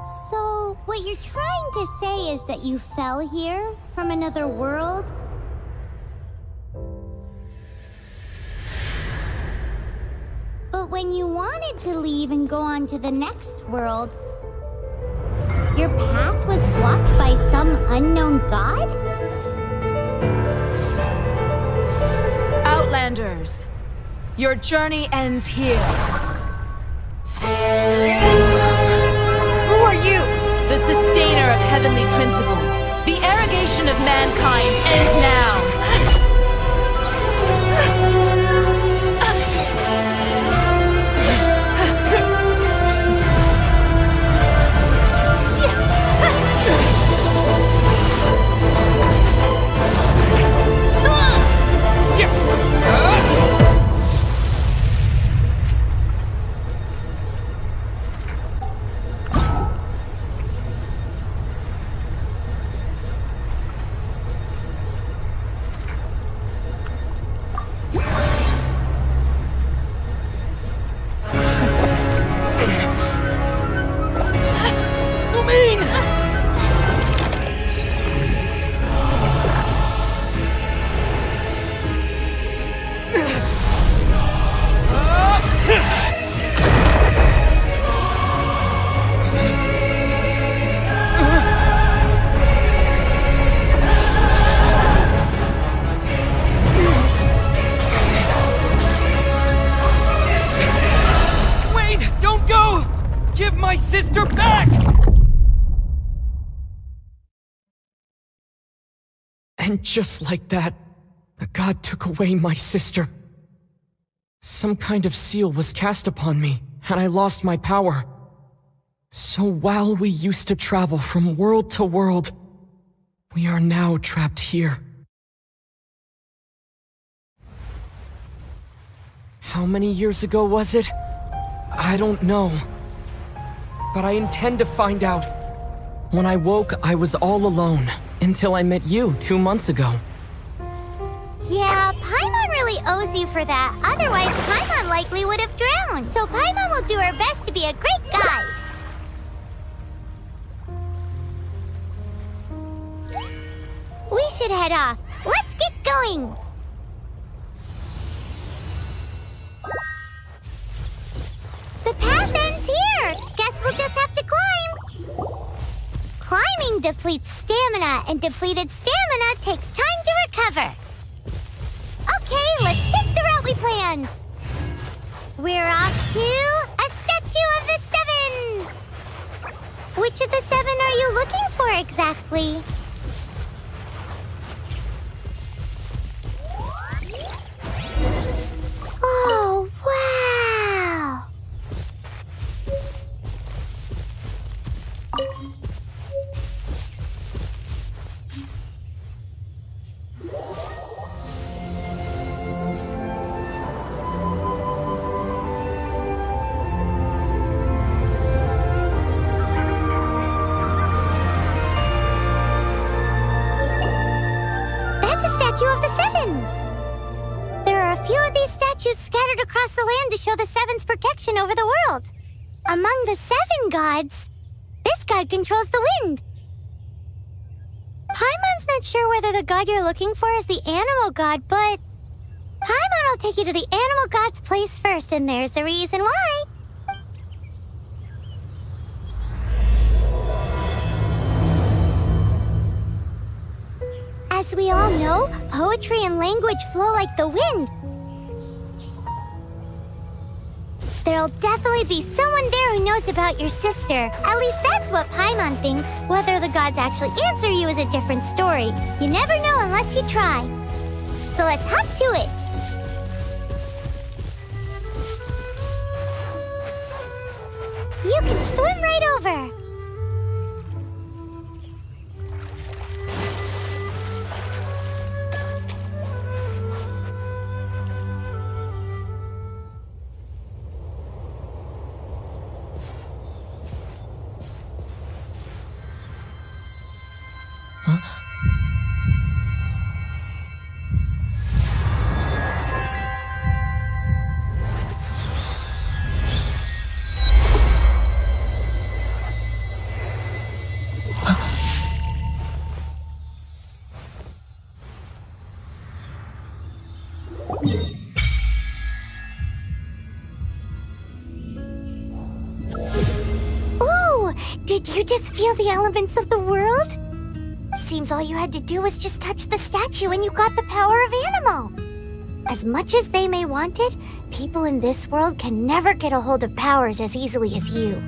So, what you're trying to say is that you fell here from another world? But when you wanted to leave and go on to the next world, your path was blocked by some unknown god? Outlanders, your journey ends here. Who are you? The sustainer of heavenly principles. The arrogation of mankind ends now. And just like that, the god took away my sister. Some kind of seal was cast upon me, and I lost my power. So while we used to travel from world to world, we are now trapped here. How many years ago was it? I don't know. But I intend to find out. When I woke, I was all alone, until I met you 2 months ago. Yeah, Paimon really owes you for that. Otherwise, Paimon likely would have drowned. So Paimon will do her best to be a great guide. We should head off. Let's get going. The path ends here. Guess we'll just have to climb. Climbing depletes stamina, and depleted stamina takes time to recover. Okay, let's take the route we planned. We're off to a statue of the seven. Which of the seven are you looking for exactly? Oh, wow! That's a statue of the seven. There are a few of these statues scattered across the land to show the Seven's protection over the world. Among the seven gods, this god controls the wind. Paimon's not sure whether the god you're looking for is the animal god, but Paimon will take you to the animal god's place first, and there's the reason why. As we all know, poetry and language flow like the wind. There'll definitely be someone there who knows about your sister. At least that's what Paimon thinks. Whether the gods actually answer you is a different story. You never know unless you try. So let's hop to it. You can swim right over. did you just feel the elements of the world? Seems all you had to do was just touch the statue and you got the power of Animo. As much as they may want it, people in this world can never get a hold of powers as easily as you.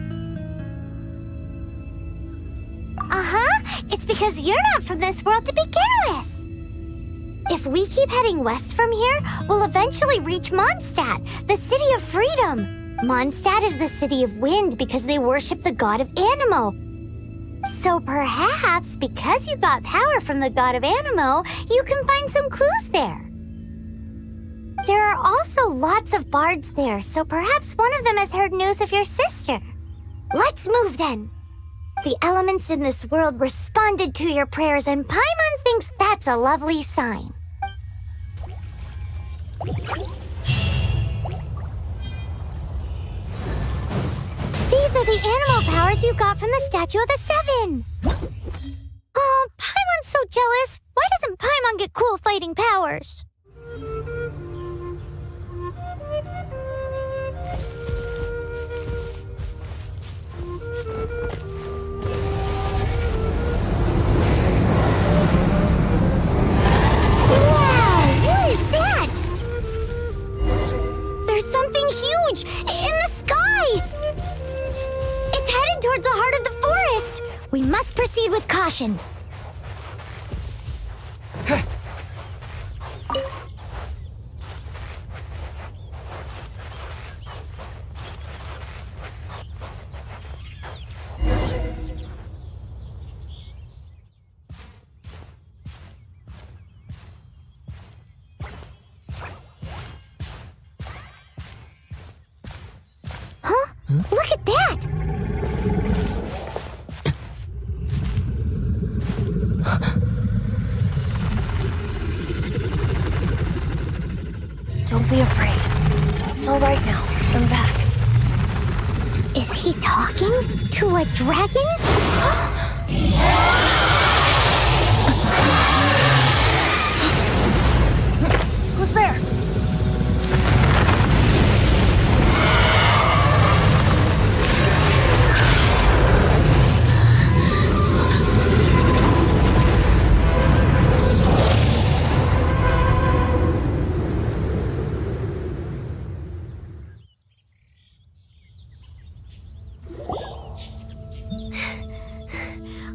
It's because you're not from this world to begin with. If we keep heading west from here, we'll eventually reach Monstadt, the city of freedom. Monstadt is the city of wind because they worship the god of Animo. So perhaps, because you got power from the god of Animo, you can find some clues there. There are also lots of bards there, so perhaps one of them has heard news of your sister. Let's move then. The elements in this world responded to your prayers, and Paimon thinks that's a lovely sign. These are the animal powers you got from the Statue of the Seven. Oh, Paimon's so jealous. Why doesn't Paimon get cool fighting powers? There's something huge in the sky! It's headed towards the heart of the forest! We must proceed with caution. Look at that! Don't be afraid. It's all right now. I'm back. Is he talking to a dragon? Who's there?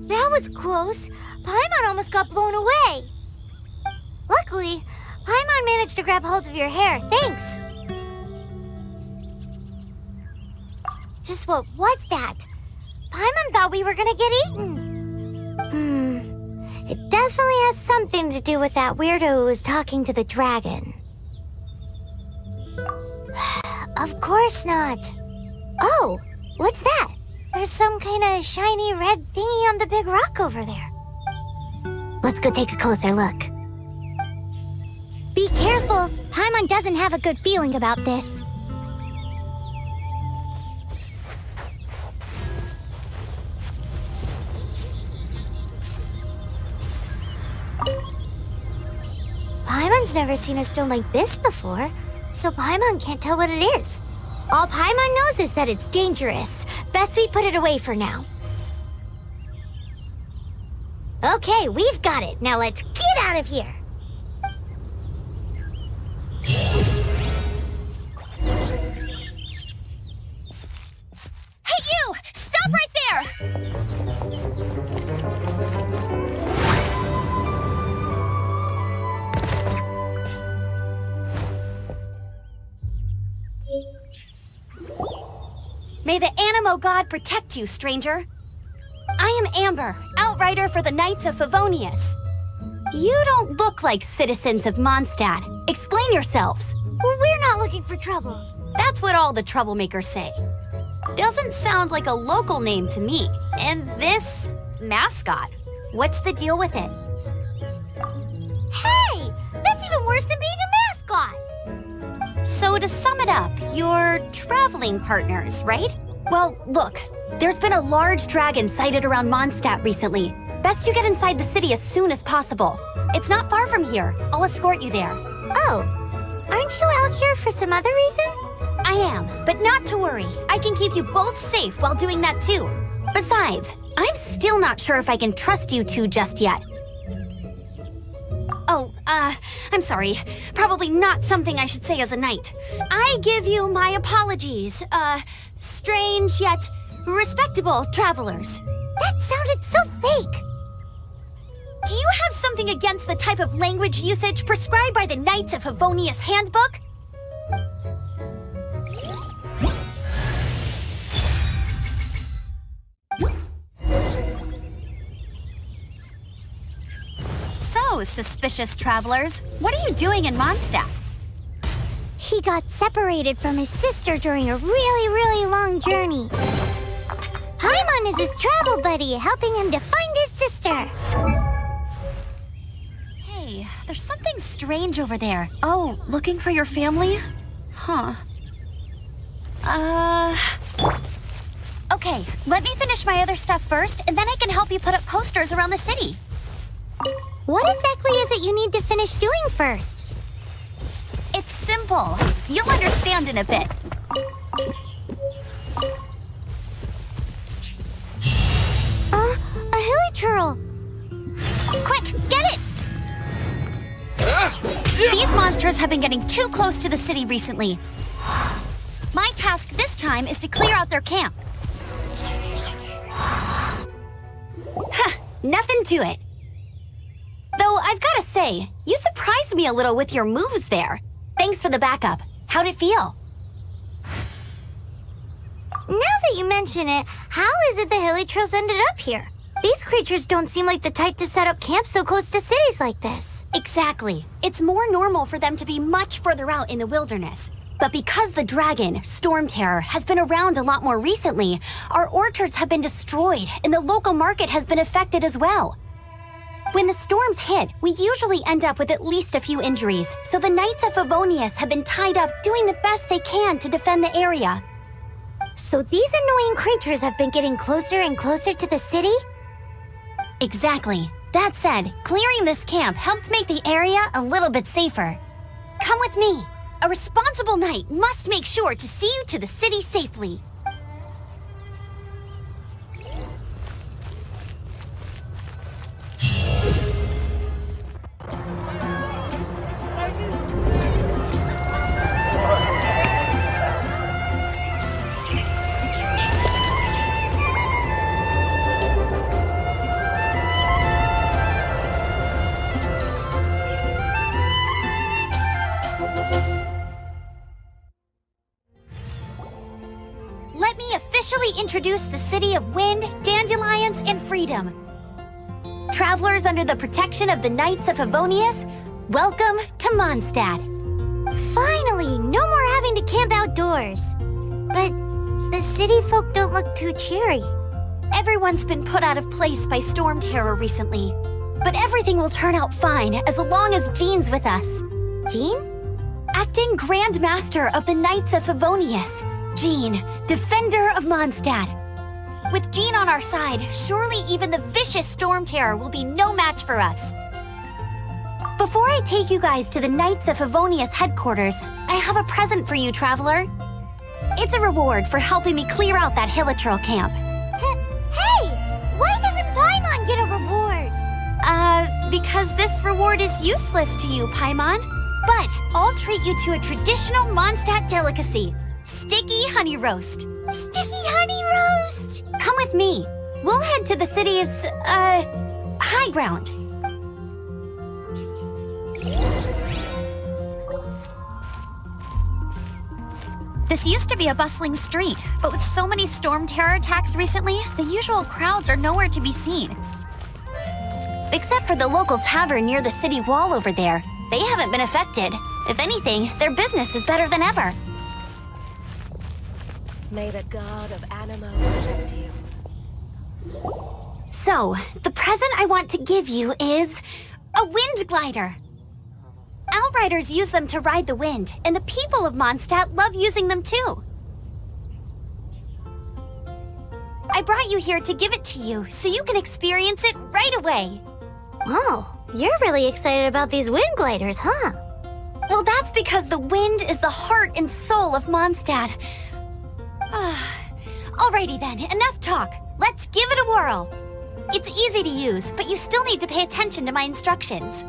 That was close. Paimon almost got blown away. Luckily, Paimon managed to grab hold of your hair. Thanks. Just what was that? Paimon thought we were gonna get eaten. It definitely has something to do with that weirdo who was talking to the dragon. Of course not. Oh, what's that? There's some kind of shiny red thingy on the big rock over there. Let's go take a closer look. Be careful! Paimon doesn't have a good feeling about this. Paimon's never seen a stone like this before, so Paimon can't tell what it is. All Paimon knows is that it's dangerous. Best we put it away for now. Okay, we've got it. Now let's get out of here. Hey, you! Stop right there! May the Animo god protect you, stranger. I am Amber, outrider for the Knights of Favonius. You don't look like citizens of Monstadt. Explain yourselves. We're not looking for trouble. That's what all the troublemakers say. Doesn't sound like a local name to me. And this mascot, what's the deal with it? Hey! That's even worse than being a mascot! So to sum it up, you're traveling partners, right? Well, look, there's been a large dragon sighted around Monstadt recently. Best you get inside the city as soon as possible. It's not far from here. I'll escort you there. Oh, aren't you out here for some other reason? I am, but not to worry. I can keep you both safe while doing that too. Besides, I'm still not sure if I can trust you two just yet. Oh, I'm sorry. Probably not something I should say as a knight. I give you my apologies, strange yet respectable travelers. That sounded so fake. Do you have something against the type of language usage prescribed by the Knights of Favonius Handbook? So, suspicious travelers, what are you doing in Monstadt? He got separated from his sister during a really long journey. Paimon is his travel buddy, helping him to find his sister. Hey, there's something strange over there. Oh, looking for your family? Huh. Okay, let me finish my other stuff first, and then I can help you put up posters around the city. What exactly is it you need to finish doing first? It's simple. You'll understand in a bit. A hilichurl. Quick, get it! These monsters have been getting too close to the city recently. My task this time is to clear out their camp. Huh, nothing to it. Though I've gotta say, you surprised me a little with your moves there. Thanks for the backup. How'd it feel? Now that you mention it, how is it the hilichurls ended up here? These creatures don't seem like the type to set up camp so close to cities like this. Exactly. It's more normal for them to be much further out in the wilderness. But because the dragon, Storm Terror, has been around a lot more recently, our orchards have been destroyed and the local market has been affected as well. When the storms hit, we usually end up with at least a few injuries, so the Knights of Favonius have been tied up doing the best they can to defend the area. So these annoying creatures have been getting closer and closer to the city? Exactly. That said, clearing this camp helped make the area a little bit safer. Come with me. A responsible knight must make sure to see you to the city safely. Let me officially introduce the city of wind, dandelions, and freedom. Travelers under the protection of the Knights of Favonius, welcome to Monstadt. Finally, no more having to camp outdoors. But the city folk don't look too cheery. Everyone's been put out of place by Storm Terror recently. But everything will turn out fine as long as Jean's with us. Jean? Acting Grand Master of the Knights of Favonius, Jean, Defender of Monstadt. With Jean on our side, surely even the vicious Storm Terror will be no match for us. Before I take you guys to the Knights of Favonius headquarters, I have a present for you, traveler. It's a reward for helping me clear out that hilichurl camp. Hey! Why doesn't Paimon get a reward? Because this reward is useless to you, Paimon. But I'll treat you to a traditional Mondstadt delicacy, sticky honey roast. Sticky honey roast! Come with me. We'll head to the city's, high ground. This used to be a bustling street, but with so many Storm Terror attacks recently, the usual crowds are nowhere to be seen. Except for the local tavern near the city wall over there. They haven't been affected. If anything, their business is better than ever. May the god of Animo protect you. So, the present I want to give you is a wind glider. Outriders use them to ride the wind, and the people of Mondstadt love using them too. I brought you here to give it to you, so you can experience it right away. Oh, you're really excited about these wind gliders, huh? Well, that's because the wind is the heart and soul of Mondstadt. Alrighty then, enough talk. Let's give it a whirl. It's easy to use, but you still need to pay attention to my instructions.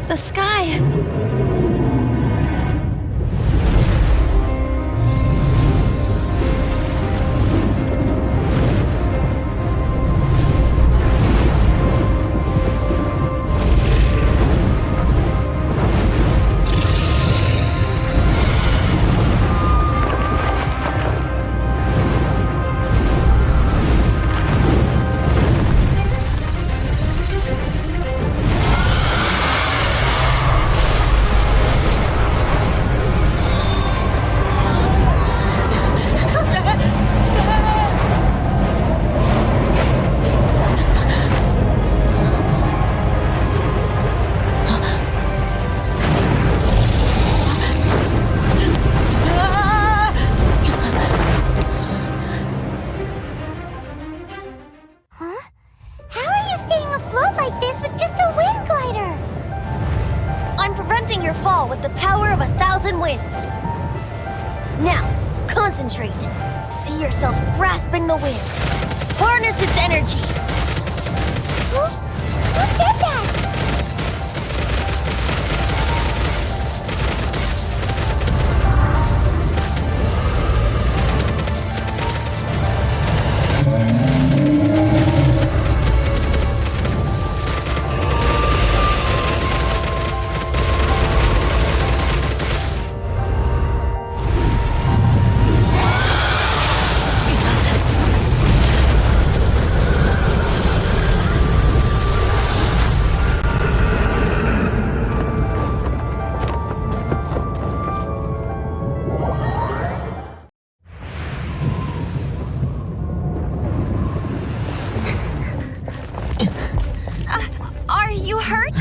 The sky! Your fall with the power of 1,000 winds. Now, concentrate. See yourself grasping the wind. Harness its energy. Who said that? Are you hurt?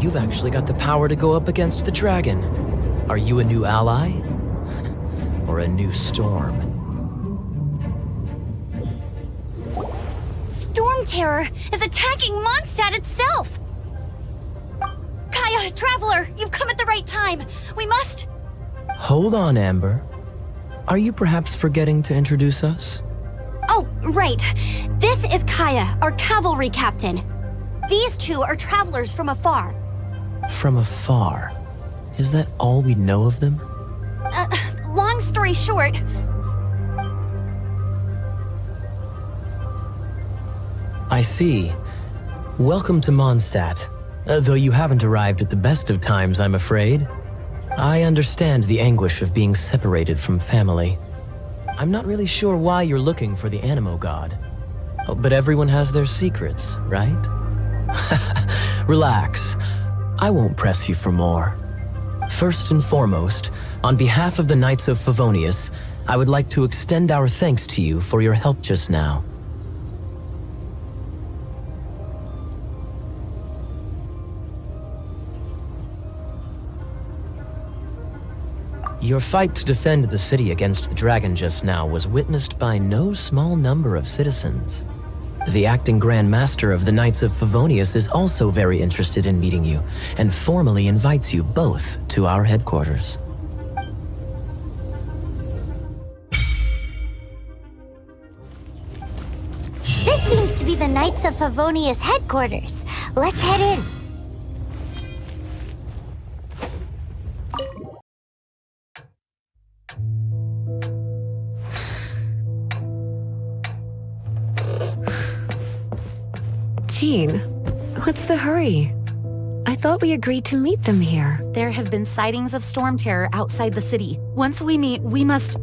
You've actually got the power to go up against the dragon. Are you a new ally? Or a new storm? Storm Terror is attacking Monstadt itself! Kaya, Traveler, you've come at the right time. We must... Hold on, Amber. Are you perhaps forgetting to introduce us? Oh, right. This is Kaya, our cavalry captain. These two are travelers from afar. From afar? Is that all we know of them? Long story short... I see. Welcome to Monstadt. Though you haven't arrived at the best of times, I'm afraid. I understand the anguish of being separated from family. I'm not really sure why you're looking for the Animo God. But everyone has their secrets, right? Relax. I won't press you for more. First and foremost, on behalf of the Knights of Favonius, I would like to extend our thanks to you for your help just now. Your fight to defend the city against the dragon just now was witnessed by no small number of citizens. The acting Grand Master of the Knights of Favonius is also very interested in meeting you, and formally invites you both to our headquarters. This seems to be the Knights of Favonius headquarters. Let's head in. Jean, what's the hurry? I thought we agreed to meet them here. There have been sightings of storm terror outside the city. Once we meet, we must...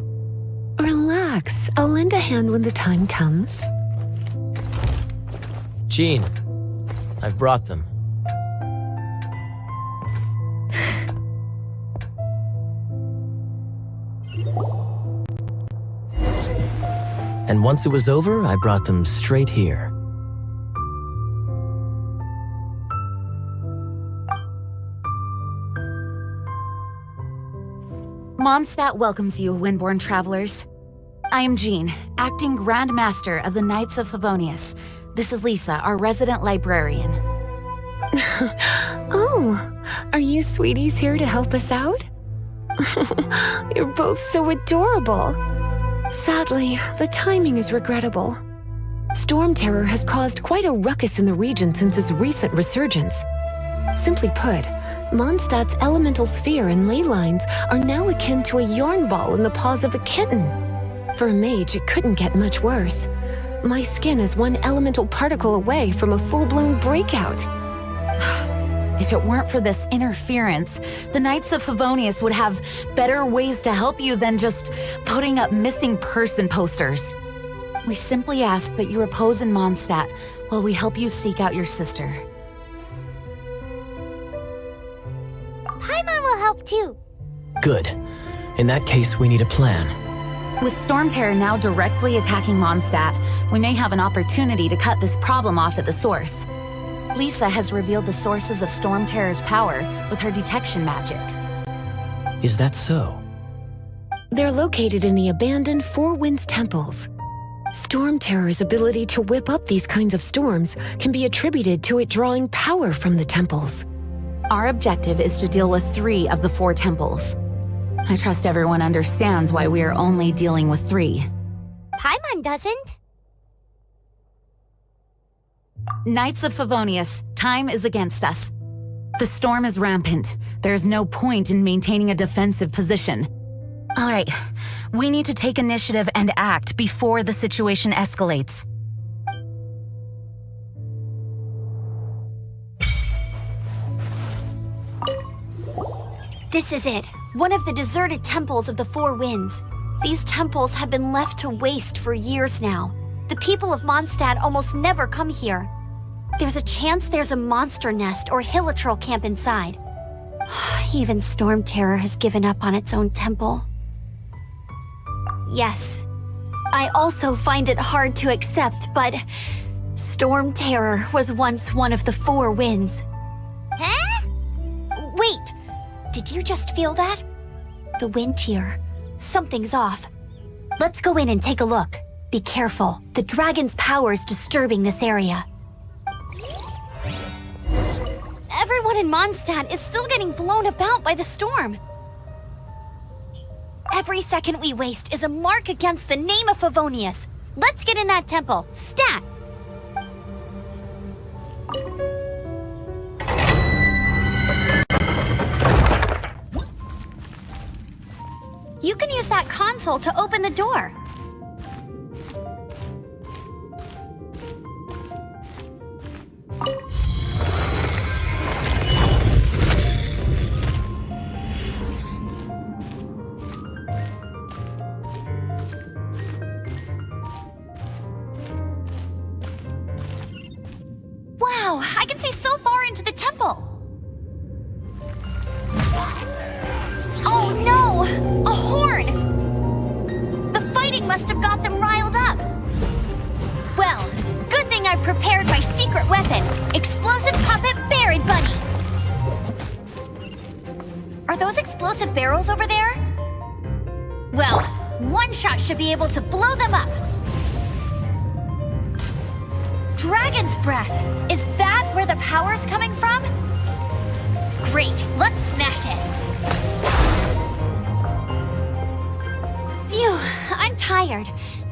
Relax. I'll lend a hand when the time comes. Jean, I've brought them. And once it was over, I brought them straight here. Monstadt welcomes you, Windborn travelers. I am Jean, acting Grand Master of the Knights of Favonius. This is Lisa, our resident librarian. Oh, are you sweeties here to help us out? You're both so adorable. Sadly, the timing is regrettable. Storm terror has caused quite a ruckus in the region since its recent resurgence. Simply put, Mondstadt's elemental sphere and ley lines are now akin to a yarn ball in the paws of a kitten. For a mage, it couldn't get much worse. My skin is one elemental particle away from a full-blown breakout. If it weren't for this interference, the Knights of Favonius would have better ways to help you than just putting up missing person posters. We simply ask that you repose in Monstadt while we help you seek out your sister. Paimon will help too. Good. In that case, we need a plan. With Storm Terror now directly attacking Mondstadt, we may have an opportunity to cut this problem off at the source. Lisa has revealed the sources of Storm Terror's power with her detection magic. Is that so? They're located in the abandoned Four Winds temples. Storm Terror's ability to whip up these kinds of storms can be attributed to it drawing power from the temples. Our objective is to deal with 3 of the 4 temples. I trust everyone understands why we are only dealing with 3. Paimon doesn't. Knights of Favonius, time is against us. The storm is rampant. There's no point in maintaining a defensive position. All right, we need to take initiative and act before the situation escalates. This is it. One of the deserted temples of the Four Winds. These temples have been left to waste for years now. The people of Mondstadt almost never come here. There's a chance there's a monster nest or hilitrol camp inside. Even Storm Terror has given up on its own temple. Yes, I also find it hard to accept, but Storm Terror was once one of the Four Winds. Huh? Wait, did you just feel that? The wind here. Something's off. Let's go in and take a look. Be careful. The dragon's power is disturbing this area. Everyone in Mondstadt is still getting blown about by the storm. Every second we waste is a mark against the name of Favonius. Let's get in that temple. Stat! You can use that console to open the door. Wow, I can see so far into the temple. Oh no! A horn! The fighting must have got them riled up. Well, good thing I prepared my secret weapon, explosive puppet Barrett Bunny. Are those explosive barrels over there? Well, one shot should be able to blow them up. Dragon's breath! Is that where the power's coming from? Great, let's smash it. Phew, I'm tired.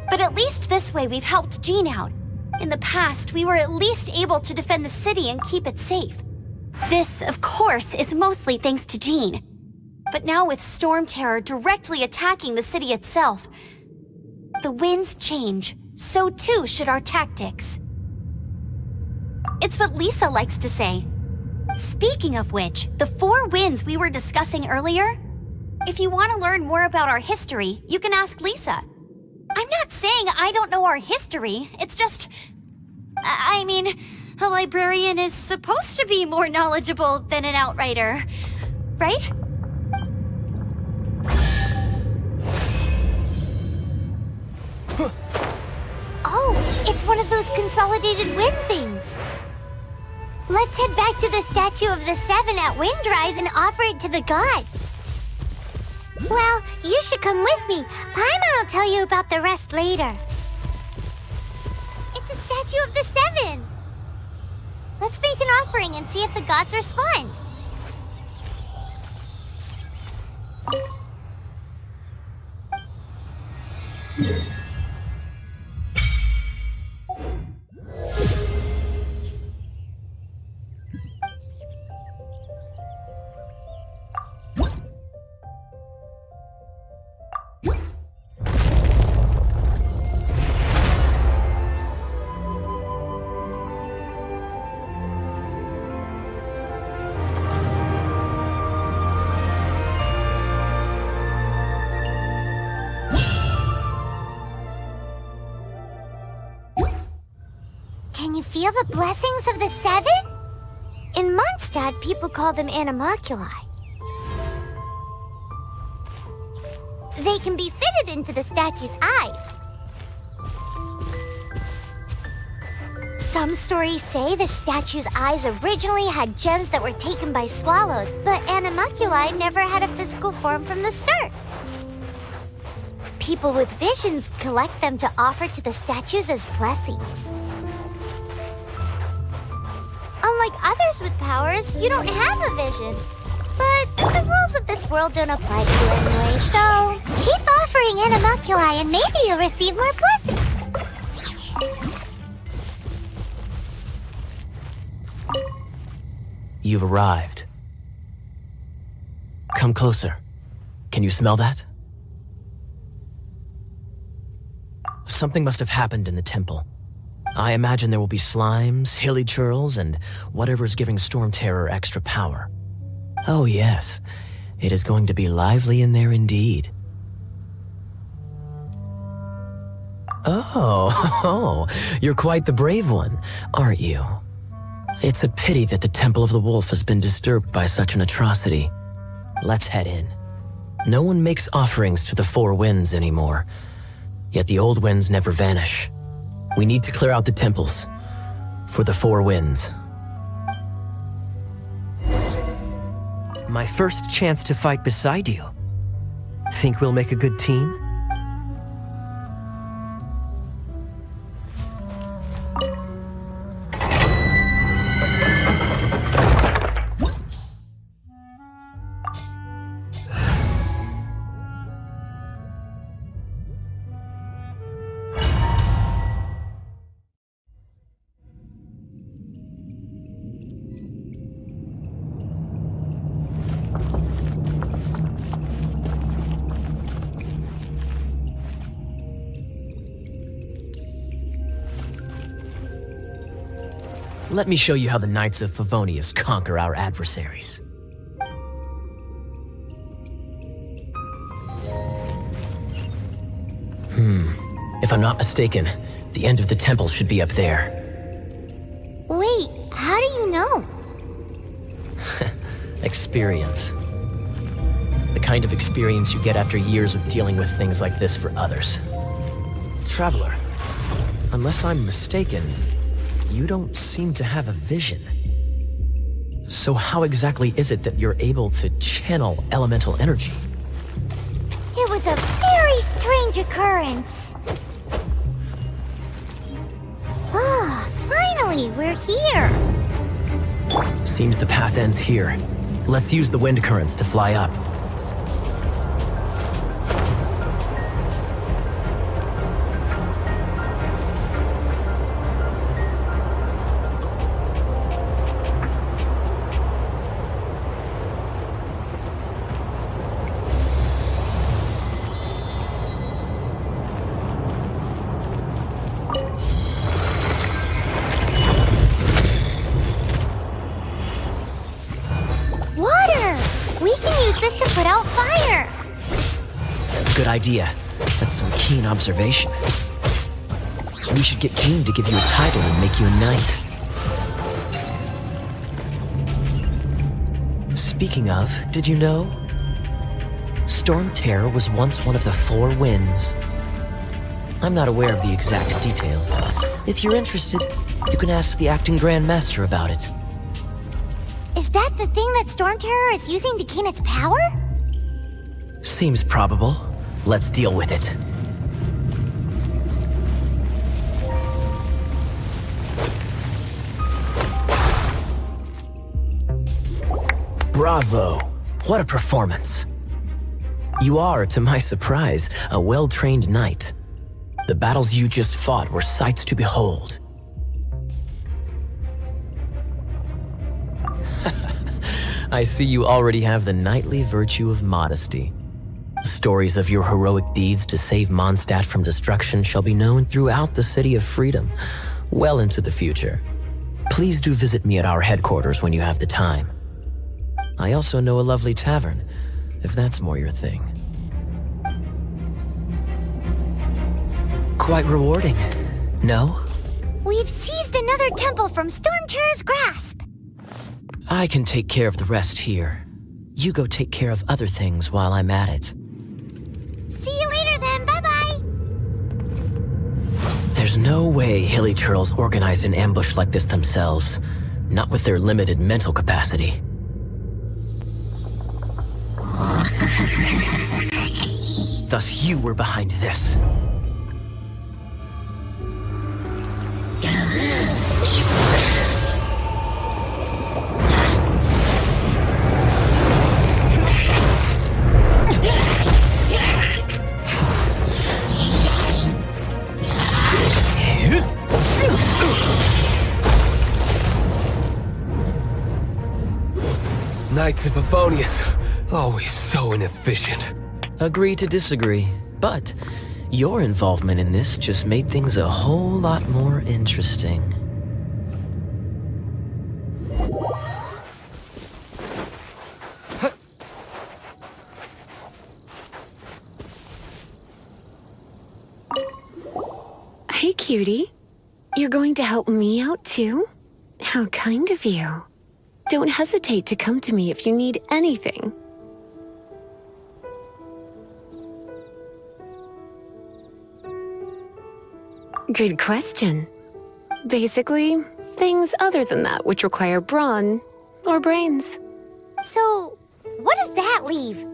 But at least this way we've helped Jean out. In the past, we were at least able to defend the city and keep it safe. This, of course, is mostly thanks to Jean. But now with Storm Terror directly attacking the city itself, the winds change, so too should our tactics. It's what Lisa likes to say. Speaking of which, the four winds we were discussing earlier, if you want to learn more about our history, you can ask Lisa. I'm not saying I don't know our history, it's just... I mean, a librarian is supposed to be more knowledgeable than an outrider, right? Oh, it's one of those consolidated wind things. Let's head back to the statue of the Seven at Windrise and offer it to the gods. Well, you should come with me. Paimon will tell you about the rest later. It's a statue of the Seven. Let's make an offering and see if the gods respond. Can you feel the blessings of the Seven? In Monstadt, people call them animalculi. They can be fitted into the statue's eyes. Some stories say the statue's eyes originally had gems that were taken by swallows, but animalculi never had a physical form from the start. People with visions collect them to offer to the statues as blessings. Unlike others with powers, you don't have a vision. But the rules of this world don't apply to you anyway, so keep offering animalculi and maybe you'll receive more blessings. You've arrived. Come closer. Can you smell that? Something must have happened in the temple. I imagine there will be slimes, hilly churls, and whatever's giving Storm Terror extra power. Oh yes, it is going to be lively in there indeed. Oh, you're quite the brave one, aren't you? It's a pity that the Temple of the Wolf has been disturbed by such an atrocity. Let's head in. No one makes offerings to the Four Winds anymore, yet the old winds never vanish. We need to clear out the temples for the Four Winds. My first chance to fight beside you. Think we'll make a good team? Let me show you how the Knights of Favonius conquer our adversaries. If I'm not mistaken, the end of the temple should be up there. Wait, how do you know? Experience. The kind of experience you get after years of dealing with things like this for others. Traveler, unless I'm mistaken, you don't seem to have a vision. So how exactly is it that you're able to channel elemental energy? It was a very strange occurrence. Ah, finally, we're here. Seems the path ends here. Let's use the wind currents to fly up. good idea. That's some keen observation. We should get Jean to give you a title and make you a knight. Speaking of, did you know? Storm Terror was once one of the 4 winds. I'm not aware of the exact details. If you're interested, you can ask the acting Grand Master about it. Is that the thing that Storm Terror is using to gain its power? Seems probable. Let's deal with it. Bravo! What a performance! You are, to my surprise, a well-trained knight. The battles you just fought were sights to behold. I see you already have the knightly virtue of modesty. Stories of your heroic deeds to save Monstadt from destruction shall be known throughout the City of Freedom, well into the future. Please do visit me at our headquarters when you have the time. I also know a lovely tavern, if that's more your thing. Quite rewarding, no? We've seized another temple from Storm Terror's grasp. I can take care of the rest here. You go take care of other things while I'm at it. See you later then, bye-bye! There's no way Hilly Turtles organized an ambush like this themselves, not with their limited mental capacity. Thus you were behind this. Knights of Favonius, always so inefficient. Agree to disagree, but your involvement in this just made things a whole lot more interesting. Hey, cutie. You're going to help me out, too? How kind of you. Don't hesitate to come to me if you need anything. Good question. Basically, things other than that which require brawn or brains. So, what does that leave?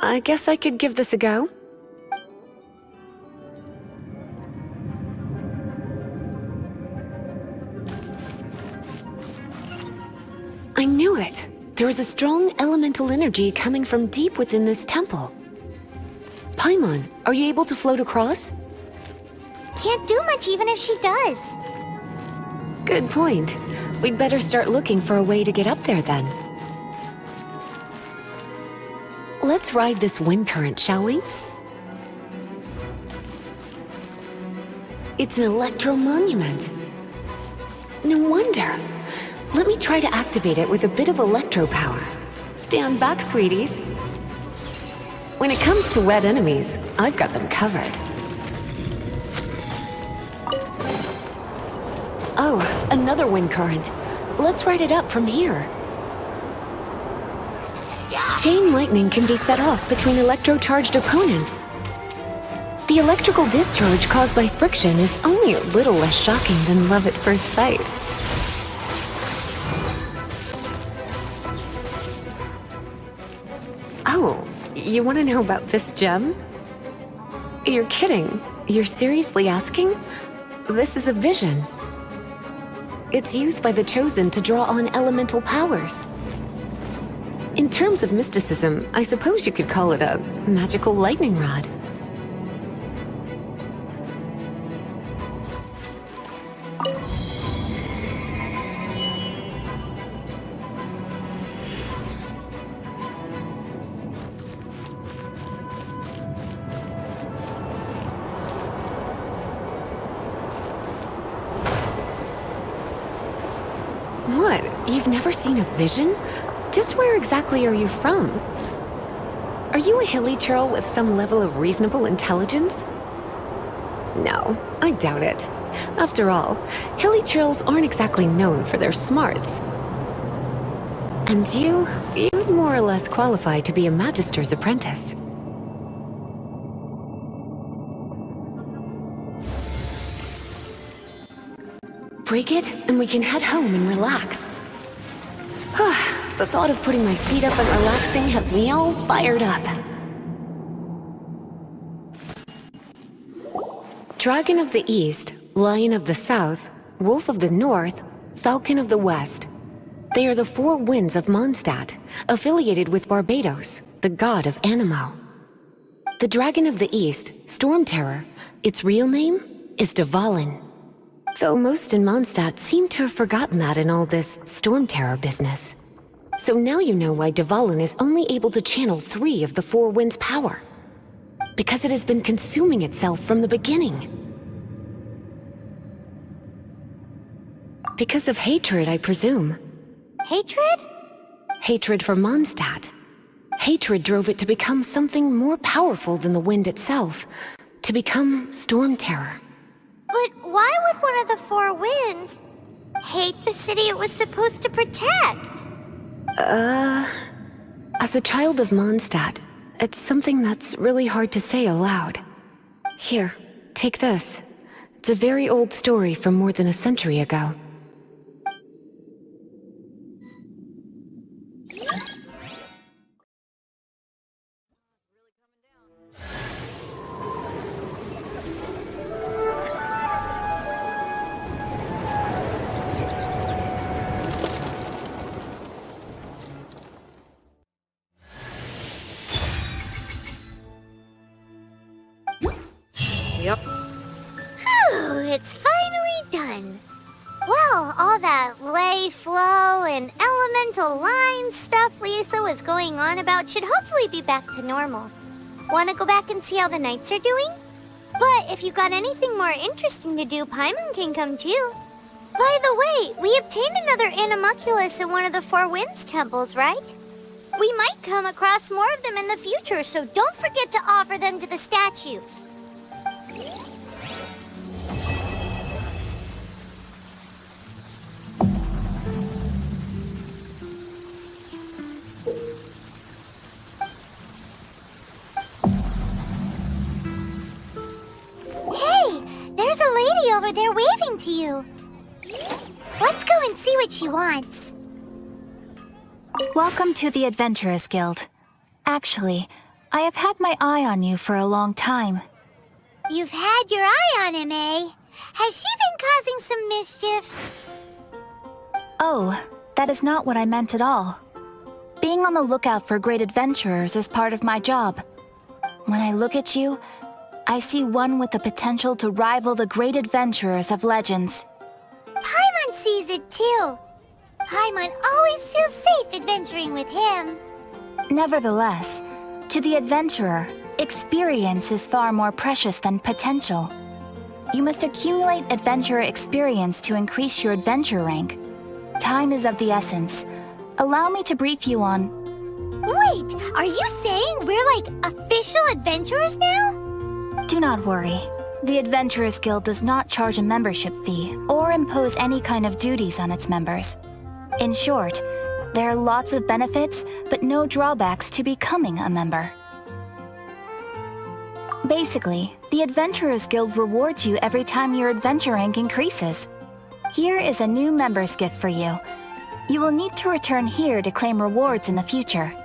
I guess I could give this a go. I knew it. There is a strong elemental energy coming from deep within this temple. Paimon, are you able to float across? Can't do much even if she does. Good point. We'd better start looking for a way to get up there then. Let's ride this wind current, shall we? It's an electro monument. No wonder. Let me try to activate it with a bit of electro power. Stand back, sweeties. When it comes to wet enemies, I've got them covered. Oh, another wind current. Let's ride it up from here. Chain lightning can be set off between electro-charged opponents. The electrical discharge caused by friction is only a little less shocking than love at first sight. Oh, you want to know about this gem? You're kidding. You're seriously asking? This is a vision. It's used by the Chosen to draw on elemental powers. In terms of mysticism, I suppose you could call it a magical lightning rod. What? You've never seen a vision? Just where exactly are you from? Are you a hilly churl with some level of reasonable intelligence? No, I doubt it. After all, hilly churls aren't exactly known for their smarts. And you'd more or less qualify to be a magister's apprentice. Break it, and we can head home and relax. The thought of putting my feet up and relaxing has me all fired up. Dragon of the East, Lion of the South, Wolf of the North, Falcon of the West. They are the four winds of Monstadt, affiliated with Barbados, the god of Anemo. The Dragon of the East, Storm Terror, its real name is Dvalin. Though most in Monstadt seem to have forgotten that in all this Storm Terror business. So now you know why Dvalin is only able to channel 3 of the four winds' power. Because it has been consuming itself from the beginning. Because of hatred, I presume. Hatred? Hatred for Monstadt. Hatred drove it to become something more powerful than the wind itself. To become Storm Terror. But why would one of the four winds hate the city it was supposed to protect? As a child of Monstadt, it's something that's really hard to say aloud. Here, take this. It's a very old story from more than a century ago. Yep. Whew, it's finally done. Well, all that lay, flow, and elemental line stuff Lisa was going on about should hopefully be back to normal. Want to go back and see how the knights are doing? But if you got anything more interesting to do, Paimon can come too. By the way, we obtained another Animalculus in one of the Four Winds temples, right? We might come across more of them in the future, so don't forget to offer them to the statues. Over there waving to you. Let's go and see what she wants. Welcome to the Adventurers Guild. Actually, I have had my eye on you for a long time. You've had your eye on him, eh? Has she been causing some mischief? Oh, that is not what I meant at all. Being on the lookout for great adventurers is part of my job. When I look at you, I see one with the potential to rival the great adventurers of legends. Paimon sees it too. Paimon always feels safe adventuring with him. Nevertheless, to the adventurer, experience is far more precious than potential. You must accumulate adventurer experience to increase your adventure rank. Time is of the essence. Allow me to brief you on... Wait, are you saying we're like official adventurers now? Do not worry. The Adventurers Guild does not charge a membership fee or impose any kind of duties on its members. In short, there are lots of benefits, but no drawbacks to becoming a member. Basically, the Adventurers Guild rewards you every time your adventure rank increases. Here is a new member's gift for you. You will need to return here to claim rewards in the future.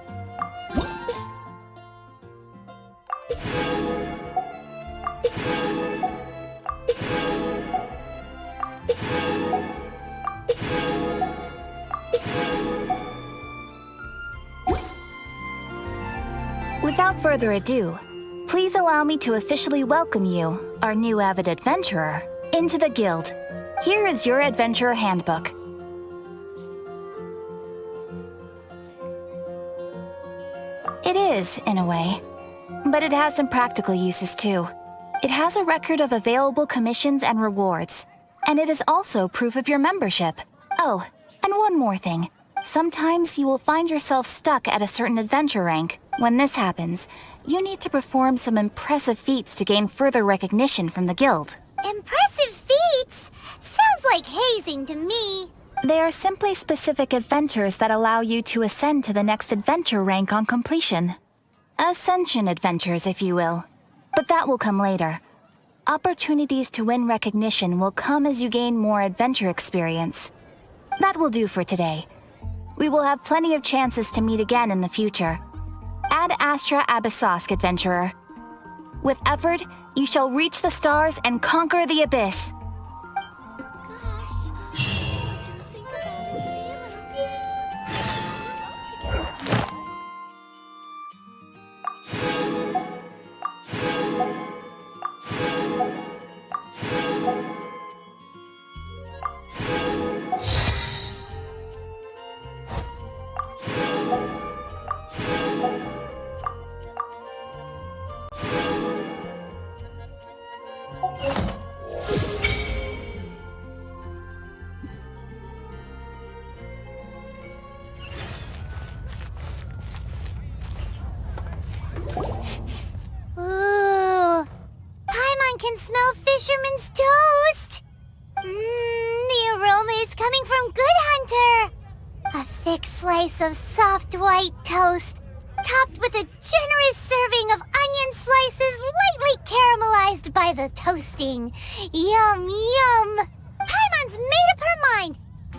Without further ado, please allow me to officially welcome you, our new avid adventurer, into the guild. Here is your adventurer handbook. It is, in a way, but it has some practical uses too. It has a record of available commissions and rewards, and it is also proof of your membership. Oh, and one more thing. Sometimes you will find yourself stuck at a certain adventure rank. When this happens, you need to perform some impressive feats to gain further recognition from the guild. Impressive feats? Sounds like hazing to me. They are simply specific adventures that allow you to ascend to the next adventure rank on completion. Ascension adventures, if you will. But that will come later. Opportunities to win recognition will come as you gain more adventure experience. That will do for today. We will have plenty of chances to meet again in the future. Ad Astra Abyssosk, adventurer. With effort, you shall reach the stars and conquer the abyss. Can smell fisherman's toast. The aroma is coming from Good Hunter. A thick slice of soft white toast, topped with a generous serving of onion slices lightly caramelized by the toasting. Yum, yum. Paimon's made up her mind.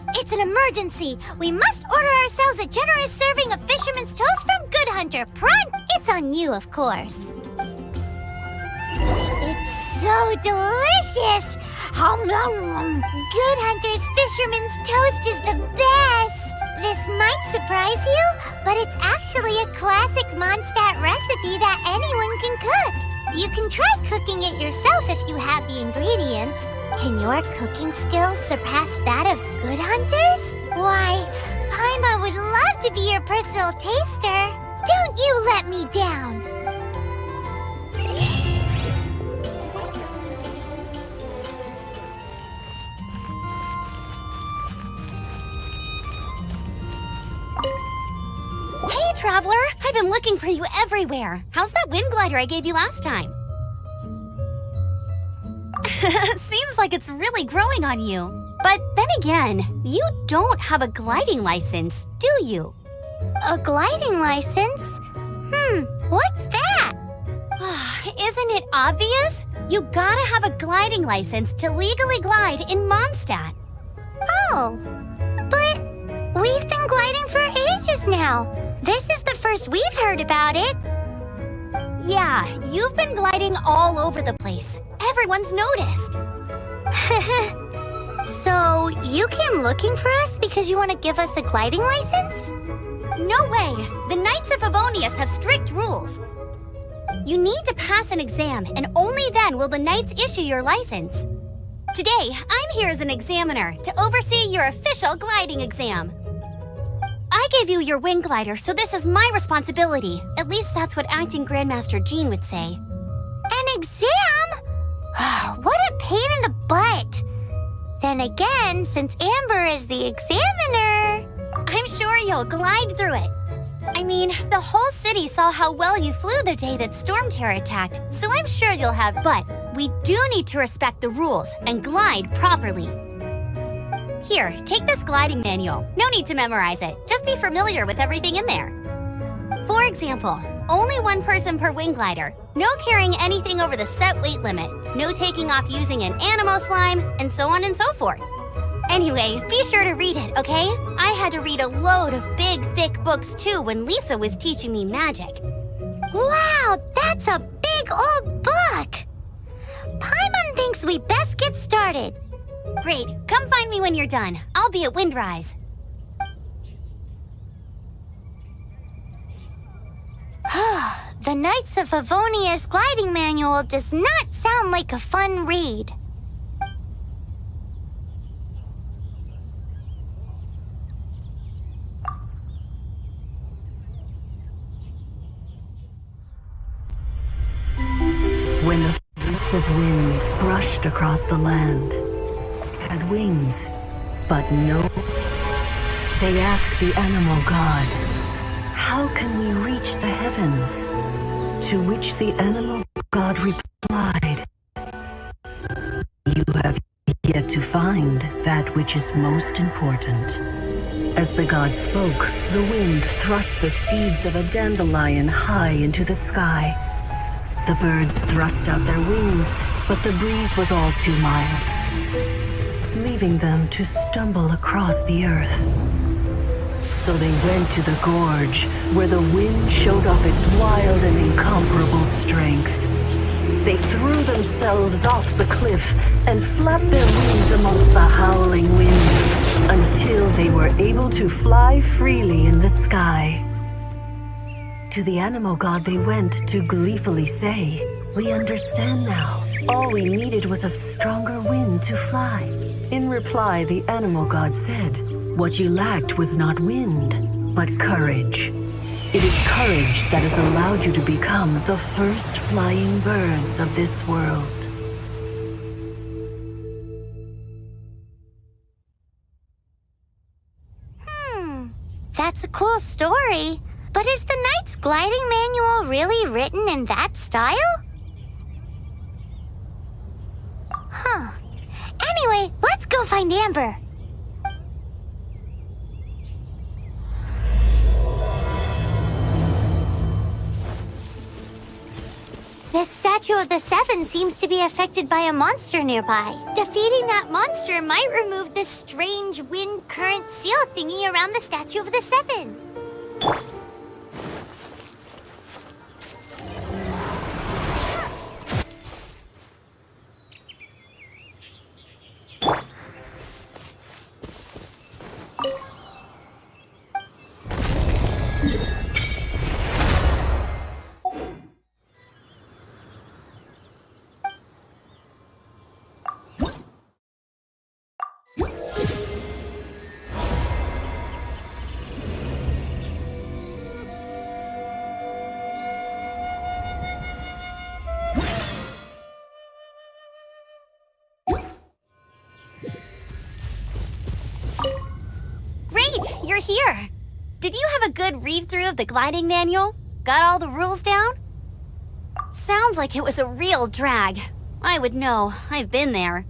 It's an emergency. We must order ourselves a generous serving of fisherman's toast from Good Hunter. Prime, it's on you, of course. So delicious! Good Hunter's Fisherman's Toast is the best! This might surprise you, but it's actually a classic Monstadt recipe that anyone can cook. You can try cooking it yourself if you have the ingredients. Can your cooking skills surpass that of Good Hunter's? Why, Paima would love to be your personal taster. Don't you let me down! Hey, Traveler! I've been looking for you everywhere. How's that wind glider I gave you last time? Seems like it's really growing on you. But then again, you don't have a gliding license, do you? A gliding license? What's that? Isn't it obvious? You gotta have a gliding license to legally glide in Mondstadt. Oh, but we've been gliding for ages now. This is the first we've heard about it. Yeah, you've been gliding all over the place. Everyone's noticed. So, you came looking for us because you want to give us a gliding license? No way! The Knights of Favonius have strict rules. You need to pass an exam, and only then will the Knights issue your license. Today, I'm here as an examiner to oversee your official gliding exam. I gave you your wing glider, so this is my responsibility. At least that's what Acting Grandmaster Jean would say. An exam? What a pain in the butt. Then again, since Amber is the examiner... I'm sure you'll glide through it. I mean, the whole city saw how well you flew the day that Storm Terror attacked, so I'm sure you'll have... But we do need to respect the rules and glide properly. Here, take this gliding manual. No need to memorize it. Just be familiar with everything in there. For example, only one person per wing glider. No carrying anything over the set weight limit. No taking off using an animo slime, and so on and so forth. Anyway, be sure to read it, okay? I had to read a load of big, thick books too when Lisa was teaching me magic. Wow, that's a big old book! Paimon thinks we best get started. Great, come find me when you're done. I'll be at Windrise. The Knights of Favonia's gliding manual does not sound like a fun read. When the wisp of wind brushed across the land, had wings, but no. They asked the animal god, "How can we reach the heavens?" To which the animal god replied, "You have yet to find that which is most important." As the god spoke, the wind thrust the seeds of a dandelion high into the sky. The birds thrust out their wings, but the breeze was all too mild, leaving them to stumble across the earth. So they went to the gorge, where the wind showed off its wild and incomparable strength. They threw themselves off the cliff and flapped their wings amongst the howling winds, until they were able to fly freely in the sky. To the animal god they went to gleefully say, "We understand now. All we needed was a stronger wind to fly." In reply, the animal god said, "What you lacked was not wind, but courage. It is courage that has allowed you to become the first flying birds of this world." That's a cool story. But is the Knight's gliding manual really written in that style? Huh. Anyway, let's go find Amber. The Statue of the Seven seems to be affected by a monster nearby. Defeating that monster might remove this strange wind current seal thingy around the Statue of the Seven. You're here. Did you have a good read-through of the gliding manual? Got all the rules down? Sounds like it was a real drag. I would know. I've been there.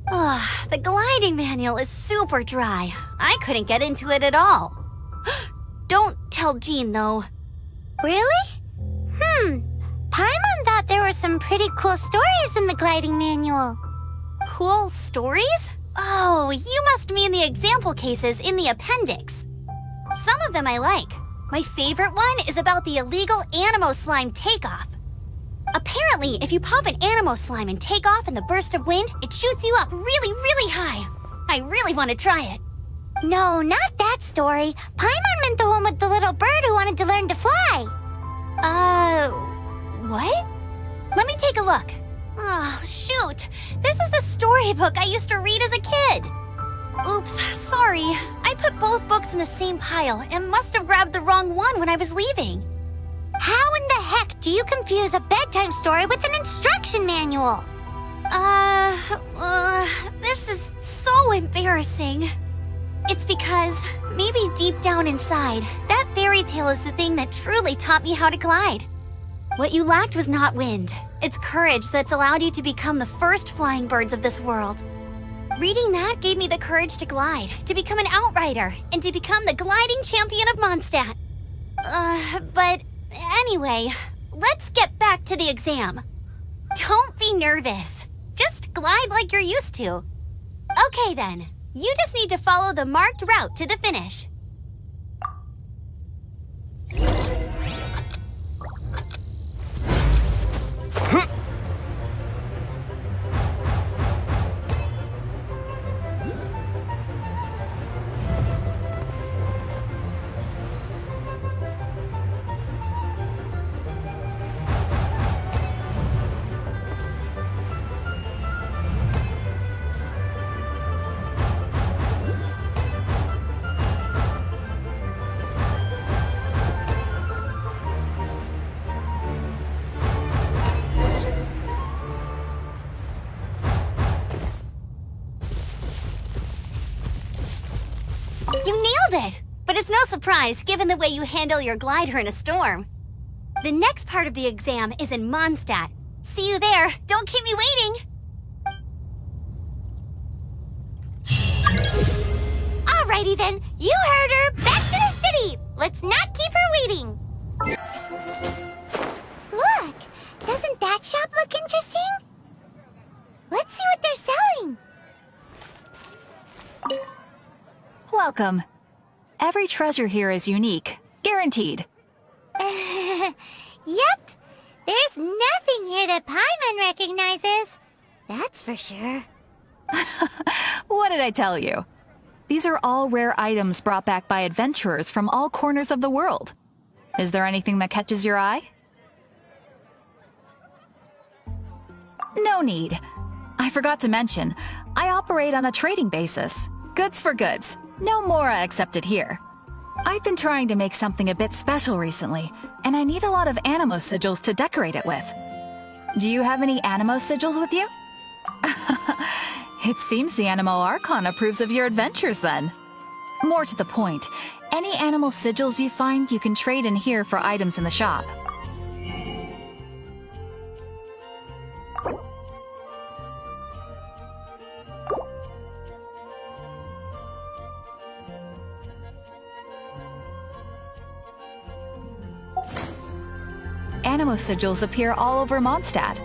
The gliding manual is super dry. I couldn't get into it at all. Don't tell Jean, though. Really? Paimon thought there were some pretty cool stories in the gliding manual. Cool stories? Oh, you must mean the example cases in the appendix. Some of them I like. My favorite one is about the illegal Animo Slime takeoff. Apparently, if you pop an Animo Slime and take off in the burst of wind, it shoots you up really, really high. I really want to try it. No, not that story. Paimon meant the one with the little bird who wanted to learn to fly. What? Let me take a look. Oh, shoot. This is the storybook I used to read as a kid. Oops, sorry. I put both books in the same pile and must have grabbed the wrong one when I was leaving. How in the heck do you confuse a bedtime story with an instruction manual? This is so embarrassing. It's because, maybe deep down inside, that fairy tale is the thing that truly taught me how to glide. What you lacked was not wind. It's courage that's allowed you to become the first flying birds of this world. Reading that gave me the courage to glide, to become an outrider, and to become the gliding champion of Monstadt. But anyway, let's get back to the exam. Don't be nervous. Just glide like you're used to. Okay then, you just need to follow the marked route to the finish. You nailed it! But it's no surprise, given the way you handle your glider in a storm. The next part of the exam is in Monstadt. See you there. Don't keep me waiting! Alrighty then, you heard her. Back to the city! Let's not keep her waiting! Look! Doesn't that shop look interesting? Let's see what they're selling! Welcome. Every treasure here is unique. Guaranteed. Yep. There's nothing here that Paimon recognizes. That's for sure. What did I tell you? These are all rare items brought back by adventurers from all corners of the world. Is there anything that catches your eye? No need. I forgot to mention, I operate on a trading basis. Goods for goods. No Mora accepted here. I've been trying to make something a bit special recently, and I need a lot of animo sigils to decorate it with. Do you have any animo sigils with you? It seems the Animo Archon approves of your adventures then. More to the point, any animal sigils you find you can trade in here for items in the shop. Animo sigils appear all over Monstadt.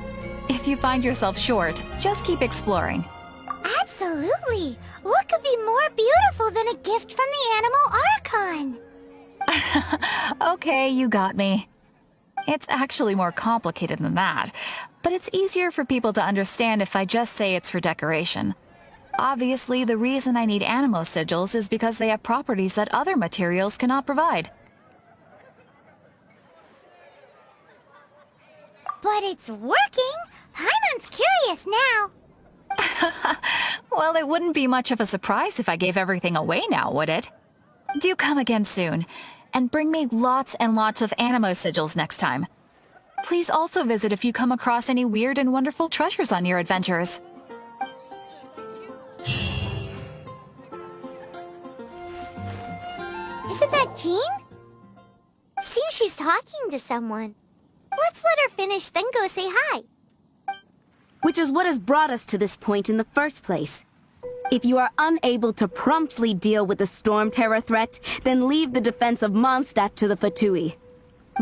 If you find yourself short, just keep exploring. Absolutely! What could be more beautiful than a gift from the Animal Archon? Okay, you got me. It's actually more complicated than that, but it's easier for people to understand if I just say it's for decoration. Obviously, the reason I need animo sigils is because they have properties that other materials cannot provide. But it's working! Paimon's curious now. Well, it wouldn't be much of a surprise if I gave everything away now, would it? Do come again soon, and bring me lots and lots of animo sigils next time. Please also visit if you come across any weird and wonderful treasures on your adventures. Isn't that Jean? Seems she's talking to someone. Let's let her finish, then go say hi. Which is what has brought us to this point in the first place. If you are unable to promptly deal with the Storm Terror threat, then leave the defense of Monstadt to the Fatui.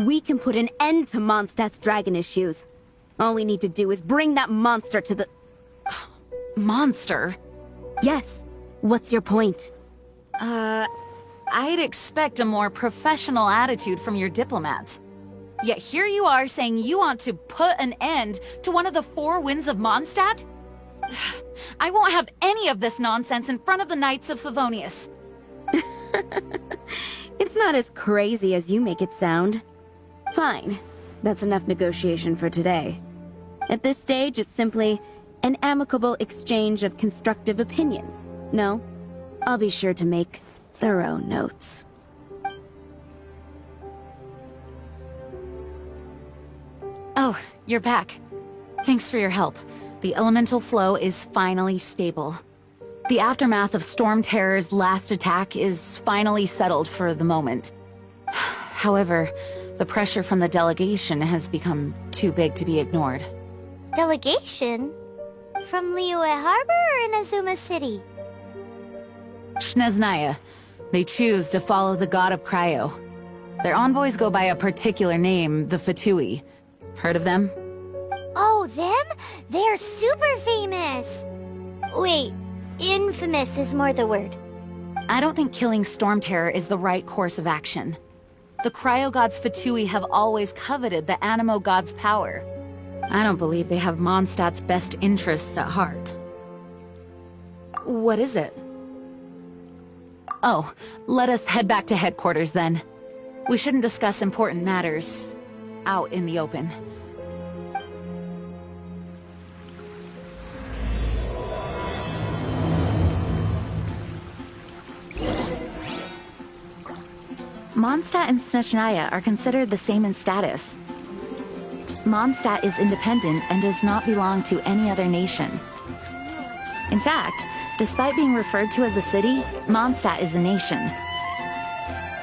We can put an end to Mondstadt's dragon issues. All we need to do is bring that monster to the... Monster? Yes. What's your point? I'd expect a more professional attitude from your diplomats. Yet here you are saying you want to put an end to one of the four winds of Mondstadt? I won't have any of this nonsense in front of the Knights of Favonius. It's not as crazy as you make it sound. Fine. That's enough negotiation for today. At this stage, it's simply an amicable exchange of constructive opinions. No? I'll be sure to make thorough notes. Oh, you're back. Thanks for your help. The elemental flow is finally stable. The aftermath of Storm Terror's last attack is finally settled for the moment. However, the pressure from the delegation has become too big to be ignored. Delegation? From Liyue Harbor or Inazuma City? Shneznaya. They choose to follow the god of Cryo. Their envoys go by a particular name, the Fatui. Heard of them? Oh, them? They're super famous! Wait, infamous is more the word. I don't think killing Storm Terror is the right course of action. The Cryo God's Fatui have always coveted the Animo God's power. I don't believe they have Mondstadt's best interests at heart. What is it? Oh, let us head back to headquarters then. We shouldn't discuss important matters out in the open. Monstadt and Snechnaya are considered the same in status. Monstadt is independent and does not belong to any other nation. In fact, Despite being referred to as a city, Monstadt is a nation.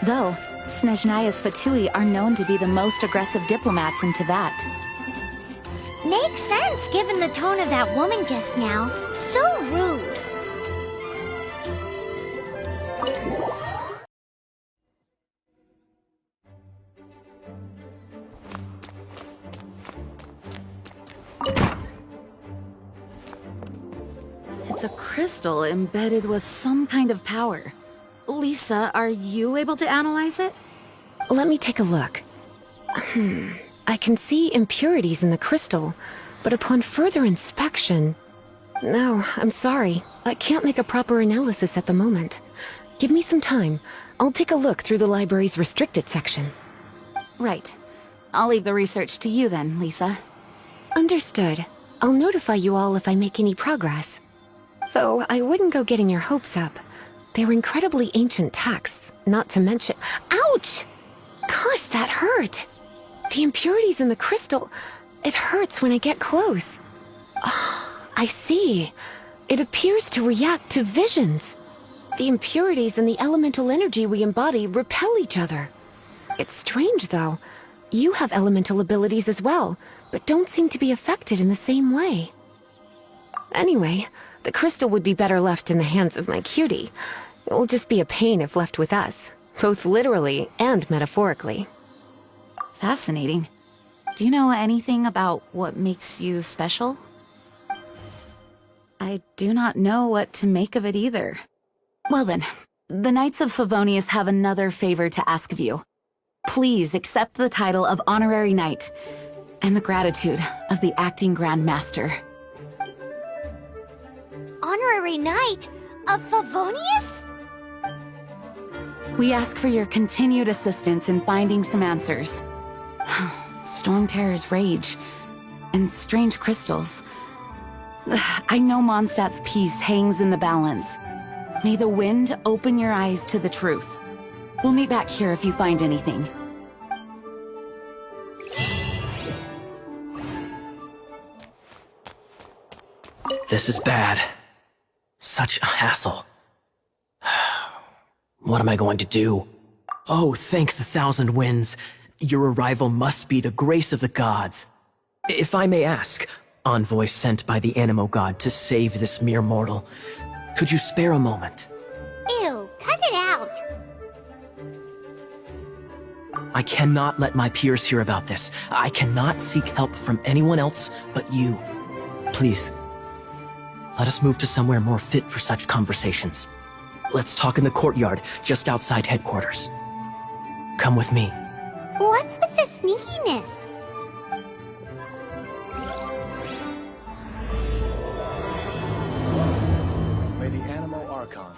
Though, Snezhnaya's Fatui are known to be the most aggressive diplomats in Teyvat. Makes sense given the tone of that woman just now. So rude. It's a crystal embedded with some kind of power. Lisa, are you able to analyze it? Let me take a look. I can see impurities in the crystal, but upon further inspection... No, I'm sorry. I can't make a proper analysis at the moment. Give me some time. I'll take a look through the library's restricted section. Right. I'll leave the research to you then, Lisa. Understood. I'll notify you all if I make any progress. Though I wouldn't go getting your hopes up. They're incredibly ancient texts, not to mention... Ouch! Gosh, that hurt! The impurities in the crystal... It hurts when I get close. Oh, I see. It appears to react to visions. The impurities and the elemental energy we embody repel each other. It's strange, though. You have elemental abilities as well, but don't seem to be affected in the same way. Anyway, the crystal would be better left in the hands of my cutie. It will just be a pain if left with us, both literally and metaphorically. Fascinating. Do you know anything about what makes you special? I do not know what to make of it either. Well then, the Knights of Favonius have another favor to ask of you. Please accept the title of Honorary Knight, and the gratitude of the Acting Grand Master. Honorary Knight of Favonius? We ask for your continued assistance in finding some answers. Storm Terror's rage, and strange crystals. I know Mondstadt's peace hangs in the balance. May the wind open your eyes to the truth. We'll meet back here if you find anything. This is bad. Such a hassle. What am I going to do? Oh, thank the thousand winds. Your arrival must be the grace of the gods. If I may ask, envoy sent by the Animo God to save this mere mortal, could you spare a moment? Ew, cut it out. I cannot let my peers hear about this. I cannot seek help from anyone else but you. Please, let us move to somewhere more fit for such conversations. Let's talk in the courtyard, just outside headquarters. Come with me. What's with the sneakiness? May the Animo Archon.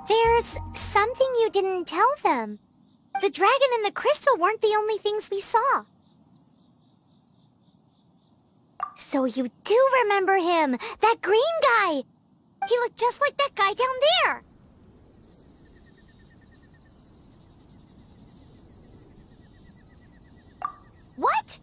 There's something you didn't tell them. The dragon and the crystal weren't the only things we saw. So you do remember him, that green guy! He looked just like that guy down there! What?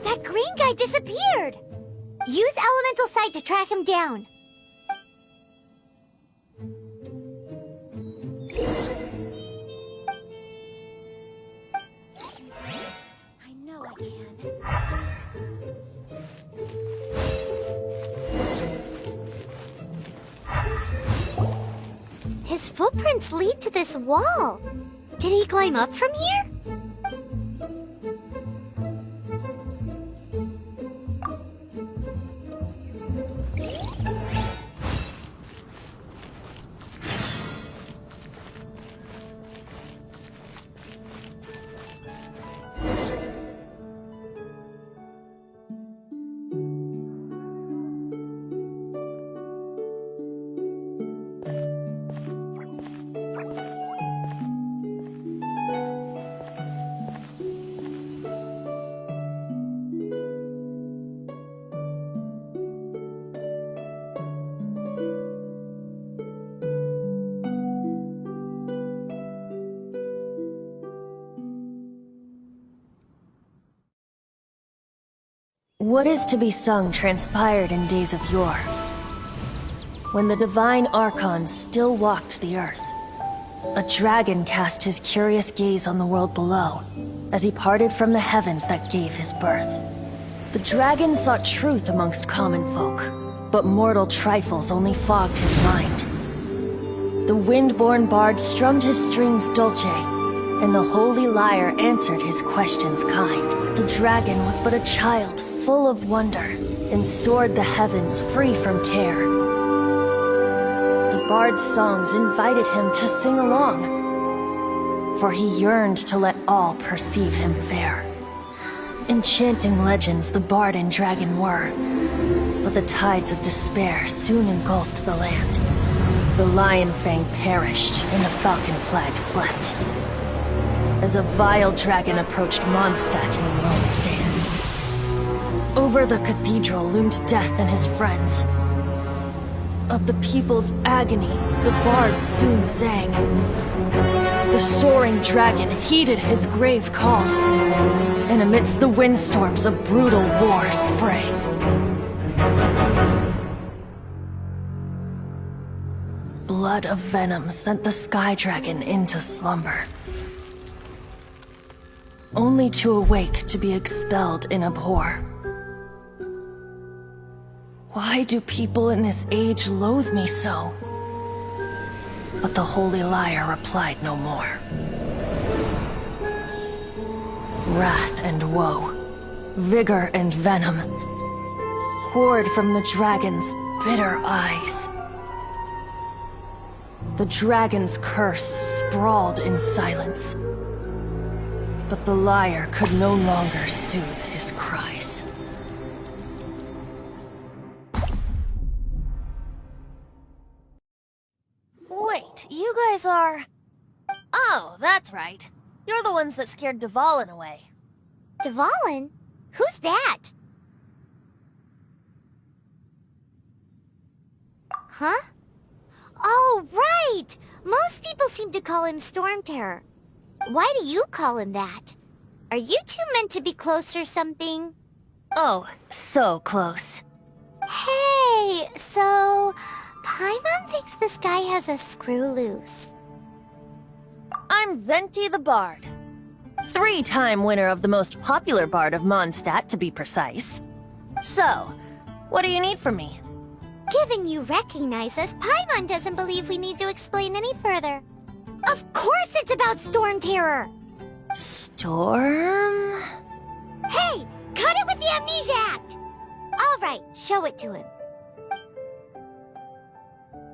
That green guy disappeared! Use Elemental Sight to track him down. I know I can. His footprints lead to this wall. Did he climb up from here? What is to be sung transpired in days of yore, when the divine archons still walked the earth. A dragon cast his curious gaze on the world below, as he parted from the heavens that gave his birth. The dragon sought truth amongst common folk, but mortal trifles only fogged his mind. The wind-born bard strummed his strings dulce, and the holy lyre answered his questions kind. The dragon was but a child full of wonder, and soared the heavens free from care. The bard's songs invited him to sing along, for he yearned to let all perceive him fair. Enchanting legends the bard and dragon were, but the tides of despair soon engulfed the land. The lion fang perished, and the falcon flag slept, as a vile dragon approached Monstadt in lone stand. Over the cathedral loomed death and his friends. Of the people's agony, the bards soon sang. The soaring dragon heeded his grave calls, and amidst the windstorms a brutal war sprang. Blood of venom sent the sky dragon into slumber, only to awake to be expelled in abhor. Why do people in this age loathe me so? But the holy lyre replied no more. Wrath and woe, vigor and venom, poured from the dragon's bitter eyes. The dragon's curse sprawled in silence, but the lyre could no longer soothe his cries. Wait, you guys are... Oh, that's right. You're the ones that scared Dvalin away. Dvalin? Who's that? Huh? Oh, right! Most people seem to call him Storm Terror. Why do you call him that? Are you two meant to be close or something? Oh, so close. Hey, so... Paimon thinks this guy has a screw loose. I'm Venti the Bard. 3-time winner of the most popular bard of Monstadt, to be precise. So, what do you need from me? Given you recognize us, Paimon doesn't believe we need to explain any further. Of course it's about Storm Terror! Storm? Hey! Cut it with the Amnesia Act! Alright, show it to him.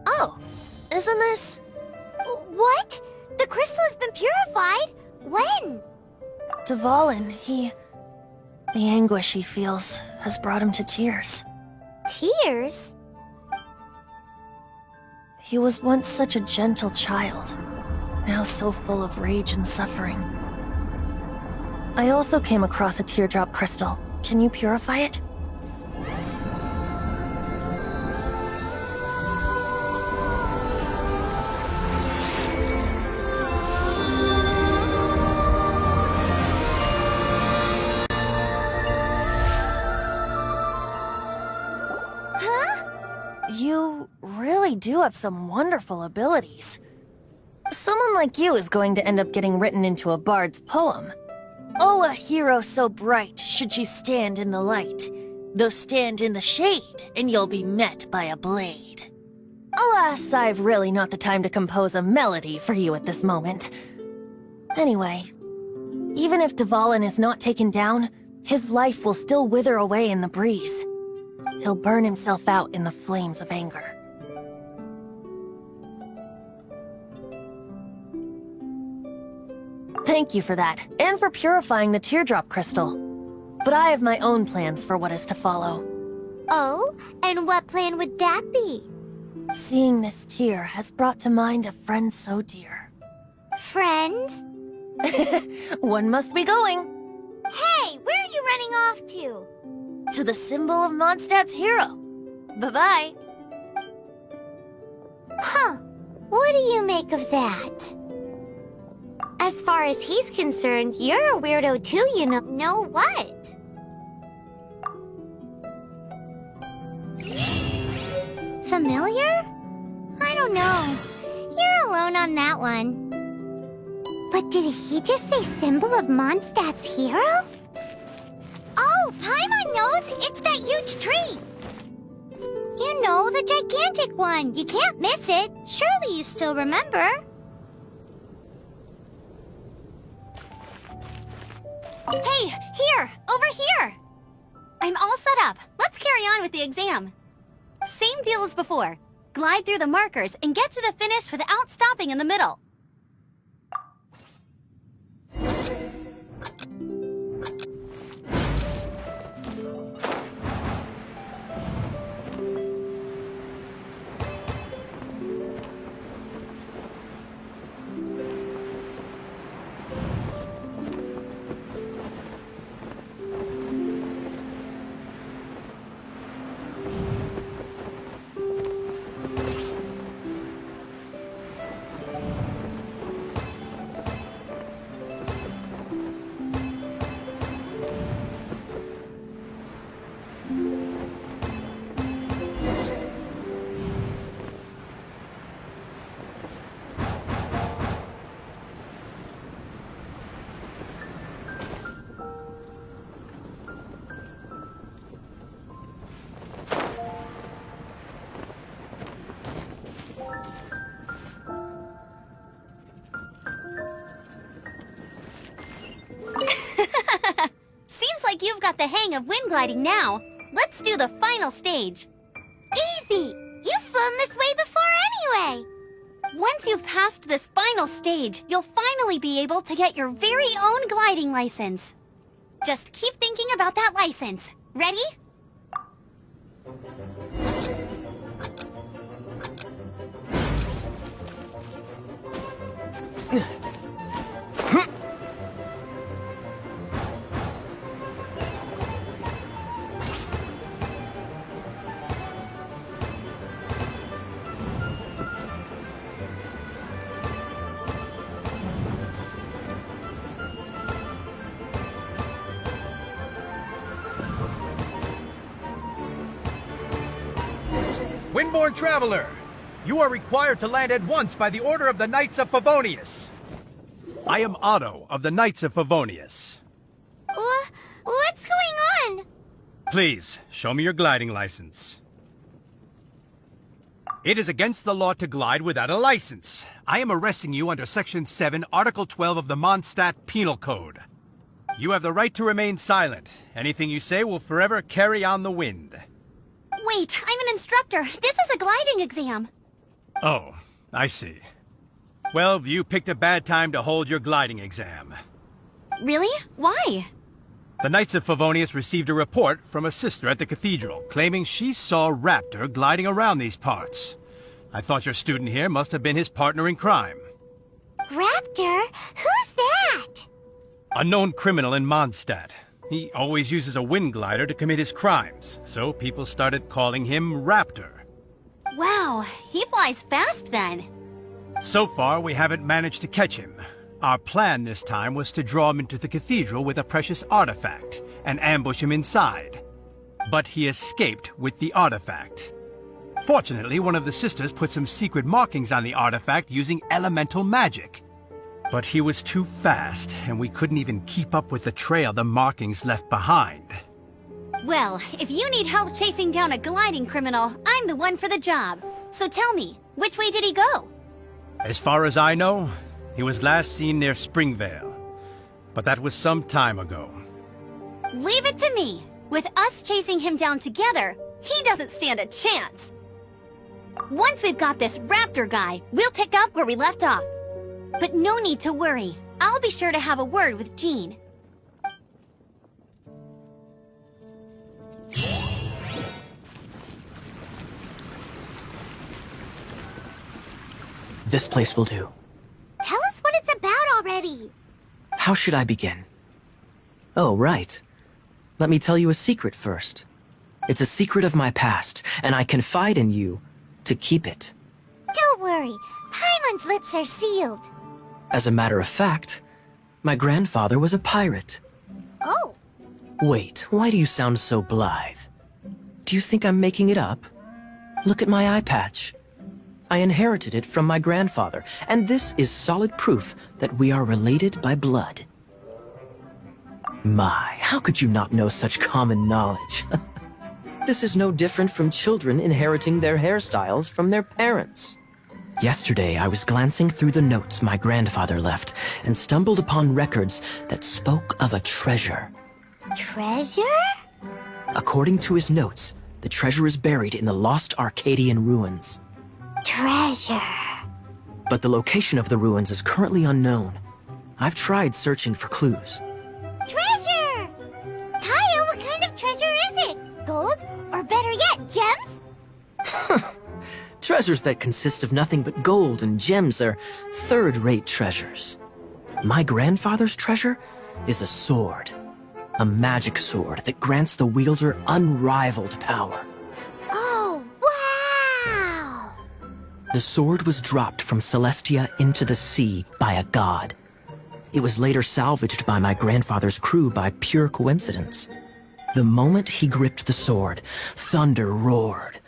Oh, isn't this... What? The crystal has been purified? When? Dvalin, the anguish he feels has brought him to tears. Tears? He was once such a gentle child, now so full of rage and suffering. I also came across a teardrop crystal. Can you purify it? You really do have some wonderful abilities. Someone like you is going to end up getting written into a bard's poem. Oh, a hero so bright should she stand in the light, though stand in the shade, and you'll be met by a blade. Alas, I've really not the time to compose a melody for you at this moment. Anyway, even if Dvalin is not taken down, his life will still wither away in the breeze. He'll burn himself out in the flames of anger. Thank you for that, and for purifying the teardrop crystal. But I have my own plans for what is to follow. Oh? And what plan would that be? Seeing this tear has brought to mind a friend so dear. Friend? One must be going. Hey, where are you running off to? To the symbol of Mondstadt's hero. Bye-bye. Huh. What do you make of that? As far as he's concerned, you're a weirdo too, you know. Know what? familiar? I don't know. You're alone on that one. But did he just say symbol of Mondstadt's hero? Oh, Paimon knows! It's that huge tree! You know, the gigantic one. You can't miss it. Surely you still remember. Hey, here! Over here! I'm all set up. Let's carry on with the exam. Same deal as before. Glide through the markers and get to the finish without stopping in the middle. Seems like you've got the hang of wind gliding now. Let's do the final stage. Easy! You've flown this way before anyway! Once you've passed this final stage, you'll finally be able to get your very own gliding license. Just keep thinking about that license. Ready? Windborne Traveler, you are required to land at once by the order of the Knights of Favonius. I am Otto of the Knights of Favonius. What's going on? Please, show me your gliding license. It is against the law to glide without a license. I am arresting you under Section 7, Article 12 of the Monstadt Penal Code. You have the right to remain silent. Anything you say will forever carry on the wind. Wait, I'm an instructor. This is a gliding exam. Oh, I see. Well, you picked a bad time to hold your gliding exam. Really? Why? The Knights of Favonius received a report from a sister at the cathedral claiming she saw Raptor gliding around these parts. I thought your student here must have been his partner in crime. Raptor? Who's that? A known criminal in Monstadt. He always uses a wind glider to commit his crimes, so people started calling him Raptor. Wow, he flies fast then. So far, we haven't managed to catch him. Our plan this time was to draw him into the cathedral with a precious artifact and ambush him inside. But he escaped with the artifact. Fortunately, one of the sisters put some secret markings on the artifact using elemental magic. But he was too fast, and we couldn't even keep up with the trail the markings left behind. Well, if you need help chasing down a gliding criminal, I'm the one for the job. So tell me, which way did he go? As far as I know, he was last seen near Springvale. But that was some time ago. Leave it to me. With us chasing him down together, he doesn't stand a chance. Once we've got this Raptor guy, we'll pick up where we left off. But no need to worry. I'll be sure to have a word with Jean. This place will do. Tell us what it's about already. How should I begin? Oh, right. Let me tell you a secret first. It's a secret of my past, and I confide in you to keep it. Don't worry. Paimon's lips are sealed. As a matter of fact, my grandfather was a pirate. Oh. Wait, why do you sound so blithe? Do you think I'm making it up? Look at my eye patch. I inherited it from my grandfather, and this is solid proof that we are related by blood. My, how could you not know such common knowledge? This is no different from children inheriting their hairstyles from their parents. Yesterday, I was glancing through the notes my grandfather left and stumbled upon records that spoke of a treasure. Treasure? According to his notes, the treasure is buried in the lost Arcadian ruins. Treasure. But the location of the ruins is currently unknown. I've tried searching for clues. Treasure! Kaya, what kind of treasure is it? Gold? Or better yet, gems? Treasures that consist of nothing but gold and gems are third-rate treasures. My grandfather's treasure is a sword. A magic sword that grants the wielder unrivaled power. Oh, wow! The sword was dropped from Celestia into the sea by a god. It was later salvaged by my grandfather's crew by pure coincidence. The moment he gripped the sword, thunder roared,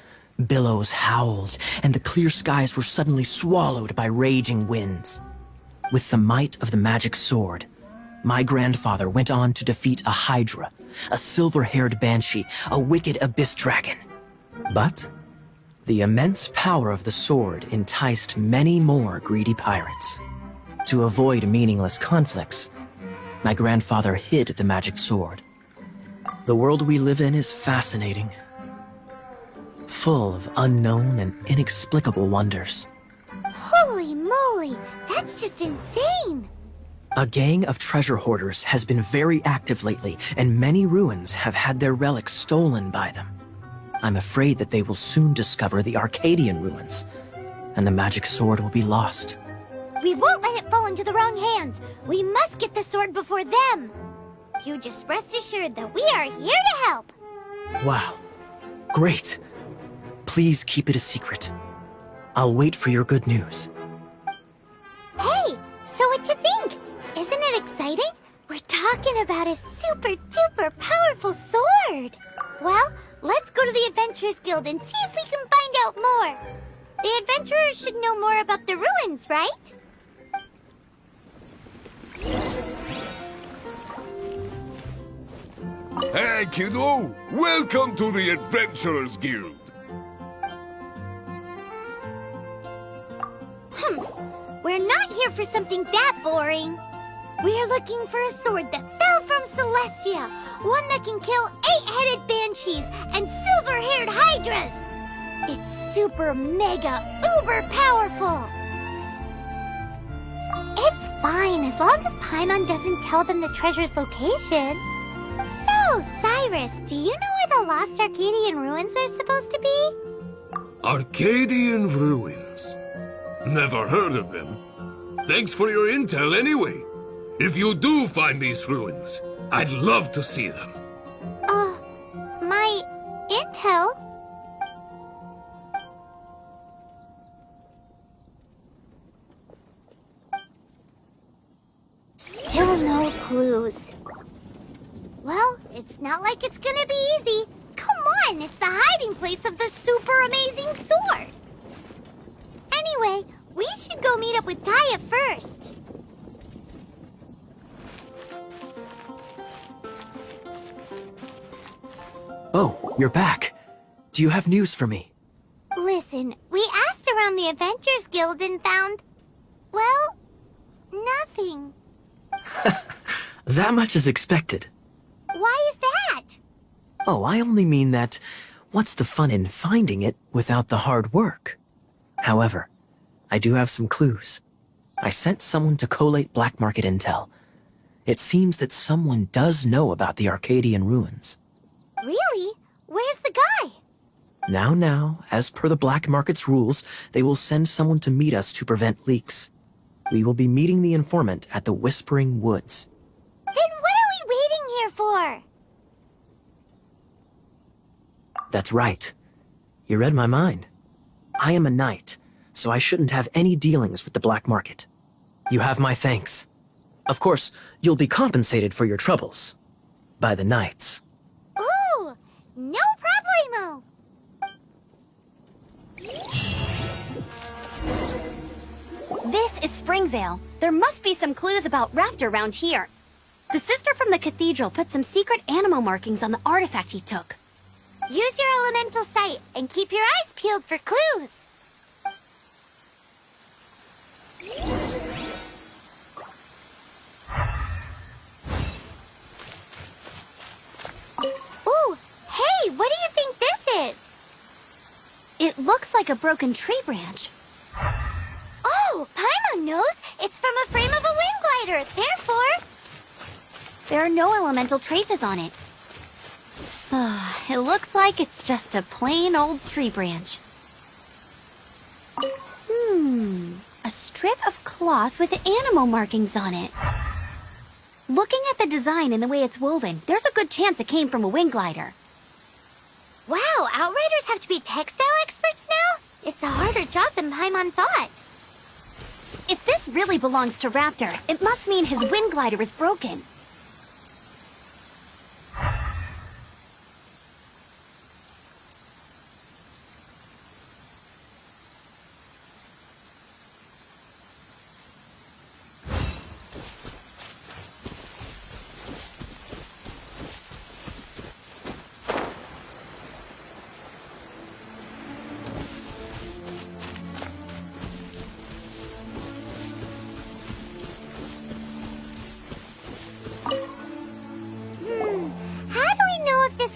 billows howled, and the clear skies were suddenly swallowed by raging winds. With the might of the magic sword, my grandfather went on to defeat a hydra, a silver-haired banshee, a wicked abyss dragon. But the immense power of the sword enticed many more greedy pirates. To avoid meaningless conflicts, my grandfather hid the magic sword. The world we live in is fascinating, full of unknown and inexplicable wonders. Holy moly, that's just insane! A gang of treasure hoarders has been very active lately, and many ruins have had their relics stolen by them. I'm afraid that they will soon discover the Arcadian ruins, and the magic sword will be lost. We won't let it fall into the wrong hands. We must get the sword before them. You just rest assured that we are here to help. Wow. Great. Please keep it a secret. I'll wait for your good news. Hey, so what you think? Isn't it exciting? We're talking about a super-duper powerful sword. Well, let's go to the Adventurers Guild and see if we can find out more. The adventurers should know more about the ruins, right? Hey, kiddo! Welcome to the Adventurers Guild! We're not here for something that boring. We're looking for a sword that fell from Celestia. One that can kill 8-headed banshees and silver-haired hydras. It's super mega uber powerful. It's fine as long as Paimon doesn't tell them the treasure's location. So, Cyrus, do you know where the lost Arcadian ruins are supposed to be? Arcadian ruins? Never heard of them. Thanks for your intel anyway. If you do find these ruins, I'd love to see them. My intel? Still no clues. Well, it's not like it's gonna be easy. Come on, it's the hiding place of the super amazing sword. Anyway, we should go meet up with Gaia first. Oh, you're back. Do you have news for me? Listen, we asked around the Adventurers Guild and found, well, nothing. That much is expected. Why is that? Oh, I only mean that what's the fun in finding it without the hard work? However, I do have some clues. I sent someone to collate black market intel. It seems that someone does know about the Arcadian ruins. Really? Where's the guy? Now, as per the black market's rules, they will send someone to meet us to prevent leaks. We will be meeting the informant at the Whispering Woods. Then what are we waiting here for? That's right. You read my mind. I am a knight, so I shouldn't have any dealings with the black market. You have my thanks. Of course, you'll be compensated for your troubles. By the knights. Ooh, no problemo. This is Springvale. There must be some clues about Raptor around here. The sister from the cathedral put some secret animal markings on the artifact he took. Use your elemental sight and keep your eyes peeled for clues. Ooh, hey, what do you think this is? It looks like a broken tree branch. Oh, Paimon knows. It's from a frame of a wing glider. Therefore, there are no elemental traces on it. It looks like it's just a plain old tree branch. A strip of cloth with animal markings on it. Looking at the design and the way it's woven, there's a good chance it came from a wing glider. Wow, Outriders have to be textile experts now? It's a harder job than Paimon thought. If this really belongs to Raptor, it must mean his wind glider is broken.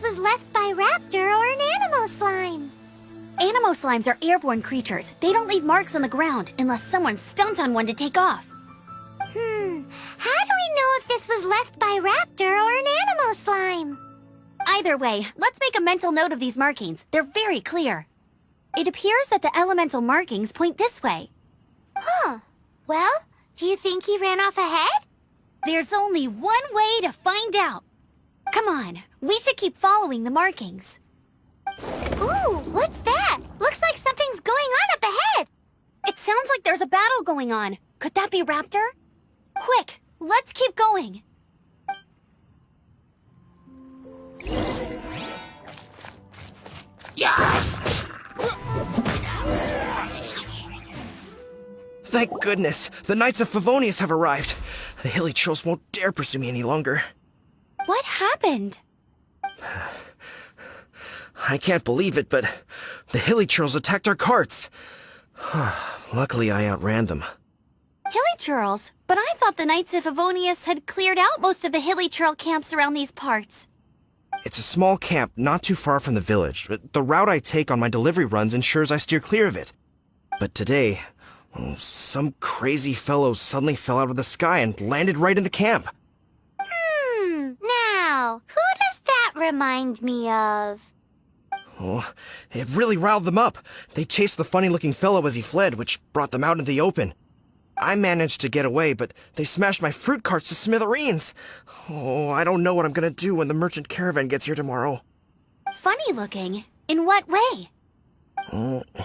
Was left by Raptor or an Animo slime. Animo slimes are airborne creatures. They don't leave marks on the ground unless someone stomped on one to take off. How do we know if this was left by Raptor or an Animo slime? Either way, let's make a mental note of these markings. They're very clear. It appears that the elemental markings point this way. Huh. Well, do you think he ran off ahead? There's only one way to find out. Come on, we should keep following the markings. Ooh, what's that? Looks like something's going on up ahead. It sounds like there's a battle going on. Could that be Raptor? Quick, let's keep going. Thank goodness, the Knights of Favonius have arrived. The hilly trolls won't dare pursue me any longer. What happened? I can't believe it, but the hilly churls attacked our carts. Luckily, I outran them. Hilly churls? But I thought the Knights of Favonius had cleared out most of the hilly churl camps around these parts. It's a small camp not too far from the village. The route I take on my delivery runs ensures I steer clear of it. But today, some crazy fellow suddenly fell out of the sky and landed right in the camp. Now, who does that remind me of? Oh, it really riled them up. They chased the funny-looking fellow as he fled, which brought them out in the open. I managed to get away, but they smashed my fruit carts to smithereens. Oh, I don't know what I'm gonna do when the merchant caravan gets here tomorrow. Funny looking? In what way?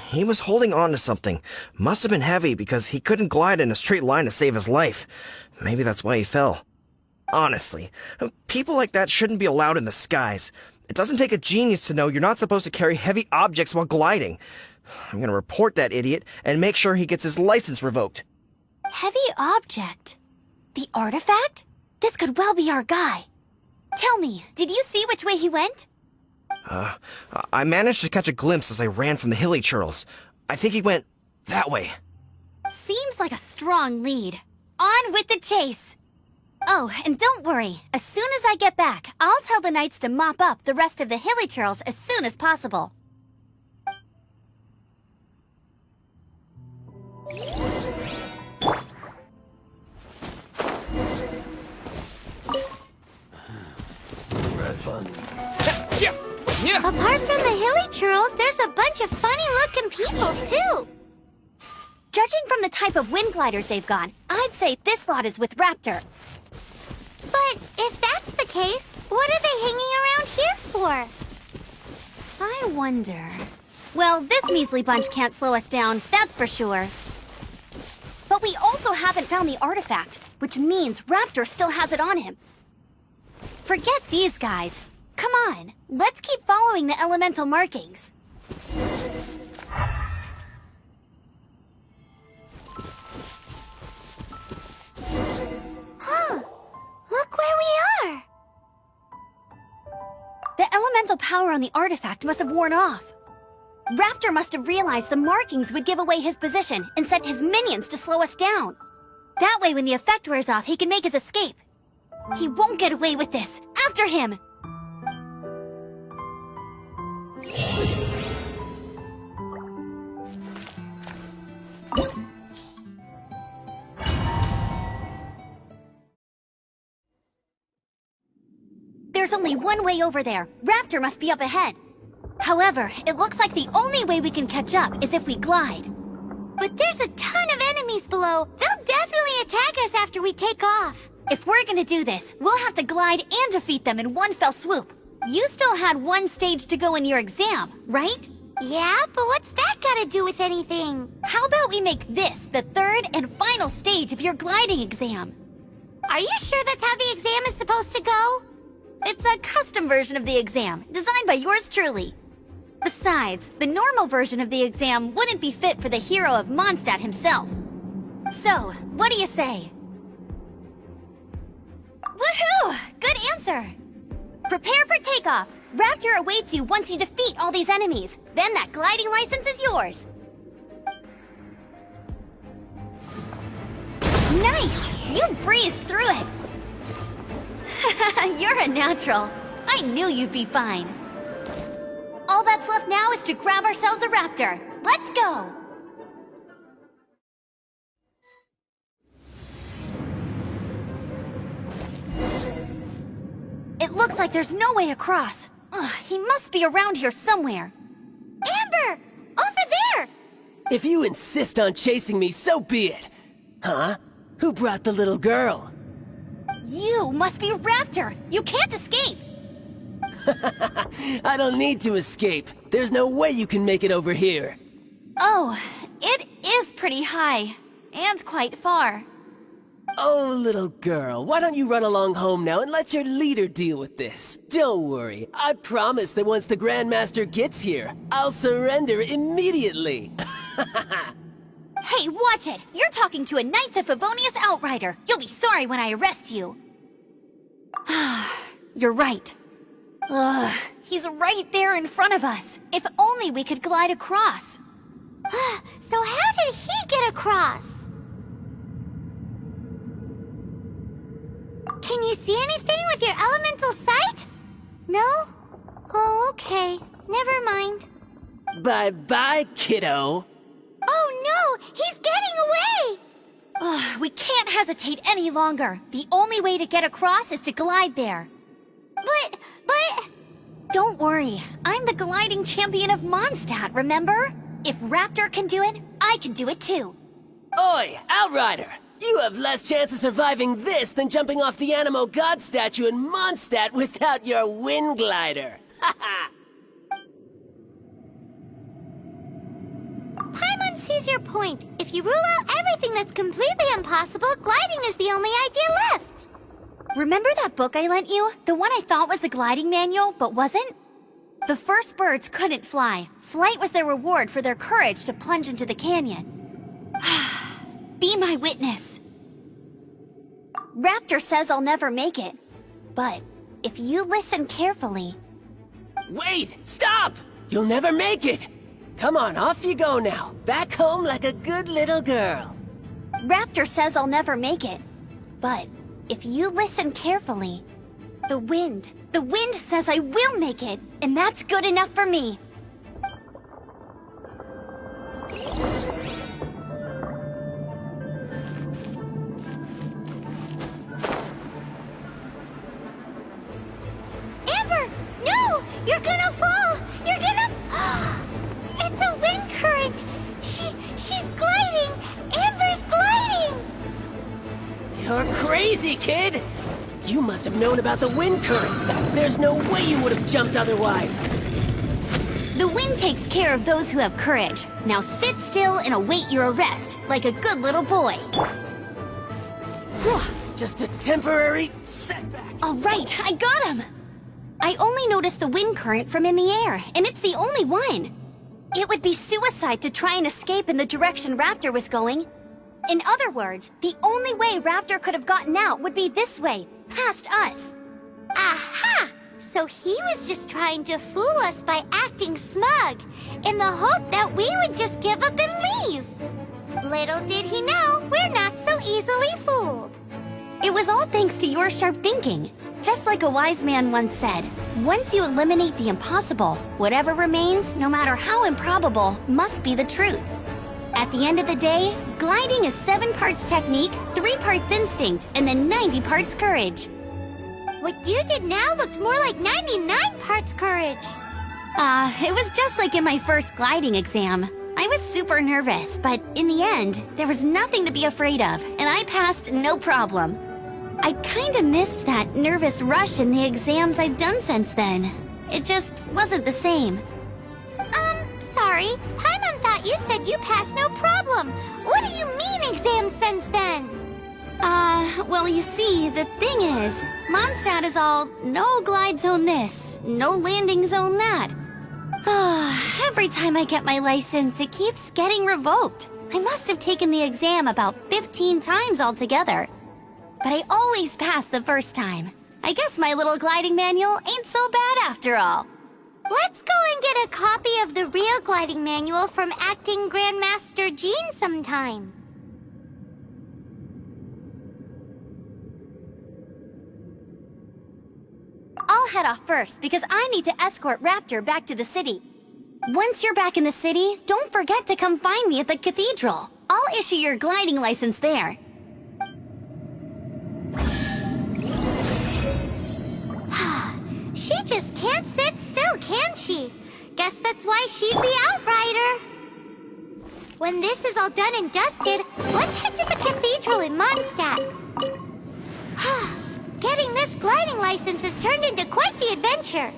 He was holding on to something. Must have been heavy because he couldn't glide in a straight line to save his life. Maybe that's why he fell. Honestly, people like that shouldn't be allowed in the skies. It doesn't take a genius to know you're not supposed to carry heavy objects while gliding. I'm gonna report that idiot and make sure he gets his license revoked. Heavy object? The artifact? This could well be our guy. Tell me, did you see which way he went? I managed to catch a glimpse as I ran from the hilly churls. I think he went that way. Seems like a strong lead. On with the chase! Oh, and don't worry. As soon as I get back, I'll tell the Knights to mop up the rest of the hilly churls as soon as possible. Apart from the hilly churls, there's a bunch of funny-looking people, too. Judging from the type of wind gliders they've got, I'd say this lot is with Raptor. But if that's the case, what are they hanging around here for? I wonder... Well, this measly bunch can't slow us down, that's for sure. But we also haven't found the artifact, which means Raptor still has it on him. Forget these guys. Come on, let's keep following the elemental markings. The elemental power on the artifact must have worn off. Raptor must have realized the markings would give away his position and sent his minions to slow us down. That way, when the effect wears off, he can make his escape. He won't get away with this. After him! There's only one way over there. Raptor must be up ahead. However, it looks like the only way we can catch up is if we glide. But there's a ton of enemies below. They'll definitely attack us after we take off. If we're gonna do this, we'll have to glide and defeat them in one fell swoop. You still had one stage to go in your exam, right? Yeah, but what's that gotta do with anything? How about we make this the third and final stage of your gliding exam? Are you sure that's how the exam is supposed to go? It's a custom version of the exam, designed by yours truly. Besides, the normal version of the exam wouldn't be fit for the hero of Monstadt himself. So, what do you say? Woohoo! Good answer! Prepare for takeoff. Raptor awaits you once you defeat all these enemies. Then that gliding license is yours. Nice! You breezed through it. You're a natural. I knew you'd be fine. All that's left now is to grab ourselves a raptor. Let's go! It looks like there's no way across. Ugh, he must be around here somewhere. Amber! Over there! If you insist on chasing me, so be it. Huh? Who brought the little girl? You must be Raptor! You can't escape! I don't need to escape. There's no way you can make it over here. Oh, it is pretty high. And quite far. Oh, little girl, why don't you run along home now and let your leader deal with this? Don't worry, I promise that once the Grandmaster gets here, I'll surrender immediately. Hey, watch it! You're talking to a Knights of Favonius outrider. You'll be sorry when I arrest you. You're right. Ugh, he's right there in front of us. If only we could glide across. So how did he get across? Can you see anything with your elemental sight? No? Oh, okay. Never mind. Bye-bye, kiddo. Oh no! He's getting away! Ugh, we can't hesitate any longer. The only way to get across is to glide there. But... Don't worry. I'm the gliding champion of Monstadt, remember? If Raptor can do it, I can do it too. Oi, Outrider! You have less chance of surviving this than jumping off the Animo God statue in Monstadt without your wind glider. Haha! Paimon sees your point. If you rule out everything that's completely impossible, gliding is the only idea left. Remember that book I lent you? The one I thought was the gliding manual, but wasn't? The first birds couldn't fly. Flight was their reward for their courage to plunge into the canyon. Be my witness. Raptor says I'll never make it. But if you listen carefully... Wait! Stop! You'll never make it! Come on, off you go now. Back home like a good little girl. Raptor says I'll never make it. But if you listen carefully... The wind says I will make it, and that's good enough for me. Amber! No! You're gonna fall! You're gonna... It's a wind current! She's gliding! Amber's gliding! You're crazy, kid! You must have known about the wind current. There's no way you would have jumped otherwise. The wind takes care of those who have courage. Now sit still and await your arrest, like a good little boy. Just a temporary setback. All right, I got him! I only noticed the wind current from in the air, and it's the only one. It would be suicide to try and escape in the direction Raptor was going. In other words, the only way Raptor could have gotten out would be this way, past us. Aha! So he was just trying to fool us by acting smug, in the hope that we would just give up and leave. Little did he know, we're not so easily fooled. It was all thanks to your sharp thinking. Just like a wise man once said, once you eliminate the impossible, whatever remains, no matter how improbable, must be the truth. At the end of the day, gliding is 7 parts technique, 3 parts instinct, and then 90 parts courage. What you did now looked more like 99 parts courage. It was just like in my first gliding exam. I was super nervous, but in the end, there was nothing to be afraid of, and I passed no problem. I kinda missed that nervous rush in the exams I've done since then. It just wasn't the same. Sorry. Paimon thought you said you passed no problem. What do you mean exams since then? Well, you see, the thing is, Monstadt is all no glide zone this, no landing zone that. Every time I get my license, it keeps getting revoked. I must have taken the exam about 15 times altogether. But I always pass the first time. I guess my little gliding manual ain't so bad after all. Let's go and get a copy of the real gliding manual from Acting Grandmaster Jean sometime. I'll head off first because I need to escort Raptor back to the city. Once you're back in the city, don't forget to come find me at the cathedral. I'll issue your gliding license there. She just can't sit still, can she? Guess that's why she's the Outrider. When this is all done and dusted, let's head to the cathedral in Monstadt. Getting this gliding license has turned into quite the adventure.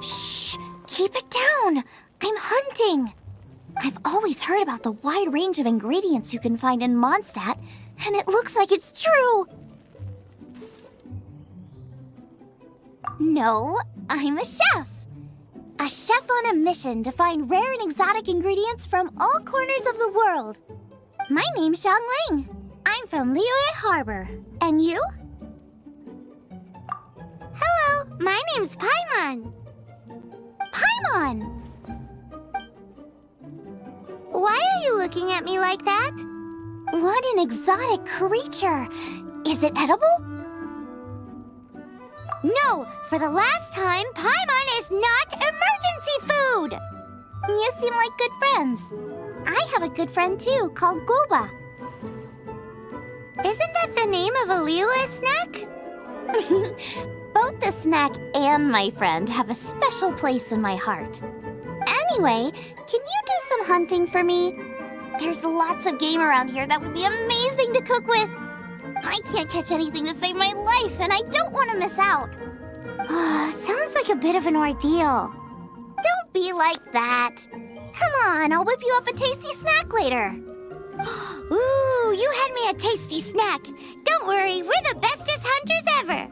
Shh! Keep it down! I'm hunting! I've always heard about the wide range of ingredients you can find in Monstadt, and it looks like it's true! No, I'm a chef! A chef on a mission to find rare and exotic ingredients from all corners of the world. My name's Xiangling. I'm from Liyue Harbor. And you? Hello, my name's Paimon. Paimon! Why are you looking at me like that? What an exotic creature! Is it edible? No, for the last time, Paimon is not emergency food! You seem like good friends. I have a good friend too, called Goba. Isn't that the name of a Liyue snack? Both the snack and my friend have a special place in my heart. Anyway, can you do some hunting for me? There's lots of game around here that would be amazing to cook with. I can't catch anything to save my life, and I don't want to miss out. Sounds like a bit of an ordeal. Don't be like that. Come on, I'll whip you up a tasty snack later. Ooh, you had me a tasty snack. Don't worry, we're the bestest hunters ever.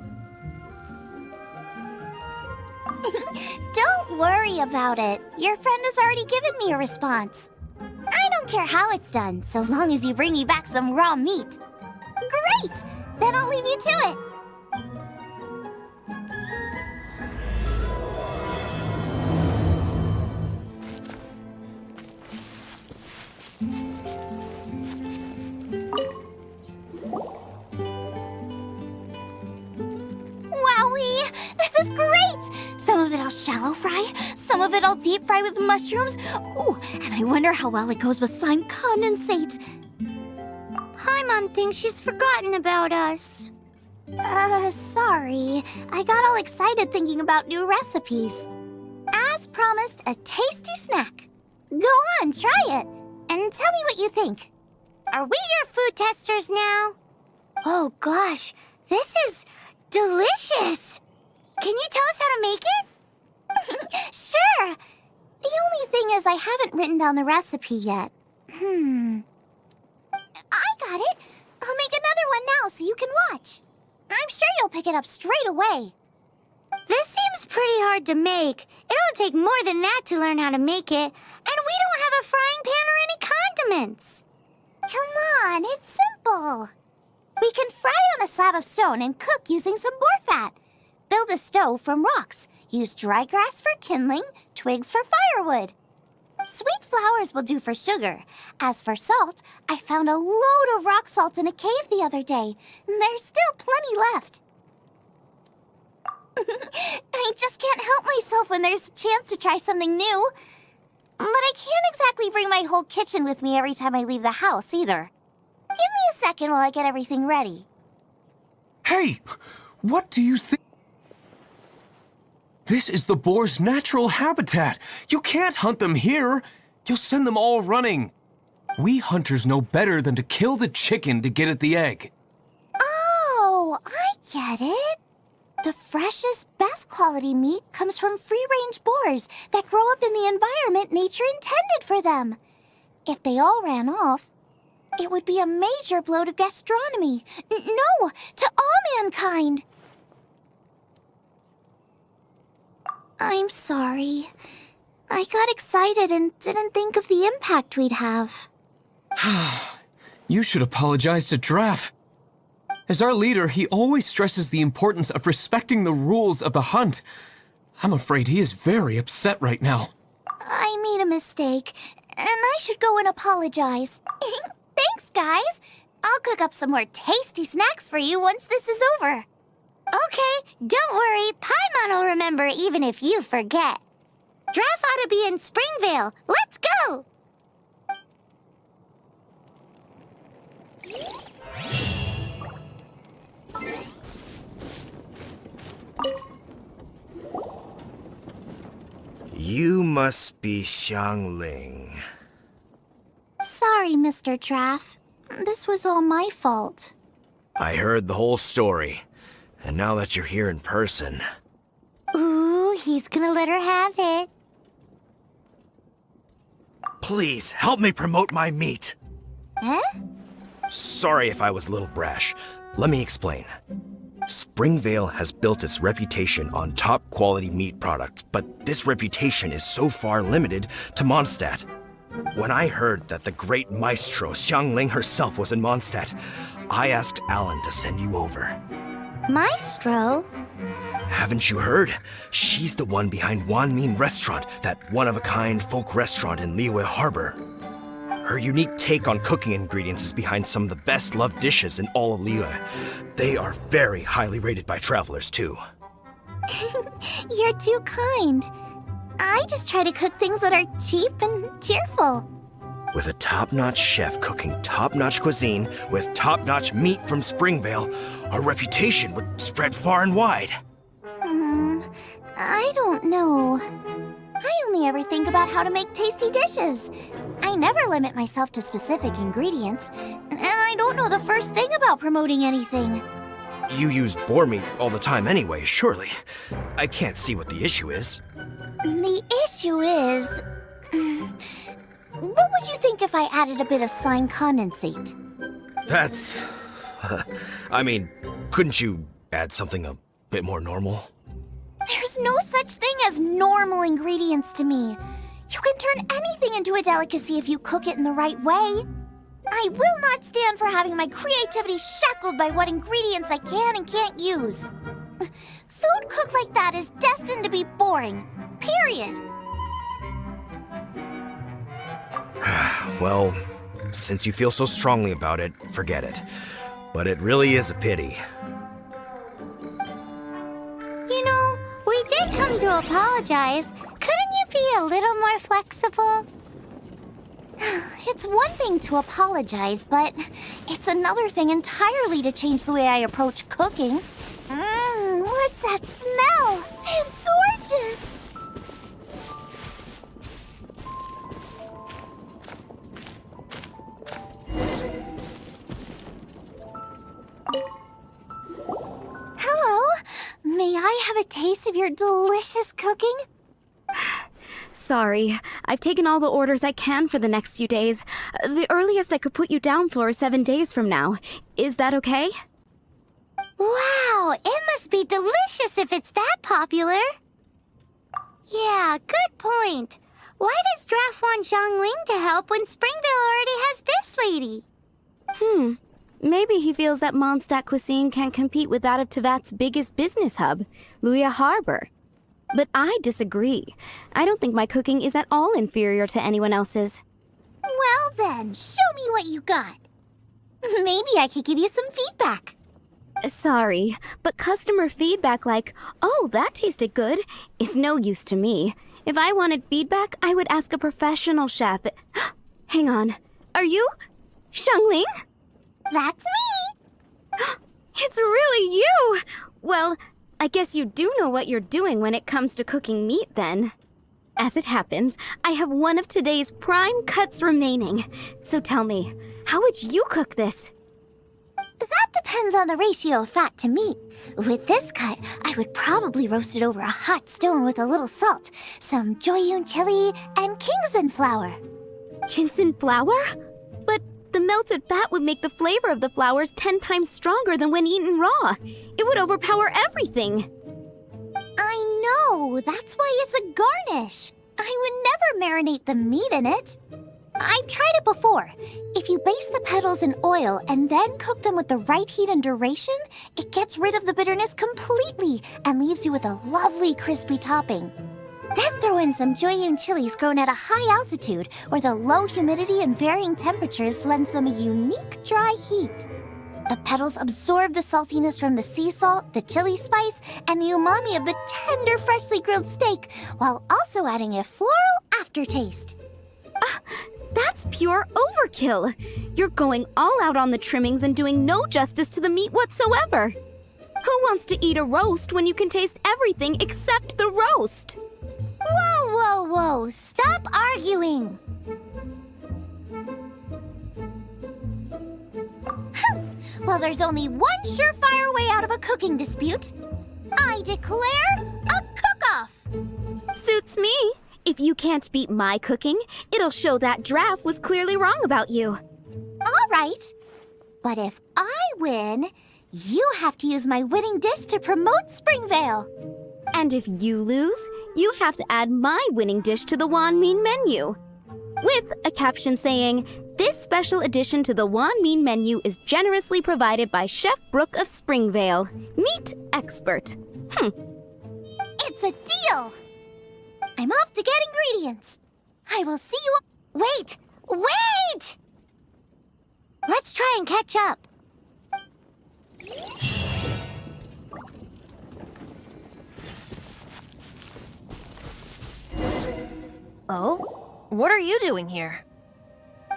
Don't worry about it. Your friend has already given me a response. I don't care how it's done, so long as you bring me back some raw meat. Great! Then I'll leave you to it. Wowee! This is great! Some of it I'll shallow fry, some of it I'll deep fry with mushrooms. Ooh, and I wonder how well it goes with slime condensate. Paimon thinks she's forgotten about us. Sorry. I got all excited thinking about new recipes. As promised, a tasty snack. Go on, try it, and tell me what you think. Are we your food testers now? Oh gosh, this is delicious! Can you tell us how to make it? Sure! The only thing is I haven't written down the recipe yet. I got it! I'll make another one now so you can watch. I'm sure you'll pick it up straight away. This seems pretty hard to make. It'll take more than that to learn how to make it. And we don't have a frying pan or any condiments. Come on, it's simple. We can fry on a slab of stone and cook using some boar fat. Build a stove from rocks. Use dry grass for kindling, twigs for firewood. Sweet flowers will do for sugar. As for salt, I found a load of rock salt in a cave the other day. There's still plenty left. I just can't help myself when there's a chance to try something new. But I can't exactly bring my whole kitchen with me every time I leave the house, either. Give me a second while I get everything ready. Hey! What do you think? This is the boar's natural habitat. You can't hunt them here. You'll send them all running. We hunters know better than to kill the chicken to get at the egg. Oh, I get it. The freshest, best quality meat comes from free-range boars that grow up in the environment nature intended for them. If they all ran off, it would be a major blow to gastronomy. No, to all mankind. I'm sorry. I got excited and didn't think of the impact we'd have. You should apologize to Draff. As our leader, he always stresses the importance of respecting the rules of the hunt. I'm afraid he is very upset right now. I made a mistake, and I should go and apologize. Thanks, guys. I'll cook up some more tasty snacks for you once this is over. Okay, don't worry. Paimon will remember even if you forget. Draff ought to be in Springvale. Let's go! You must be Xiangling. Sorry, Mr. Draff. This was all my fault. I heard the whole story, and now that you're here in person... Ooh, he's gonna let her have it. Please, help me promote my meat. Eh? Sorry if I was a little brash. Let me explain. Springvale has built its reputation on top-quality meat products, but this reputation is so far limited to Monstadt. When I heard that the great maestro Xiangling herself was in Monstadt, I asked Alan to send you over. Maestro? Haven't you heard? She's the one behind Wanmin Restaurant, that one-of-a-kind folk restaurant in Liyue Harbor. Her unique take on cooking ingredients is behind some of the best-loved dishes in all of Liyue. They are very highly rated by travelers, too. You're too kind. I just try to cook things that are cheap and cheerful. With a top-notch chef cooking top-notch cuisine with top-notch meat from Springvale, our reputation would spread far and wide. I don't know. I only ever think about how to make tasty dishes. I never limit myself to specific ingredients, and I don't know the first thing about promoting anything. You use boar meat all the time anyway, surely. I can't see what the issue is. The issue is... what would you think if I added a bit of slime condensate? That's... I mean, couldn't you add something a bit more normal? There's no such thing as normal ingredients to me. You can turn anything into a delicacy if you cook it in the right way. I will not stand for having my creativity shackled by what ingredients I can and can't use. Food cooked like that is destined to be boring. Period. Well, since you feel so strongly about it, forget it. But it really is a pity. You know, we did come to apologize. Couldn't you be a little more flexible? It's one thing to apologize, but it's another thing entirely to change the way I approach cooking. What's that smell? It's gorgeous! Hello, may I have a taste of your delicious cooking? Sorry, I've taken all the orders I can for the next few days. The earliest I could put you down for is 7 days from now. Is that okay? Wow, it must be delicious if it's that popular. Yeah, good point. Why does Draft want Zhongling to help when Springvale already has this lady? Maybe he feels that Monstadt cuisine can't compete with that of Tevat's biggest business hub, Luya Harbor. But I disagree. I don't think my cooking is at all inferior to anyone else's. Well then, show me what you got. Maybe I could give you some feedback. Sorry, but customer feedback like, "Oh, that tasted good," is no use to me. If I wanted feedback, I would ask a professional chef. Hang on. Are you Zhongling? That's me! It's really you! Well, I guess you do know what you're doing when it comes to cooking meat, then. As it happens, I have one of today's prime cuts remaining. So tell me, how would you cook this? That depends on the ratio of fat to meat. With this cut, I would probably roast it over a hot stone with a little salt, some Joyun chili, and Kingston flour. Ginseng flour? But the melted fat would make the flavor of the flours 10 times stronger than when eaten raw. It would overpower everything. I know, that's why it's a garnish. I would never marinate the meat in it. I've tried it before. If you baste the petals in oil and then cook them with the right heat and duration, it gets rid of the bitterness completely and leaves you with a lovely crispy topping. Then throw in some Joyun chilies grown at a high altitude where the low humidity and varying temperatures lends them a unique dry heat. The petals absorb the saltiness from the sea salt, the chili spice, and the umami of the tender, freshly grilled steak, while also adding a floral aftertaste. That's pure overkill. You're going all out on the trimmings and doing no justice to the meat whatsoever. Who wants to eat a roast when you can taste everything except the roast? Whoa, whoa, whoa! Stop arguing! Well, there's only one surefire way out of a cooking dispute. I declare a cook-off! Suits me. If you can't beat my cooking, it'll show that Draft was clearly wrong about you. All right. But if I win, you have to use my winning dish to promote Springvale. And if you lose, you have to add my winning dish to the Wanmin menu. With a caption saying, "This special addition to the Wanmin menu is generously provided by Chef Brooke of Springvale, meat expert." It's a deal! I'm off to get ingredients. I will see you... Wait! Wait! Let's try and catch up. Oh? What are you doing here?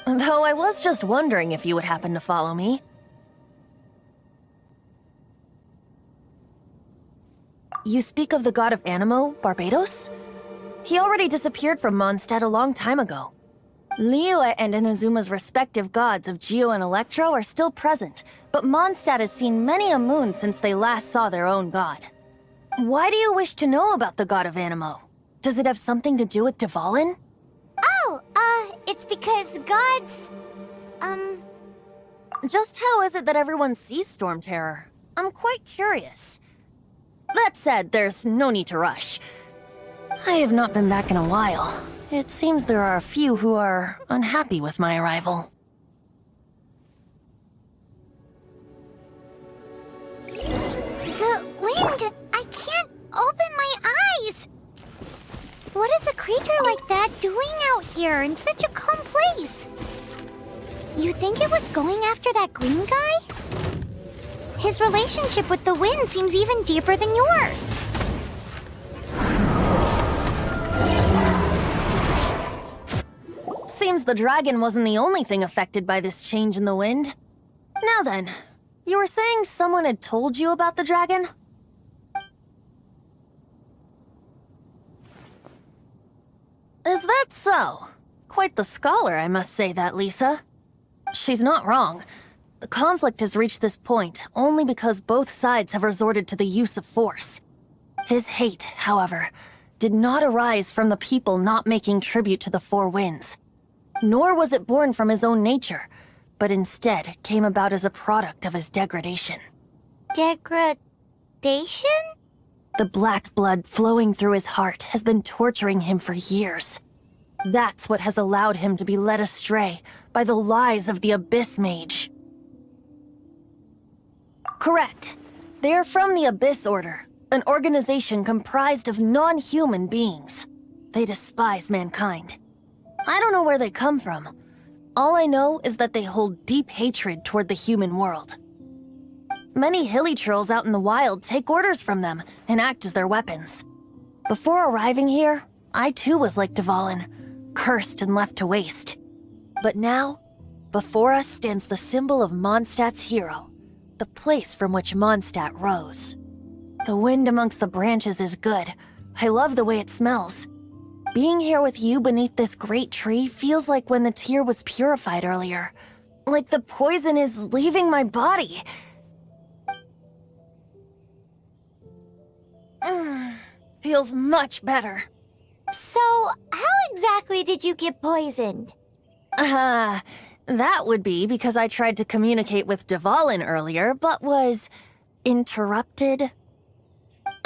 Though I was just wondering if you would happen to follow me. You speak of the god of Animo, Barbados? He already disappeared from Monstadt a long time ago. Liyue and Inazuma's respective gods of Geo and Electro are still present, but Monstadt has seen many a moon since they last saw their own god. Why do you wish to know about the god of Animo? Does it have something to do with Dvalin? Oh, it's because gods... Just how is it that everyone sees Storm Terror? I'm quite curious. That said, there's no need to rush. I have not been back in a while. It seems there are a few who are unhappy with my arrival. The wind! I can't open my eyes! What is a creature like that doing out here in such a calm place? You think it was going after that green guy? His relationship with the wind seems even deeper than yours. Seems seems the dragon wasn't the only thing affected by this change in the wind. Now then, you were saying someone had told you about the dragon? Is that so? Quite the scholar, I must say that, Lisa. She's not wrong. The conflict has reached this point only because both sides have resorted to the use of force. His hate, however, did not arise from the people not making tribute to the Four Winds. Nor was it born from his own nature, but instead came about as a product of his degradation. Degradation? The black blood flowing through his heart has been torturing him for years. That's what has allowed him to be led astray by the lies of the Abyss Mage. Correct. They are from the Abyss Order, an organization comprised of non-human beings. They despise mankind. I don't know where they come from. All I know is that they hold deep hatred toward the human world. Many hilly trolls out in the wild take orders from them and act as their weapons. Before arriving here, I too was like Dvalin, cursed and left to waste. But now, before us stands the symbol of Mondstadt's hero, the place from which Monstadt rose. The wind amongst the branches is good. I love the way it smells. Being here with you beneath this great tree feels like when the tear was purified earlier. Like the poison is leaving my body. Feels much better. So, how exactly did you get poisoned? That would be because I tried to communicate with Dvalin earlier, but was interrupted.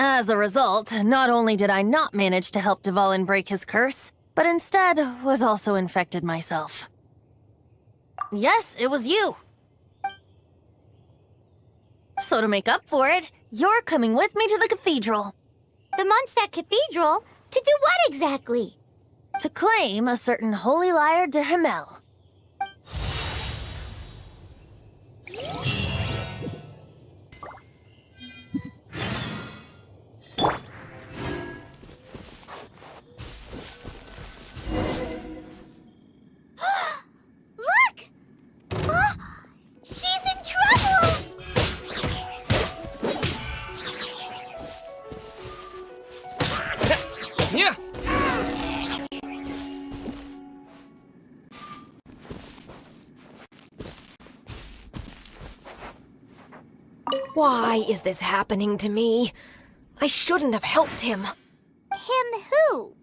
As a result, not only did I not manage to help Dvalin break his curse, but instead was also infected myself. Yes, it was you. So to make up for it, you're coming with me to the cathedral. The Monstadt Cathedral? To do what exactly? To claim a certain holy lyre de Himmel. Look! She's in trouble! Yeah! Why is this happening to me? I shouldn't have helped him. Him who?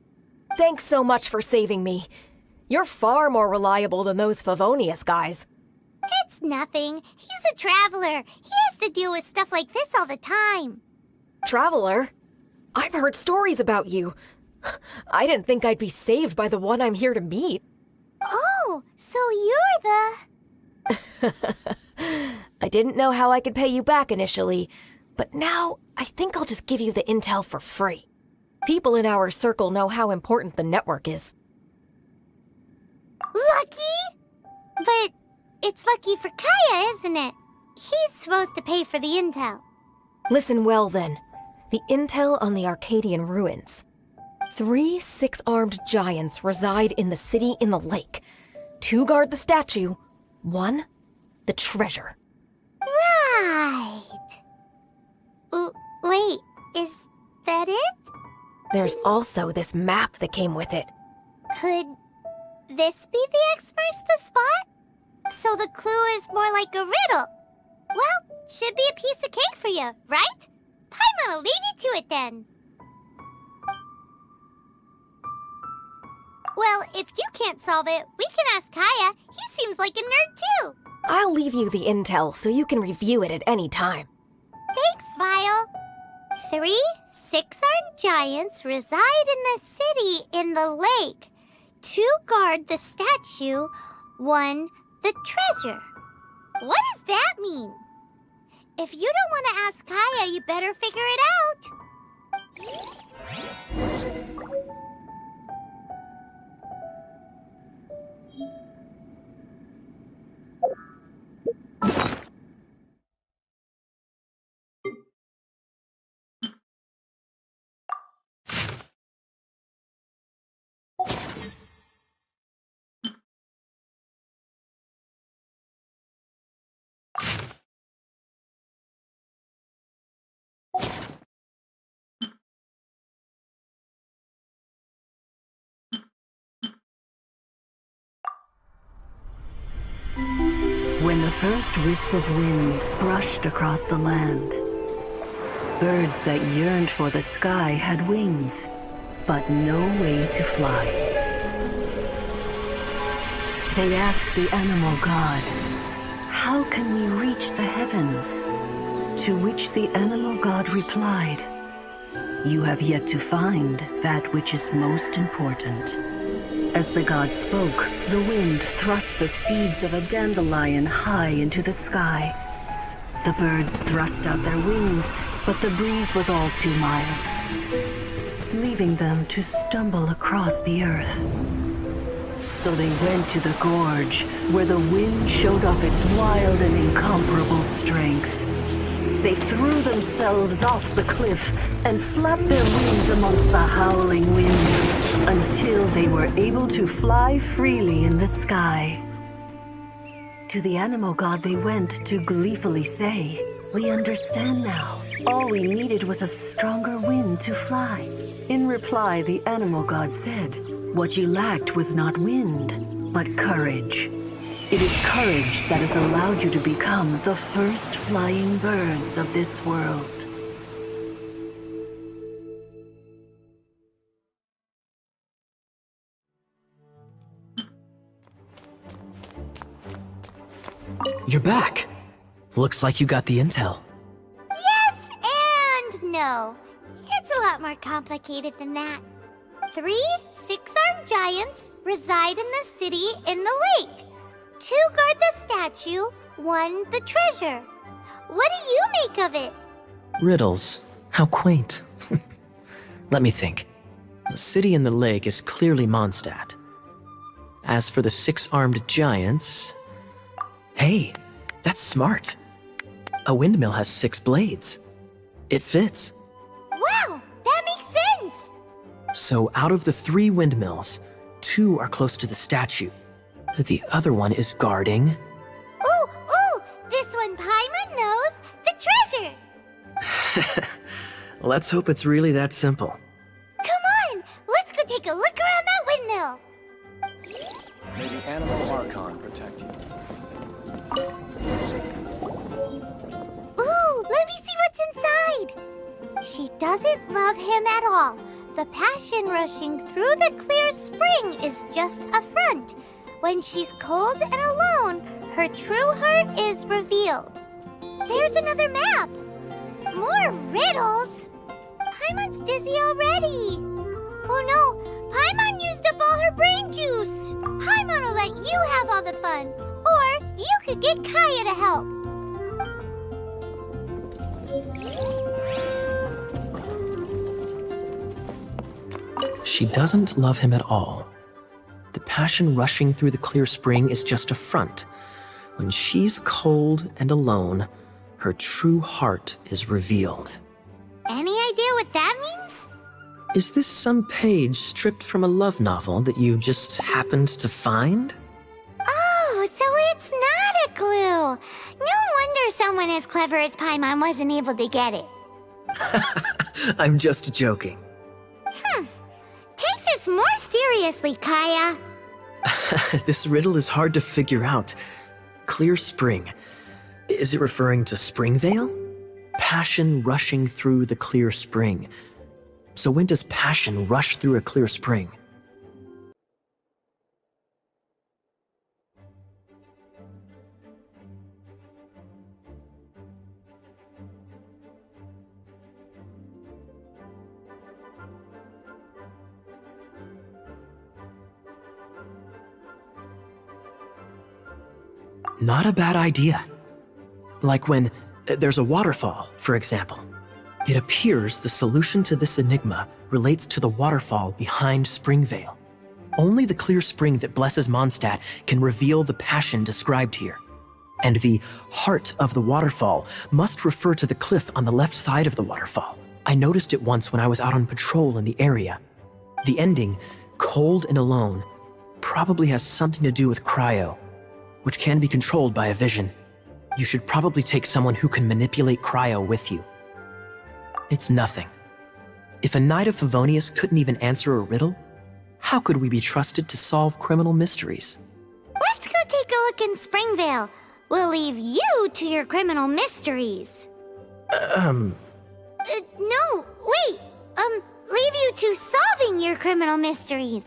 Thanks so much for saving me. You're far more reliable than those Favonius guys. It's nothing. He's a traveler. He has to deal with stuff like this all the time. Traveler? I've heard stories about you. I didn't think I'd be saved by the one I'm here to meet. Oh, so you're the... I didn't know how I could pay you back initially, but now I think I'll just give you the intel for free. People in our circle know how important the network is. Lucky? But it's lucky for Kaya, isn't it? He's supposed to pay for the intel. Listen well then. The intel on the Arcadian ruins. 3 six-armed giants reside in the city in the lake. 2 guard the statue, 1 the treasure. Right. Wait, is that it? There's also this map that came with it. Could this be the experts the spot? So the clue is more like a riddle. Well, should be a piece of cake for you, right? Paimon'll leave you to it then. Well, if you can't solve it, we can ask Kaya. He seems like a nerd too. I'll leave you the intel so you can review it at any time. Thanks, Vile. 3 six-armed giants reside in the city in the lake. 2 guard the statue, 1 the treasure. What does that mean? If you don't want to ask Kaya, you better figure it out. When the first wisp of wind brushed across the land, birds that yearned for the sky had wings, but no way to fly. They asked the animal god, "How can we reach the heavens?" To which the animal god replied, "You have yet to find that which is most important." As the god spoke, the wind thrust the seeds of a dandelion high into the sky. The birds thrust out their wings, but the breeze was all too mild, leaving them to stumble across the earth. So they went to the gorge, where the wind showed off its wild and incomparable strength. They threw themselves off the cliff and flapped their wings amongst the howling winds until they were able to fly freely in the sky. To the animal god they went to gleefully say, "We understand now. All we needed was a stronger wind to fly." In reply, the animal god said, "What you lacked was not wind, but courage. It is courage that has allowed you to become the first flying birds of this world." You're back. Looks like you got the intel. Yes and no. It's a lot more complicated than that. 3 six-armed giants reside in the city in the lake. 2 guard the statue, 1 the treasure. What do you make of it? Riddles. How quaint. Let me think. The city in the lake is clearly Monstadt. As for the 6-armed giants... Hey, that's smart. A windmill has 6 blades. It fits. Wow, that makes sense! So out of the 3 windmills, 2 are close to the statue. The other one is guarding... Ooh, this one Paimon knows, the treasure! Let's hope it's really that simple. Come on, let's go take a look around that windmill. May the animal Archon protect you. Ooh, let me see what's inside. She doesn't love him at all. The passion rushing through the clear spring is just a front. When she's cold and alone, her true heart is revealed. There's another map. More riddles. Paimon's dizzy already. Oh no, Paimon used up all her brain juice. Paimon will let you have all the fun. Or you could get Kaya to help. She doesn't love him at all. The passion rushing through the clear spring is just a front. When she's cold and alone, her true heart is revealed. Any idea what that means? Is this some page stripped from a love novel that you just happened to find? Oh, so it's not a clue. No wonder someone as clever as Paimon wasn't able to get it. I'm just joking. Take this more seriously, Kaya. This riddle is hard to figure out. Clear spring. Is it referring to Springvale? Passion rushing through the clear spring. So when does passion rush through a clear spring? Not a bad idea. Like when there's a waterfall, for example. It appears the solution to this enigma relates to the waterfall behind Springvale. Only the clear spring that blesses Mondstadt can reveal the passion described here. And the heart of the waterfall must refer to the cliff on the left side of the waterfall. I noticed it once when I was out on patrol in the area. The ending, cold and alone, probably has something to do with cryo, which can be controlled by a vision. You should probably take someone who can manipulate cryo with you. It's nothing. If a Knight of Favonius couldn't even answer a riddle, how could we be trusted to solve criminal mysteries? Let's go take a look in Springvale. We'll leave you to your criminal mysteries. No, wait. Leave you to solving your criminal mysteries.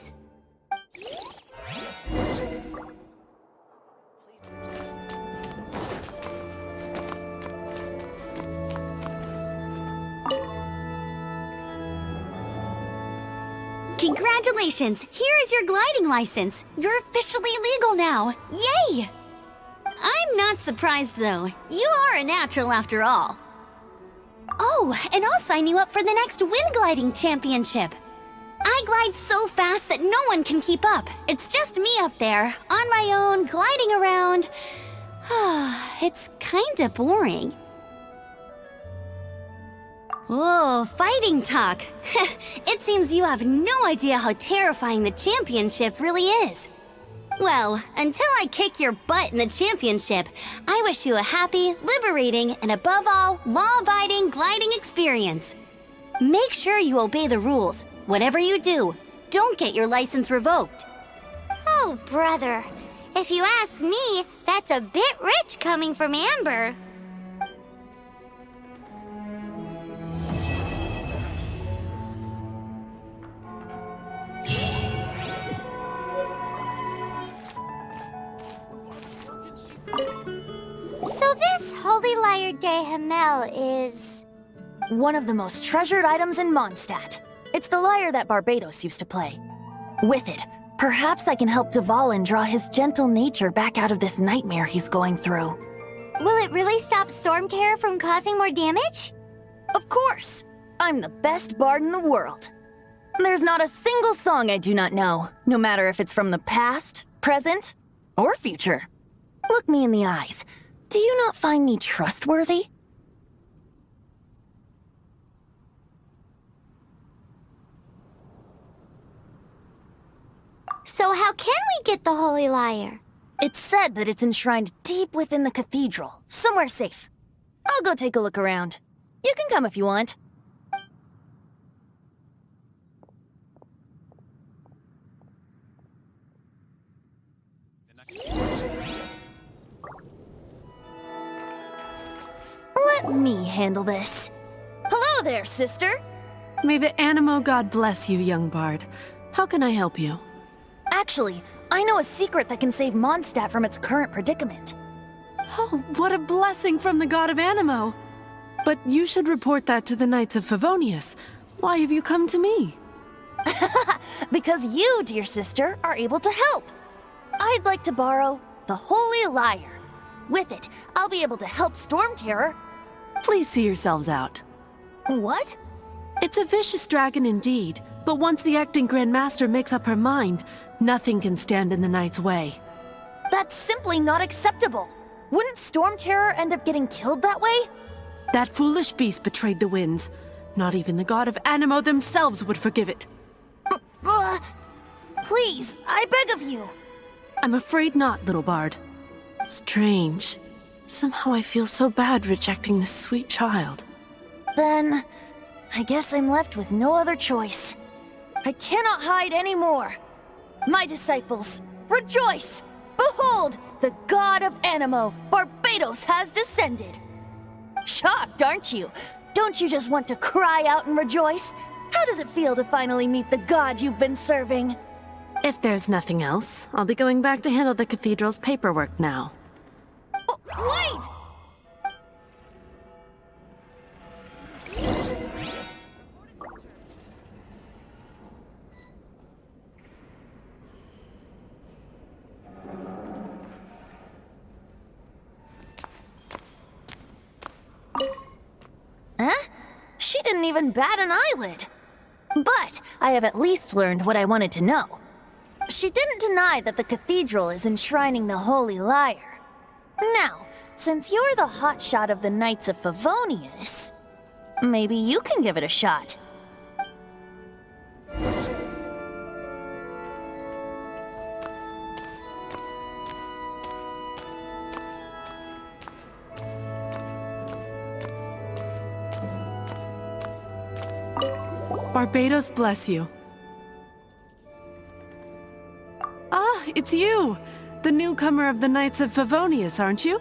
Congratulations! Here is your gliding license. You're officially legal now. Yay! I'm not surprised, though. You are a natural after all. Oh, and I'll sign you up for the next wind gliding championship. I glide so fast that no one can keep up. It's just me up there, on my own, gliding around. It's kinda boring. Oh, fighting talk. It seems you have no idea how terrifying the championship really is. Well, until I kick your butt in the championship, I wish you a happy, liberating, and above all, law-abiding gliding experience. Make sure you obey the rules. Whatever you do, don't get your license revoked. Oh, brother. If you ask me, that's a bit rich coming from Amber. So this Holy Lyre de Hamel is... one of the most treasured items in Mondstadt. It's the lyre that Barbados used to play. With it, perhaps I can help Dvalin draw his gentle nature back out of this nightmare he's going through. Will it really stop Storm Terror from causing more damage? Of course! I'm the best bard in the world. There's not a single song I do not know, no matter if it's from the past, present, or future. Look me in the eyes. Do you not find me trustworthy? So how can we get the Holy Lyre? It's said that it's enshrined deep within the cathedral, somewhere safe. I'll go take a look around. You can come if you want. Let me handle this. Hello there, sister! May the Animo God bless you, young bard. How can I help you? Actually, I know a secret that can save Mondstadt from its current predicament. Oh, what a blessing from the God of Animo! But you should report that to the Knights of Favonius. Why have you come to me? Because you, dear sister, are able to help. I'd like to borrow the Holy Lyre. With it, I'll be able to help Storm Terror. Please see yourselves out. What? It's a vicious dragon indeed, but once the acting Grand Master makes up her mind, nothing can stand in the Knight's way. That's simply not acceptable. Wouldn't Storm Terror end up getting killed that way? That foolish beast betrayed the winds. Not even the God of Animo themselves would forgive it. Please, I beg of you. I'm afraid not, little bard. Strange. Somehow I feel so bad rejecting this sweet child. Then, I guess I'm left with no other choice. I cannot hide anymore. My disciples, rejoice! Behold, the God of Animo, Barbados, has descended. Shocked, aren't you? Don't you just want to cry out and rejoice? How does it feel to finally meet the God you've been serving? If there's nothing else, I'll be going back to handle the cathedral's paperwork now. Wait! Huh? She didn't even bat an eyelid. But I have at least learned what I wanted to know. She didn't deny that the cathedral is enshrining the Holy Lyre. Now, since you're the hotshot of the Knights of Favonius, maybe you can give it a shot. Barbados bless you. Ah, it's you! the newcomer of the Knights of Favonius, aren't you?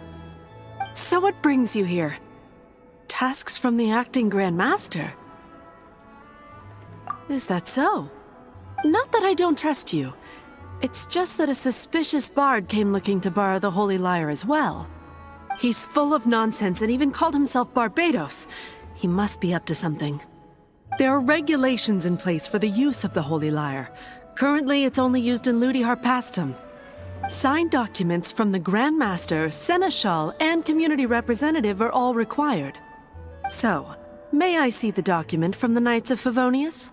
So what brings you here? Tasks from the acting Grand Master? Is that so? Not that I don't trust you. It's just that a suspicious bard came looking to borrow the Holy Lyre as well. He's full of nonsense and even called himself Barbados. He must be up to something. There are regulations in place for the use of the Holy Lyre. Currently, it's only used in Ludi Harpastum. Signed documents from the Grand Master, Seneschal, and community representative are all required. So, may I see the document from the Knights of Favonius?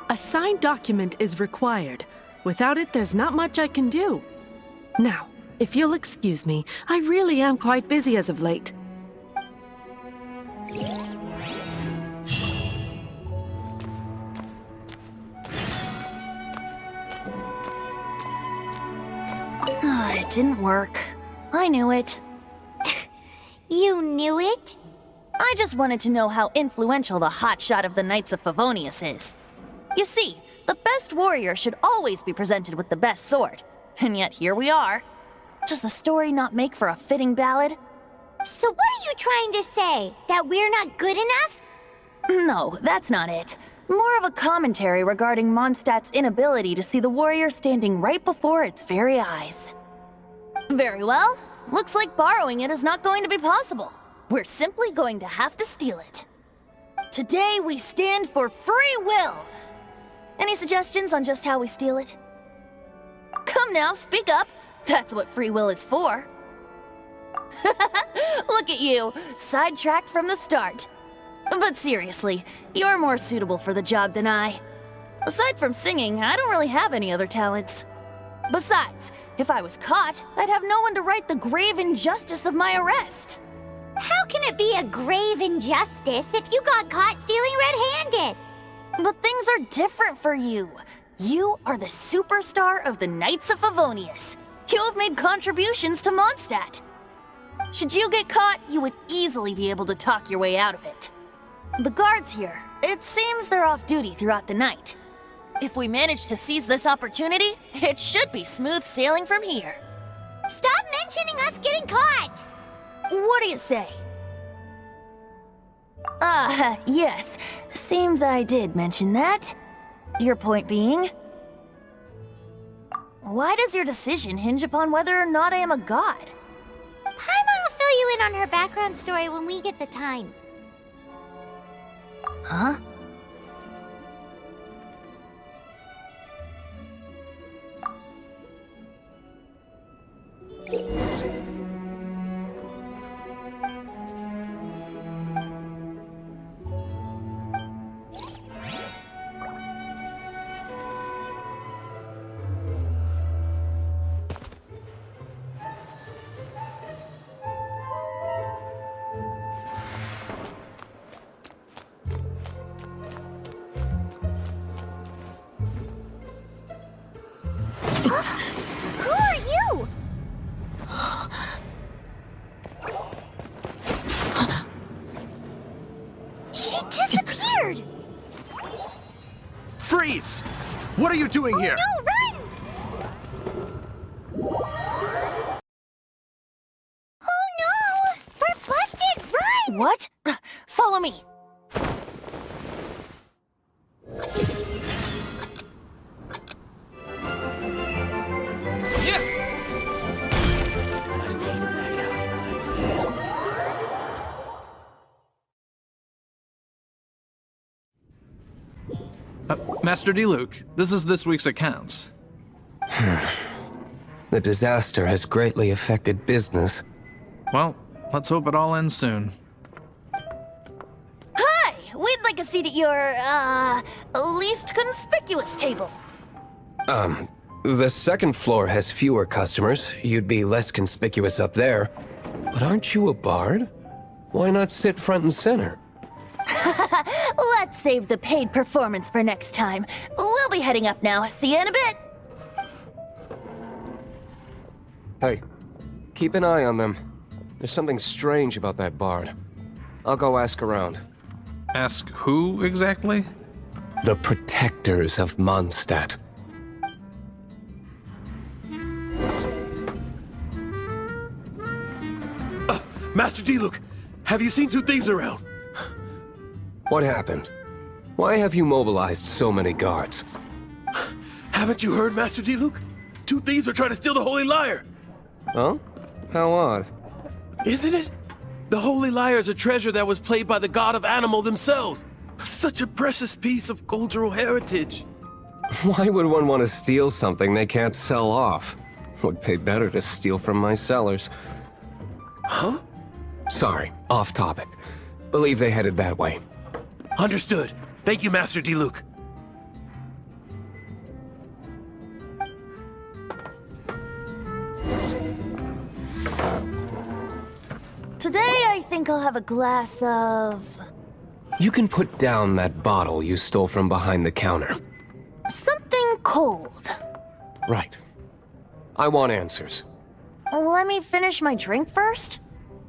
A signed document is required. Without it, there's not much I can do. Now, if you'll excuse me, I really am quite busy as of late. It didn't work. I knew it. You knew it? I just wanted to know how influential the hotshot of the Knights of Favonius is. You see, the best warrior should always be presented with the best sword. And yet here we are. Does the story not make for a fitting ballad? So what are you trying to say? That we're not good enough? No, that's not it. More of a commentary regarding Mondstadt's inability to see the warrior standing right before its very eyes. Very well. Looks like borrowing it is not going to be possible. We're simply going to have to steal it. Today we stand for free will. Any suggestions on just how we steal it? Come now, speak up. That's what free will is for. Look at you, sidetracked from the start. But seriously, you're more suitable for the job than I. Aside from singing, I don't really have any other talents. Besides, if I was caught, I'd have no one to right the grave injustice of my arrest. How can it be a grave injustice if you got caught stealing red-handed? But things are different for you. You are the superstar of the Knights of Favonius. You have made contributions to Monstadt. Should you get caught, you would easily be able to talk your way out of it. The guards here, it seems they're off duty throughout the night. If we manage to seize this opportunity, it should be smooth sailing from here. Stop mentioning us getting caught! What do you say? Yes. Seems I did mention that. Your point being? Why does your decision hinge upon whether or not I am a god? Paimon will fill you in on her background story when we get the time. Huh? Who are you? She disappeared! Freeze! What are you doing here? No, run! Oh no! We're busted! Run! What? Follow me. Master D-Luke, this is this week's accounts. The disaster has greatly affected business. Well, let's hope it all ends soon. Hi! We'd like a seat at your, least conspicuous table. The second floor has fewer customers. You'd be less conspicuous up there. But aren't you a bard? Why not sit front and center? Let's save the paid performance for next time. We'll be heading up now. See you in a bit. Hey, keep an eye on them. There's something strange about that bard. I'll go ask around. Ask who exactly? The protectors of Monstadt. Master Diluc, have you seen two thieves around? What happened? Why have you mobilized so many guards? Haven't you heard, Master Diluc? Two thieves are trying to steal the Holy Lyre! Oh? How odd. Isn't it? The Holy Lyre is a treasure that was played by the god of Animal themselves. Such a precious piece of cultural heritage. Why would one want to steal something they can't sell off? Would pay better to steal from my sellers. Huh? Sorry, off topic. Believe they headed that way. Understood. Thank you, Master Diluc. Today, I think I'll have a glass of... You can put down that bottle you stole from behind the counter. something cold. Right. I want answers. Let me finish my drink first.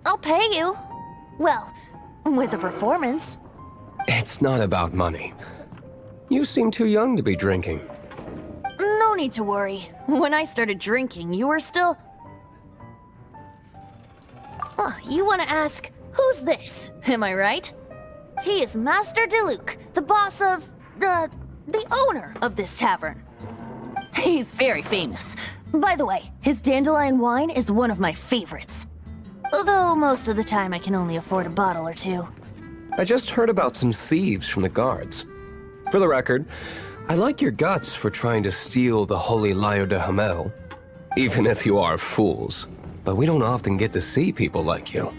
I'll pay you. Well, with a performance. It's not about money. You seem too young to be drinking. No need to worry. When I started drinking, you were still... you want to ask, who's this? Am I right? He is Master Diluc, the boss of... the owner of this tavern. He's very famous. By the way, his dandelion wine is one of my favorites. Although most of the time I can only afford a bottle or two. I just heard about some thieves from the guards. For the record, I like your guts for trying to steal the Holy Lyre de Hamel. Even if you are fools. But we don't often get to see people like you.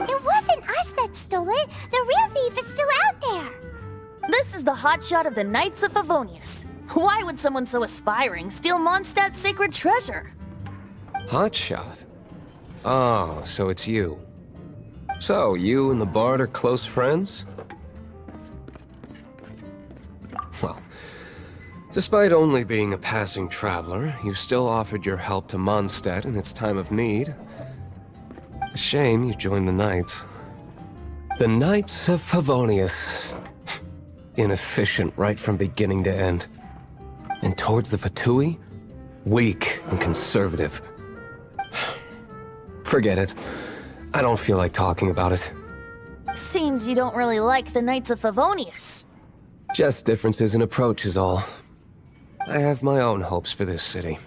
It wasn't us that stole it. The real thief is still out there. This is the hotshot of the Knights of Favonius. Why would someone so aspiring steal Mondstadt's sacred treasure? Hotshot? Oh, so it's you. So, you and the Bard are close friends? Well, despite only being a passing traveler, you still offered your help to Monstadt in its time of need. A shame you joined the Knights. The Knights of Favonius. Inefficient right from beginning to end. And towards the Fatui, weak and conservative. Forget it. I don't feel like talking about it. Seems you don't really like the Knights of Favonius. Just differences in approach is all. I have my own hopes for this city.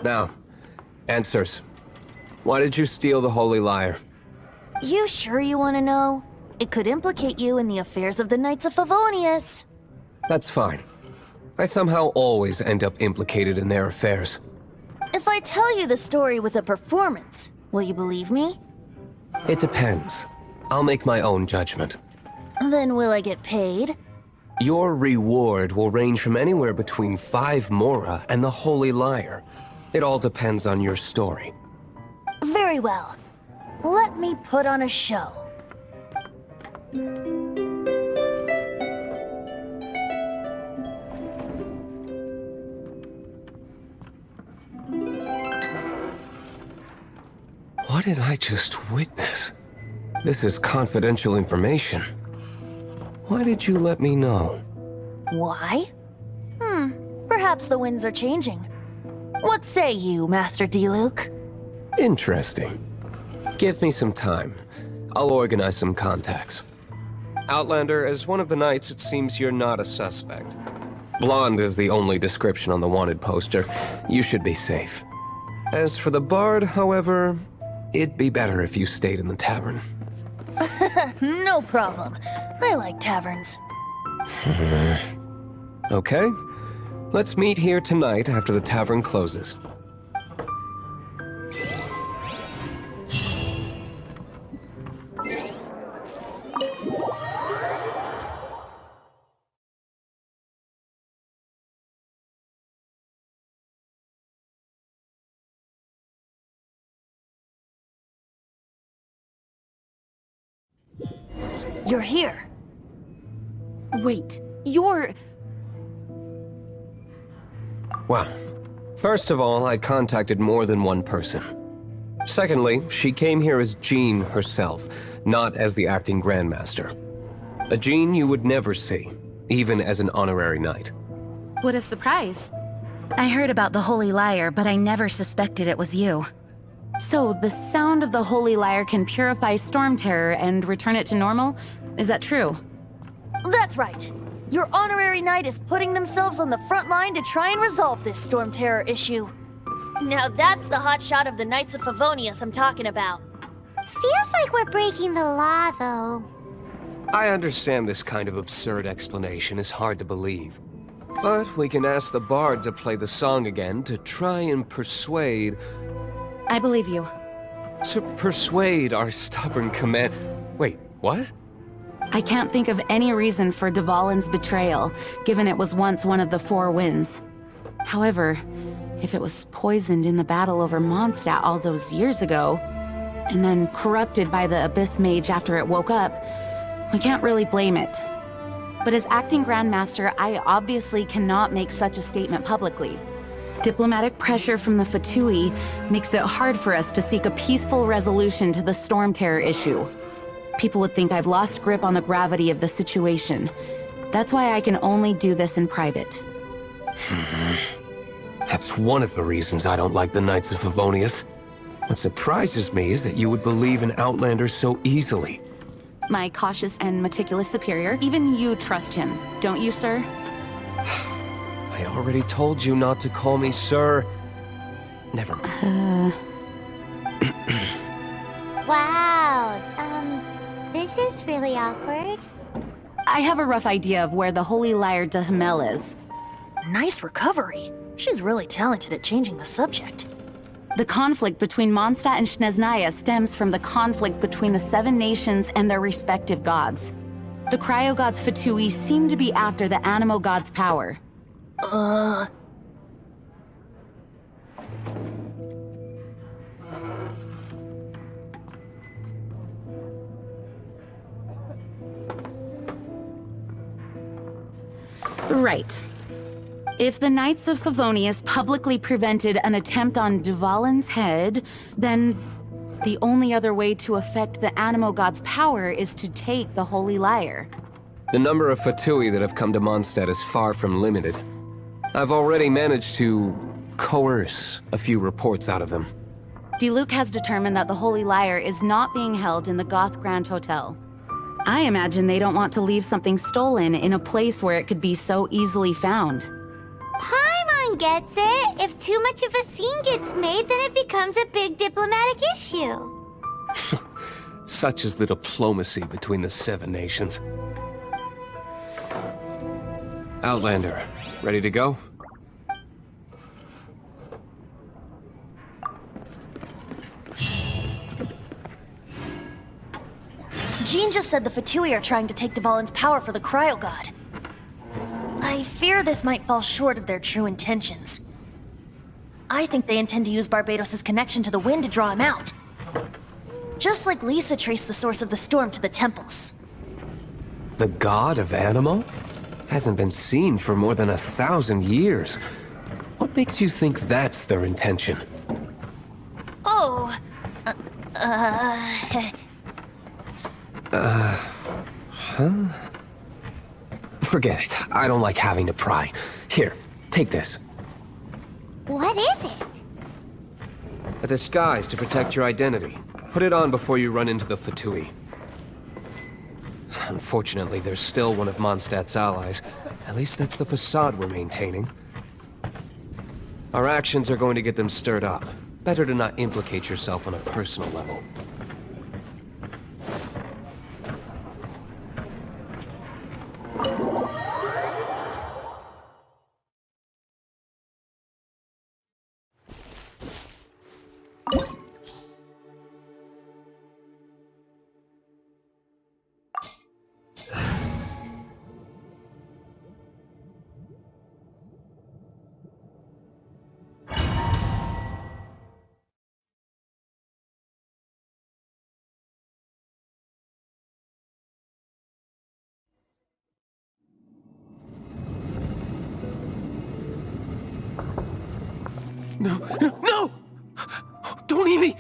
Now, answers. Why did you steal the Holy Lyre? You sure you want to know? It could implicate you in the affairs of the Knights of Favonius. That's fine. I somehow always end up implicated in their affairs. If I tell you the story with a performance, will you believe me? It depends. I'll make my own judgment. Then will I get paid? Your reward will range from anywhere between 5 Mora and the Holy Lyre. It all depends on your story. Very well. Let me put on a show. What did I just witness? This is confidential information. Why did you let me know? Why? Perhaps the winds are changing. What say you, Master Diluc? Interesting. Give me some time. I'll organize some contacts. Outlander, as one of the Knights, it seems you're not a suspect. Blonde is the only description on the wanted poster. You should be safe. As for the Bard, however, it'd be better if you stayed in the tavern. No problem. I like taverns. Okay. Let's meet here tonight after the tavern closes. You're here. Wait, you're... Well, first of all, I contacted more than one person. Secondly, she came here as Jean herself, not as the acting Grandmaster. A Jean you would never see, even as an honorary knight. What a surprise. I heard about the Holy Lyre, but I never suspected it was you. So, the sound of the Holy Lyre can purify Storm Terror and return it to normal? Is that true? That's right. Your honorary knight is putting themselves on the front line to try and resolve this Storm Terror issue. Now that's the hot shot of the Knights of Favonius I'm talking about. Feels like we're breaking the law, though. I understand this kind of absurd explanation is hard to believe. But we can ask the bard to play the song again to try and persuade... I believe you. To persuade our stubborn command... Wait, what? I can't think of any reason for Dvalin's betrayal, given it was once one of the Four Winds. However, if it was poisoned in the battle over Monstadt all those years ago, and then corrupted by the Abyss Mage after it woke up, we can't really blame it. But as acting Grandmaster, I obviously cannot make such a statement publicly. Diplomatic pressure from the Fatui makes it hard for us to seek a peaceful resolution to the Storm Terror issue. People would think I've lost grip on the gravity of the situation. That's why I can only do this in private. That's one of the reasons I don't like the Knights of Favonius. What surprises me is that you would believe in Outlanders so easily. My cautious and meticulous superior, even you trust him, don't you, sir? I already told you not to call me sir. Never mind. Wow, this is really awkward. I have a rough idea of where the Holy Lyre de Himmel is. Nice recovery. She's really talented at changing the subject. The conflict between Monstadt and Snezhnaya stems from the conflict between the Seven Nations and their respective gods. The cryo-gods Fatui seem to be after the Animo god's power. Right. If the Knights of Favonius publicly prevented an attempt on Dvalin's head, then the only other way to affect the Animo god's power is to take the Holy Lyre. The number of Fatui that have come to Monstadt is far from limited. I've already managed to coerce a few reports out of them. Diluc has determined that the Holy Lyre is not being held in the Goth Grand Hotel. I imagine they don't want to leave something stolen in a place where it could be so easily found. Paimon gets it. If too much of a scene gets made, then it becomes a big diplomatic issue. Such is the diplomacy between the Seven Nations. Outlander, ready to go? Jean just said the Fatui are trying to take Dvalin's power for the Cryo God. I fear this might fall short of their true intentions. I think they intend to use Barbados' connection to the wind to draw him out. Just like Lisa traced the source of the storm to the temples. The god of Animo? Hasn't been seen for more than 1,000 years. What makes you think that's their intention? Oh, Huh? Forget it. I don't like having to pry. Here, take this. What is it? A disguise to protect your identity. Put it on before you run into the Fatui. Unfortunately, there's still one of Mondstadt's allies. At least that's the facade we're maintaining. Our actions are going to get them stirred up. Better to not implicate yourself on a personal level. No! Don't eat me!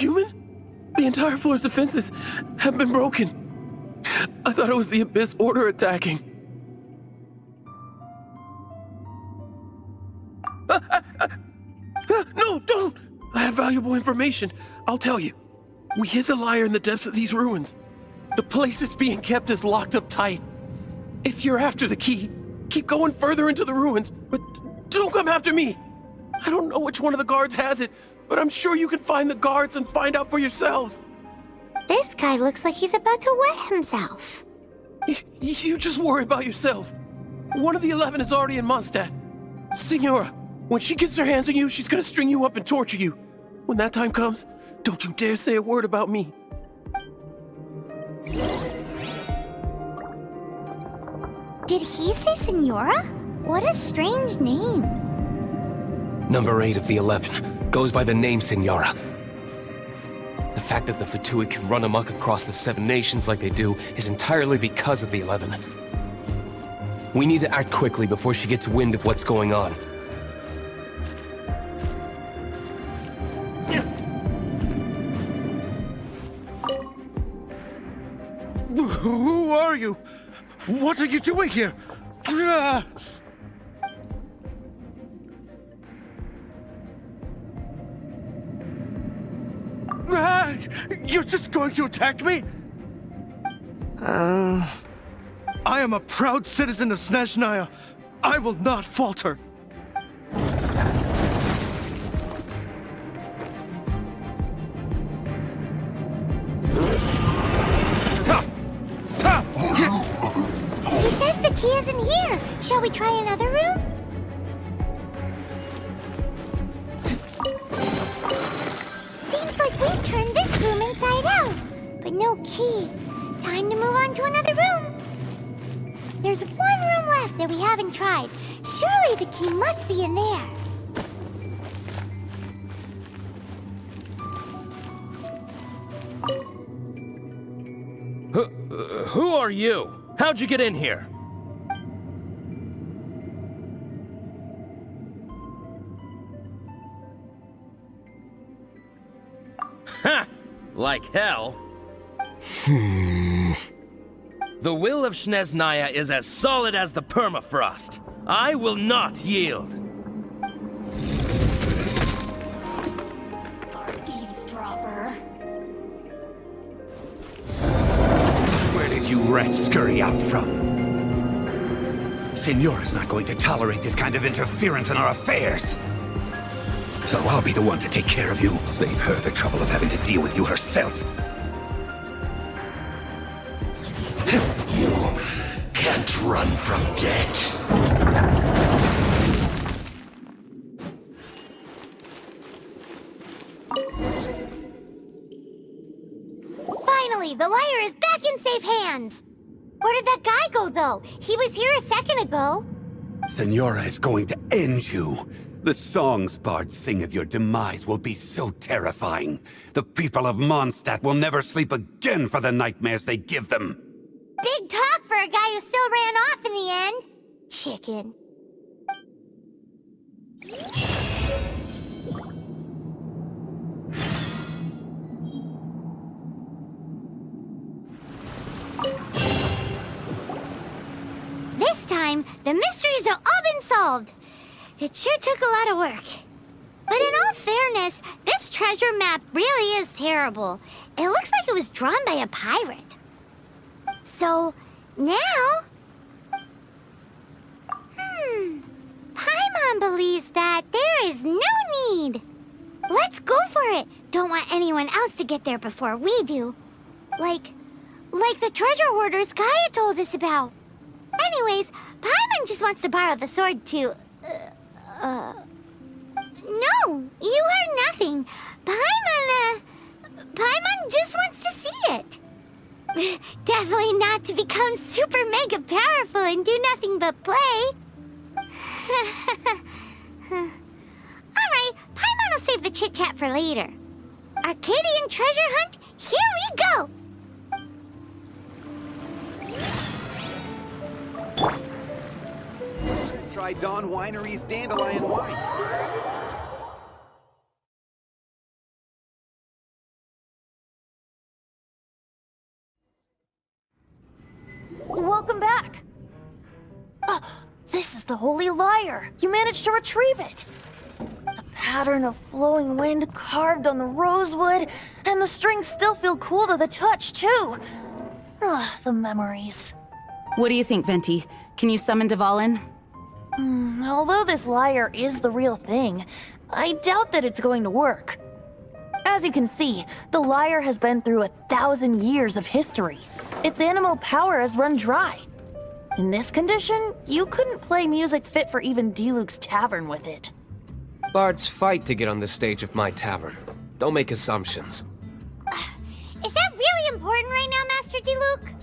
human? The entire floor's defenses have been broken. I thought it was the Abyss Order attacking. No, don't! I have valuable information. I'll tell you. We hid the lyre in the depths of these ruins. The place it's being kept is locked up tight. If you're after the key, keep going further into the ruins, but don't come after me. I don't know which one of the guards has it, but I'm sure you can find the guards and find out for yourselves. This guy looks like he's about to wet himself. You just worry about yourselves. One of the 11 is already in Monstadt. Signora, when she gets her hands on you, she's gonna string you up and torture you. When that time comes, don't you dare say a word about me. Did he say Senora? What a strange name. Number 8 of the 11 goes by the name Senora. The fact that the Fatui can run amok across the 7 nations like they do is entirely because of the 11. We need to act quickly before she gets wind of what's going on. Who are you? What are you doing here? You're just going to attack me? I am a proud citizen of Snezhnaya. I will not falter. He says the key isn't here. Shall we try another room? Seems like we've turned this room inside out, but no key. Time to move on to another room. There's one room left that we haven't tried. Surely the key must be in there. Who are you? How'd you get in here? Ha! Like hell. The will of Snezhnaya is as solid as the permafrost. I will not yield. Eavesdropper. Where did you rats scurry out from? Senora's not going to tolerate this kind of interference in our affairs. So I'll be the one to take care of you. Save her the trouble of having to deal with you herself. You can't run from death. Finally, the lyre is back in safe hands. Where did that guy go, though? He was here a second ago. Senora is going to end you. The songs bards sing of your demise will be so terrifying. The people of Monstadt will never sleep again for the nightmares they give them. Big talk for a guy who still ran off in the end. Chicken. This time, the mysteries have all been solved. It sure took a lot of work. But in all fairness, this treasure map really is terrible. It looks like it was drawn by a pirate. So, now... Paimon believes that there is no need. Let's go for it. Don't want anyone else to get there before we do. Like the treasure hoarders Gaia told us about. Anyways, Paimon just wants to borrow the sword to... No, you heard nothing. Paimon just wants to see it. Definitely not to become super mega powerful and do nothing but play. Alright, Paimon will save the chit-chat for later. Arcadian treasure hunt, here we go! Try Dawn Winery's Dandelion Wine. is the Holy Lyre. You managed to retrieve it. The pattern of flowing wind carved on the rosewood, and the strings still feel cool to the touch, too. Ugh, the memories. What do you think, Venti? Can you summon Dvalin? Although this lyre is the real thing, I doubt that it's going to work. As you can see, the lyre has been through 1,000 years of history. Its animal power has run dry. In this condition, you couldn't play music fit for even Diluc's tavern with it. Bards fight to get on the stage of my tavern. Don't make assumptions. Is that really important right now, Master Diluc?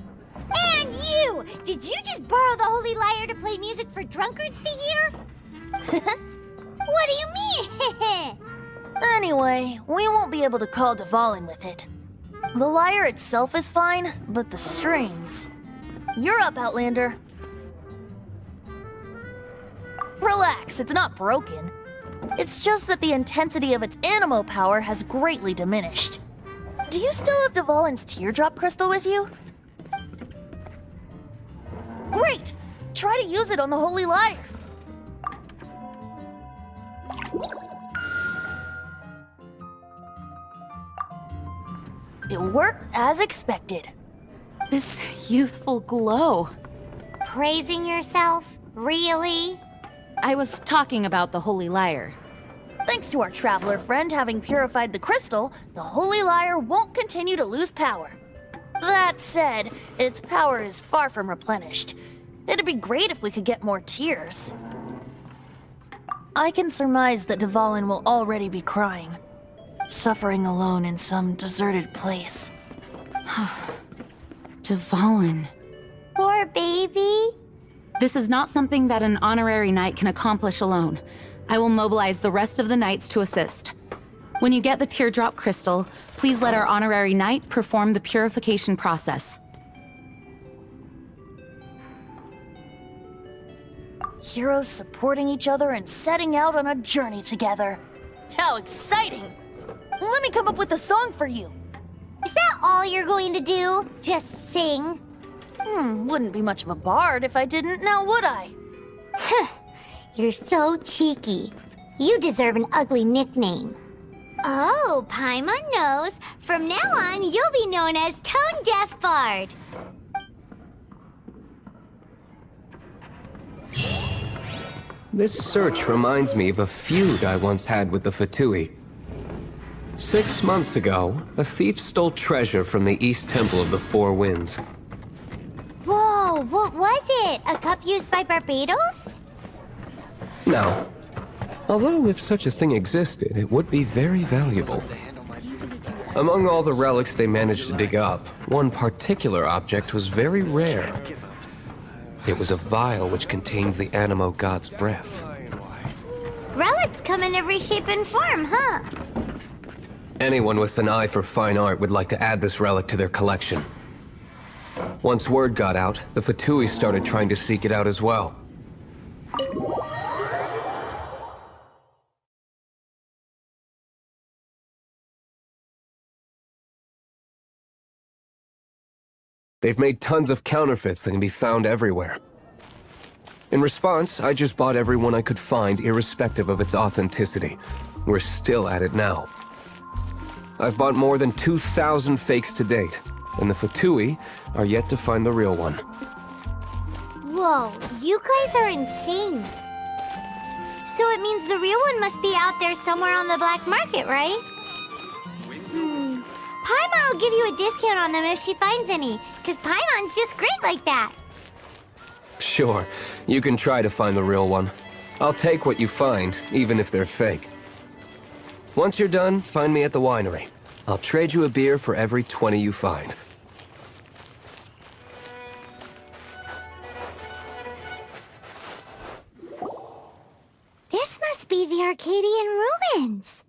And you! Did you just borrow the Holy Lyre to play music for drunkards to hear? What do you mean? Anyway, we won't be able to call Dvalin with it. The lyre itself is fine, but the strings... You're up, Outlander. Relax, it's not broken. It's just that the intensity of its animo power has greatly diminished. Do you still have Dvalin's teardrop crystal with you? Great! Try to use it on the Holy Lyre. It worked as expected. This youthful glow. Praising yourself? Really? I was talking about the Holy Lyre. Thanks to our traveler friend having purified the crystal, the Holy Lyre won't continue to lose power. That said, its power is far from replenished. It'd be great if we could get more tears. I can surmise that Dvalin will already be crying, suffering alone in some deserted place. Dvalin. Poor baby. This is not something that an honorary knight can accomplish alone. I will mobilize the rest of the knights to assist. When you get the teardrop crystal, please let our honorary knight perform the purification process. Heroes supporting each other and setting out on a journey together. How exciting! Let me come up with a song for you. Is that all you're going to do? Just sing? Wouldn't be much of a bard if I didn't, now would I? You're so cheeky. You deserve an ugly nickname. Oh, Paimon knows. From now on, you'll be known as Tone Deaf Bard. This search reminds me of a feud I once had with the Fatui. 6 months ago, a thief stole treasure from the East Temple of the Four Winds. Whoa, what was it? A cup used by Barbados? No. Although if such a thing existed, it would be very valuable. Among all the relics they managed to dig up, one particular object was very rare. It was a vial which contained the Animo god's breath. Relics come in every shape and form, huh? Anyone with an eye for fine art would like to add this relic to their collection. Once word got out, the Fatui started trying to seek it out as well. They've made tons of counterfeits that can be found everywhere. In response, I just bought every one I could find, irrespective of its authenticity. We're still at it now. I've bought more than 2,000 fakes to date, and the Fatui are yet to find the real one. Whoa, you guys are insane. So it means the real one must be out there somewhere on the black market, right? Paimon will give you a discount on them if she finds any, because Paimon's just great like that. Sure, you can try to find the real one. I'll take what you find, even if they're fake. Once you're done, find me at the winery. I'll trade you a beer for every 20 you find. This must be the Arcadian ruins.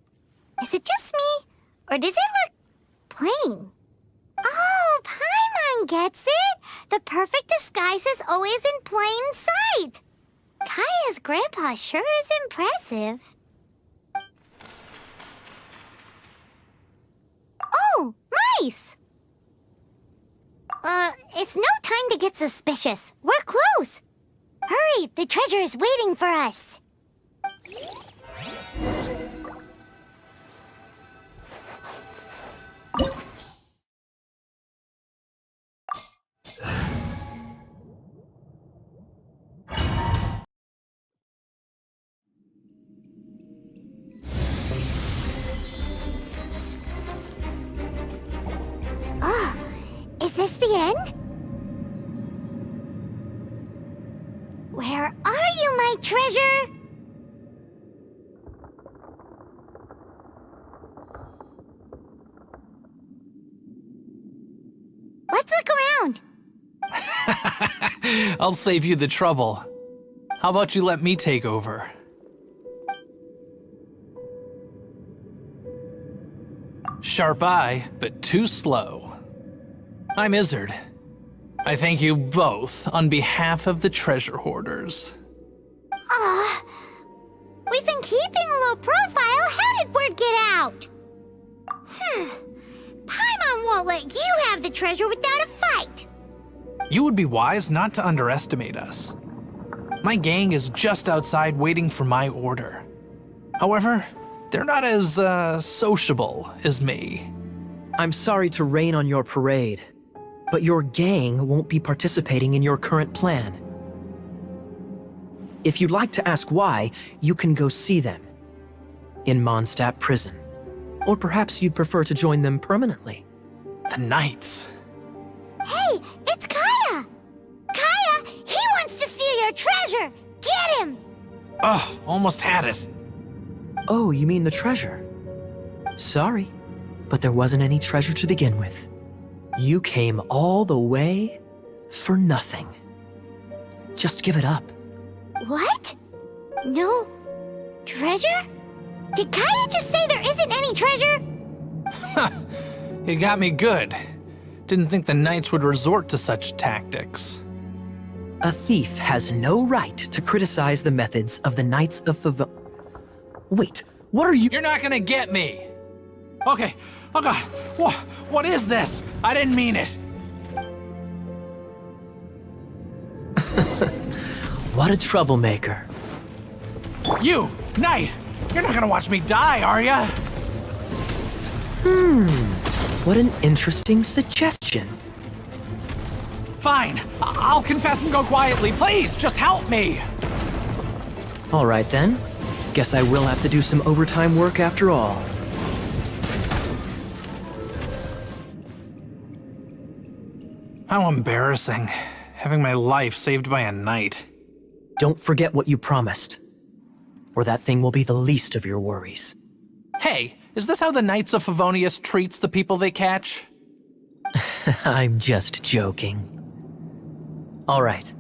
Is it just me, or does it look plain? Oh, Paimon gets it! The perfect disguise is always in plain sight! Kaya's grandpa sure is impressive. Oh, mice! It's no time to get suspicious. We're close. Hurry, the treasure is waiting for us. Oh, is this the end? Where are you, my treasure? Let's look around. I'll save you the trouble. How about you let me take over? Sharp eye, but too slow. I'm Izzard. I thank you both on behalf of the treasure hoarders. We've been keeping a low profile. How did word get out? Paimon won't let you have the treasure without a fight. You would be wise not to underestimate us. My gang is just outside waiting for my order. However, they're not as, sociable as me. I'm sorry to rain on your parade, but your gang won't be participating in your current plan. If you'd like to ask why, you can go see them in Monstadt prison. Or perhaps you'd prefer to join them permanently. The Knights. Hey, it's Kaya! Kaya, he wants to steal your treasure! Get him! Oh, almost had it. Oh, you mean the treasure? Sorry, but there wasn't any treasure to begin with. You came all the way for nothing. Just give it up. What? No treasure? Did Kaya just say there isn't any treasure? You got me good. Didn't think the Knights would resort to such tactics. A thief has no right to criticize the methods of the Knights of Wait, what are you— You're not gonna get me! Okay, oh god, what is this? I didn't mean it. What a troublemaker. You, Knight! You're not gonna watch me die, are ya? What an interesting suggestion. Fine, I'll confess and go quietly. Please, just help me! All right then. Guess I will have to do some overtime work after all. How embarrassing, having my life saved by a knight. Don't forget what you promised, or that thing will be the least of your worries. Hey, is this how the Knights of Favonius treats the people they catch? I'm just joking. All right,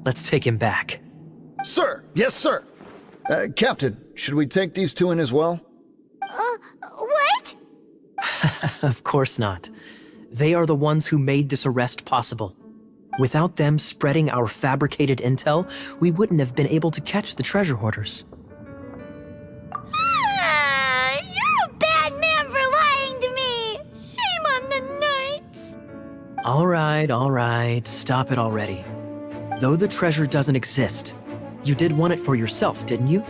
let's take him back. Sir! Yes, sir! Captain, should we take these two in as well? What? Of course not. They are the ones who made this arrest possible. Without them spreading our fabricated intel, we wouldn't have been able to catch the treasure hoarders. You're a bad man for lying to me! Shame on the Knights! All right, stop it already. Though the treasure doesn't exist, you did want it for yourself, didn't you?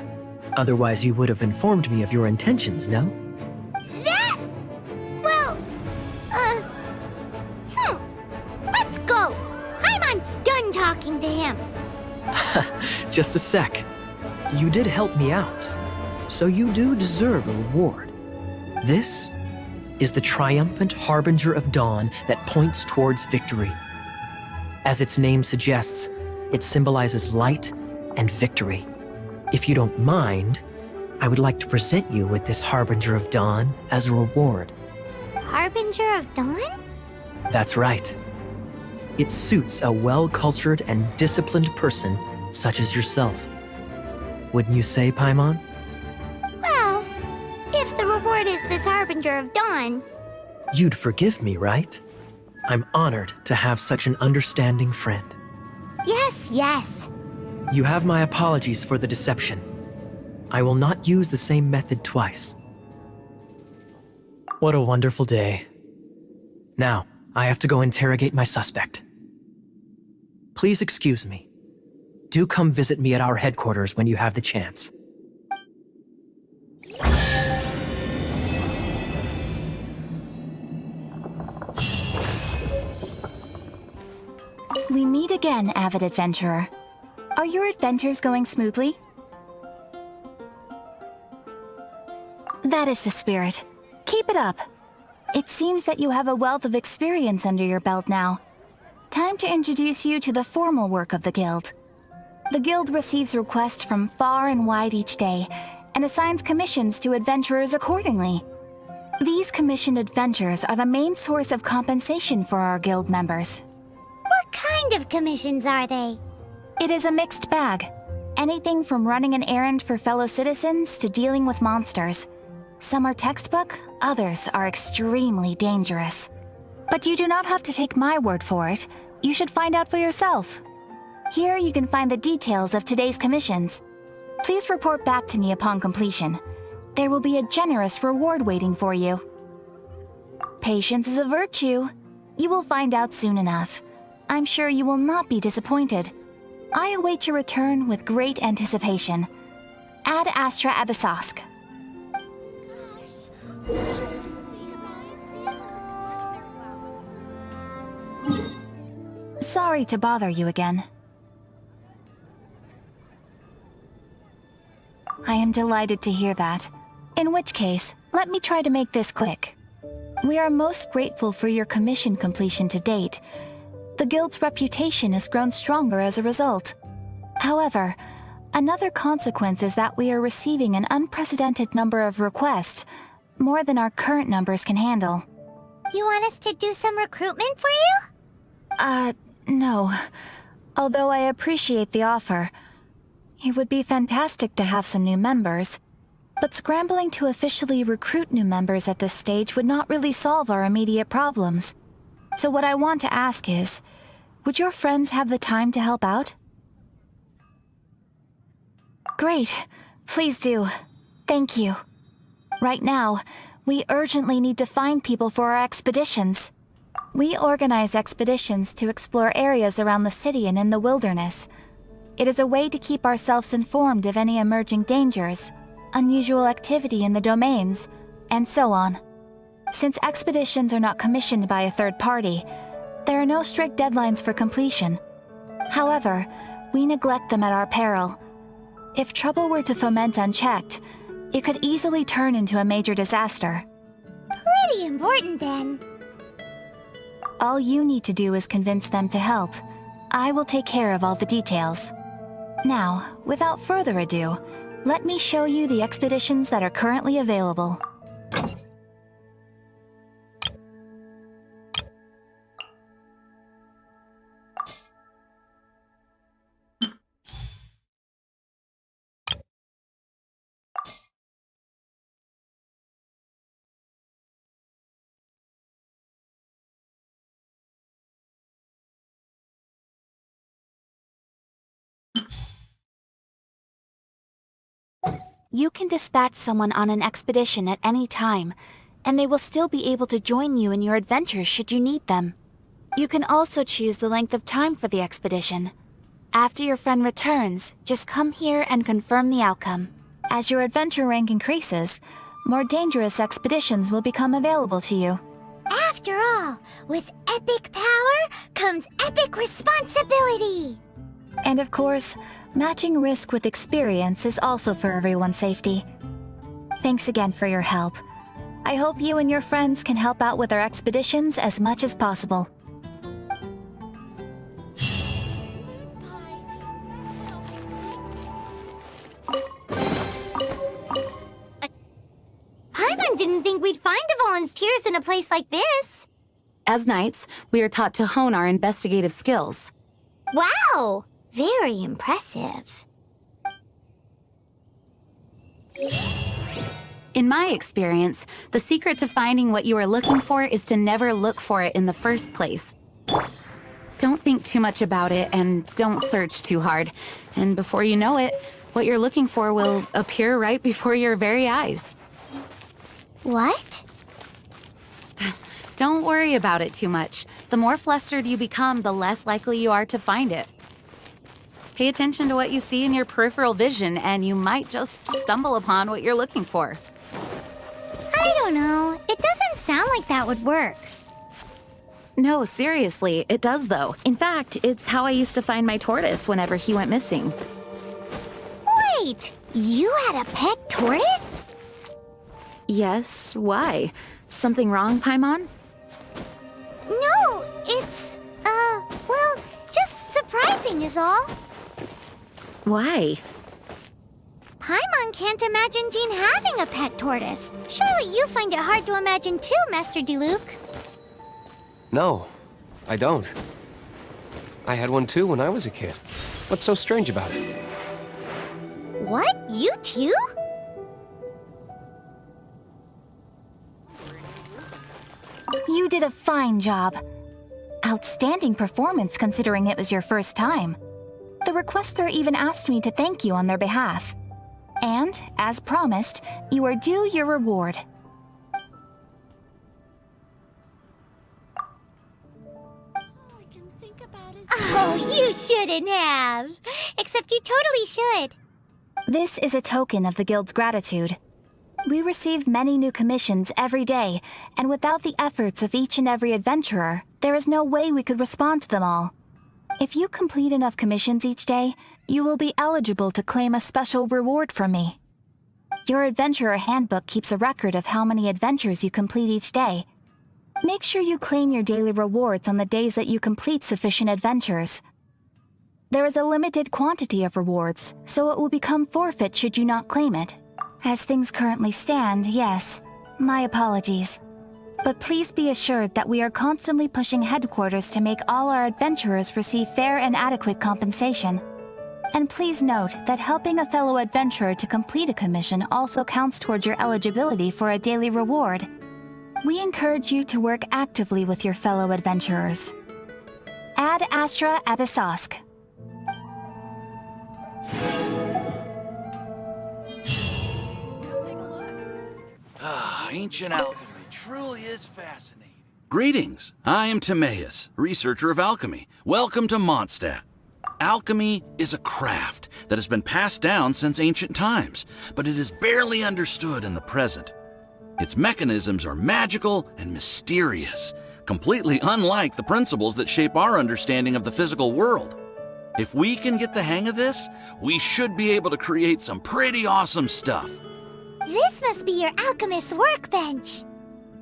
Otherwise you would have informed me of your intentions, no? Let's go! Paimon's done talking to him. Just a sec. You did help me out, so you do deserve a reward. This is the triumphant harbinger of dawn that points towards victory. As its name suggests, it symbolizes light and victory. If you don't mind, I would like to present you with this harbinger of dawn as a reward. Harbinger of dawn? That's right. It suits a well-cultured and disciplined person such as yourself. Wouldn't you say, Paimon? Well, if the reward is this harbinger of dawn... You'd forgive me, right? I'm honored to have such an understanding friend. Yes. You have my apologies for the deception. I will not use the same method twice. What a wonderful day. Now, I have to go interrogate my suspect. Please excuse me. do come visit me at our headquarters when you have the chance. We meet again, avid adventurer. Are your adventures going smoothly? That is the spirit. Keep it up. It seems that you have a wealth of experience under your belt now. Time to introduce you to the formal work of the Guild. The Guild receives requests from far and wide each day, and assigns commissions to adventurers accordingly. These commissioned adventures are the main source of compensation for our Guild members. What kind of commissions are they? It is a mixed bag. Anything from running an errand for fellow citizens to dealing with monsters. Some are textbook, others are extremely dangerous. But you do not have to take my word for it. You should find out for yourself. Here you can find the details of today's commissions. Please report back to me upon completion. There will be a generous reward waiting for you. Patience is a virtue. You will find out soon enough. I'm sure you will not be disappointed. I await your return with great anticipation. Ad Astra Abyssosque. Sorry to bother you again. I am delighted to hear that. In which case, let me try to make this quick. We are most grateful for your commission completion to date. The Guild's reputation has grown stronger as a result. However, another consequence is that we are receiving an unprecedented number of requests, more than our current numbers can handle. You want us to do some recruitment for you? No. Although I appreciate the offer. It would be fantastic to have some new members. But scrambling to officially recruit new members at this stage would not really solve our immediate problems. So what I want to ask is, would your friends have the time to help out? Great. Please do. Thank you. Right now, we urgently need to find people for our expeditions. We organize expeditions to explore areas around the city and in the wilderness. It is a way to keep ourselves informed of any emerging dangers, unusual activity in the domains, and so on. Since expeditions are not commissioned by a third party, there are no strict deadlines for completion. However, we neglect them at our peril. If trouble were to foment unchecked, it could easily turn into a major disaster. Pretty important then. All you need to do is convince them to help. I will take care of all the details. Now, without further ado, let me show you the expeditions that are currently available. You can dispatch someone on an expedition at any time, and they will still be able to join you in your adventures should you need them. You can also choose the length of time for the expedition. After your friend returns, just come here and confirm the outcome. As your adventure rank increases, more dangerous expeditions will become available to you. After all, with epic power comes epic responsibility! And of course, matching risk with experience is also for everyone's safety. Thanks again for your help. I hope you and your friends can help out with our expeditions as much as possible. Paimon didn't think we'd find volunteers in a place like this. As knights, we are taught to hone our investigative skills. Wow! Very impressive. In my experience, the secret to finding what you are looking for is to never look for it in the first place. Don't think too much about it and don't search too hard. And before you know it, what you're looking for will appear right before your very eyes. What? Don't worry about it too much. The more flustered you become, the less likely you are to find it. Pay attention to what you see in your peripheral vision, and you might just stumble upon what you're looking for. I don't know. It doesn't sound like that would work. No, seriously, it does though. In fact, it's how I used to find my tortoise whenever he went missing. Wait! You had a pet tortoise? Yes, why? Something wrong, Paimon? No, it's, well, just surprising is all. Why? Paimon can't imagine Jean having a pet tortoise. Surely you find it hard to imagine too, Master Diluc. No, I don't. I had one too when I was a kid. What's so strange about it? What? You too? You did a fine job. Outstanding performance considering it was your first time. The requester even asked me to thank you on their behalf. And, as promised, you are due your reward. Oh, you shouldn't have. Except you totally should. This is a token of the Guild's gratitude. We receive many new commissions every day, and without the efforts of each and every adventurer, there is no way we could respond to them all. If you complete enough commissions each day, you will be eligible to claim a special reward from me. Your Adventurer Handbook keeps a record of how many adventures you complete each day. Make sure you claim your daily rewards on the days that you complete sufficient adventures. There is a limited quantity of rewards, so it will become forfeit should you not claim it. As things currently stand, yes. My apologies. But please be assured that we are constantly pushing headquarters to make all our adventurers receive fair and adequate compensation. And please note that helping a fellow adventurer to complete a commission also counts towards your eligibility for a daily reward. We encourage you to work actively with your fellow adventurers. Ad Astra Abyssosk. Ancient alchemy truly is fascinating. Greetings, I am Timaeus, researcher of alchemy. Welcome to Monstadt. Alchemy is a craft that has been passed down since ancient times, but it is barely understood in the present. Its mechanisms are magical and mysterious, completely unlike the principles that shape our understanding of the physical world. If we can get the hang of this, we should be able to create some pretty awesome stuff. This must be your alchemist's workbench.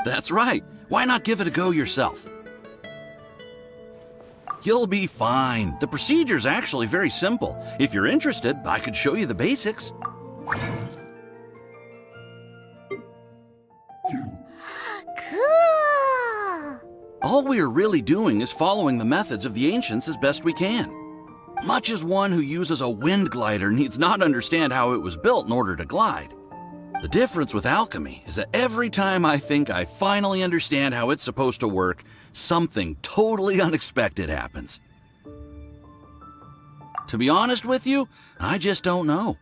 That's right. Why not give it a go yourself? You'll be fine. The procedure's actually very simple. If you're interested, I could show you the basics. Cool! All we are really doing is following the methods of the ancients as best we can. Much as one who uses a wind glider needs not understand how it was built in order to glide. The difference with alchemy is that every time I think I finally understand how it's supposed to work, something totally unexpected happens. To be honest with you, I just don't know.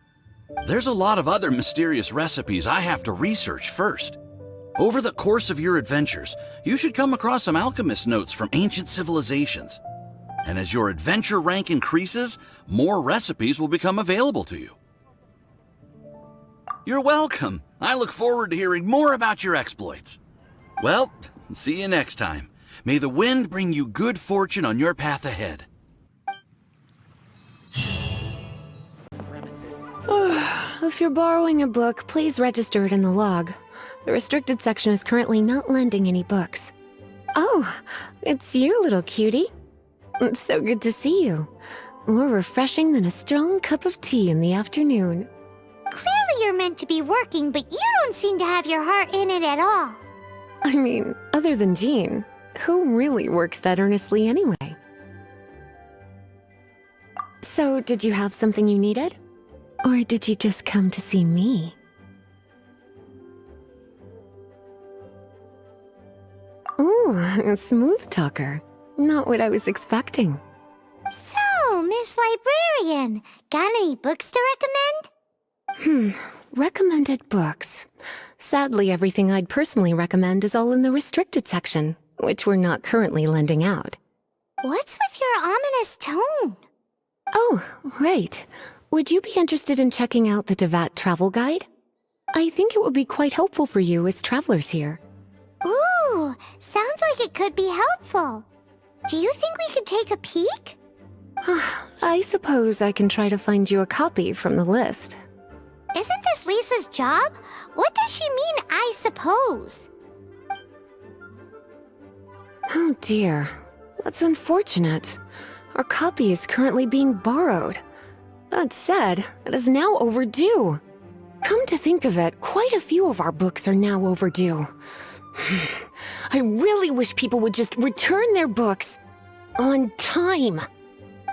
There's a lot of other mysterious recipes I have to research first. Over the course of your adventures, you should come across some alchemist notes from ancient civilizations. And as your adventure rank increases, more recipes will become available to you. You're welcome. I look forward to hearing more about your exploits. Well, see you next time. May the wind bring you good fortune on your path ahead. If you're borrowing a book, please register it in the log. The restricted section is currently not lending any books. Oh, it's you, little cutie. It's so good to see you. More refreshing than a strong cup of tea in the afternoon. Clearly you're meant to be working, but you don't seem to have your heart in it at all. I mean, other than Jean, who really works that earnestly anyway? So, did you have something you needed? Or did you just come to see me? Ooh, a smooth talker. Not what I was expecting. So, Miss Librarian, got any books to recommend? Recommended books. Sadly, everything I'd personally recommend is all in the restricted section, which we're not currently lending out. What's with your ominous tone? Oh, right. Would you be interested in checking out the Devat travel guide? I think it would be quite helpful for you as travelers here. Ooh, sounds like it could be helpful. Do you think we could take a peek? I suppose I can try to find you a copy from the list. Isn't this Lisa's job? What does she mean, I suppose? Oh dear, that's unfortunate. Our copy is currently being borrowed. That said, it is now overdue. Come to think of it, quite a few of our books are now overdue. I really wish people would just return their books on time.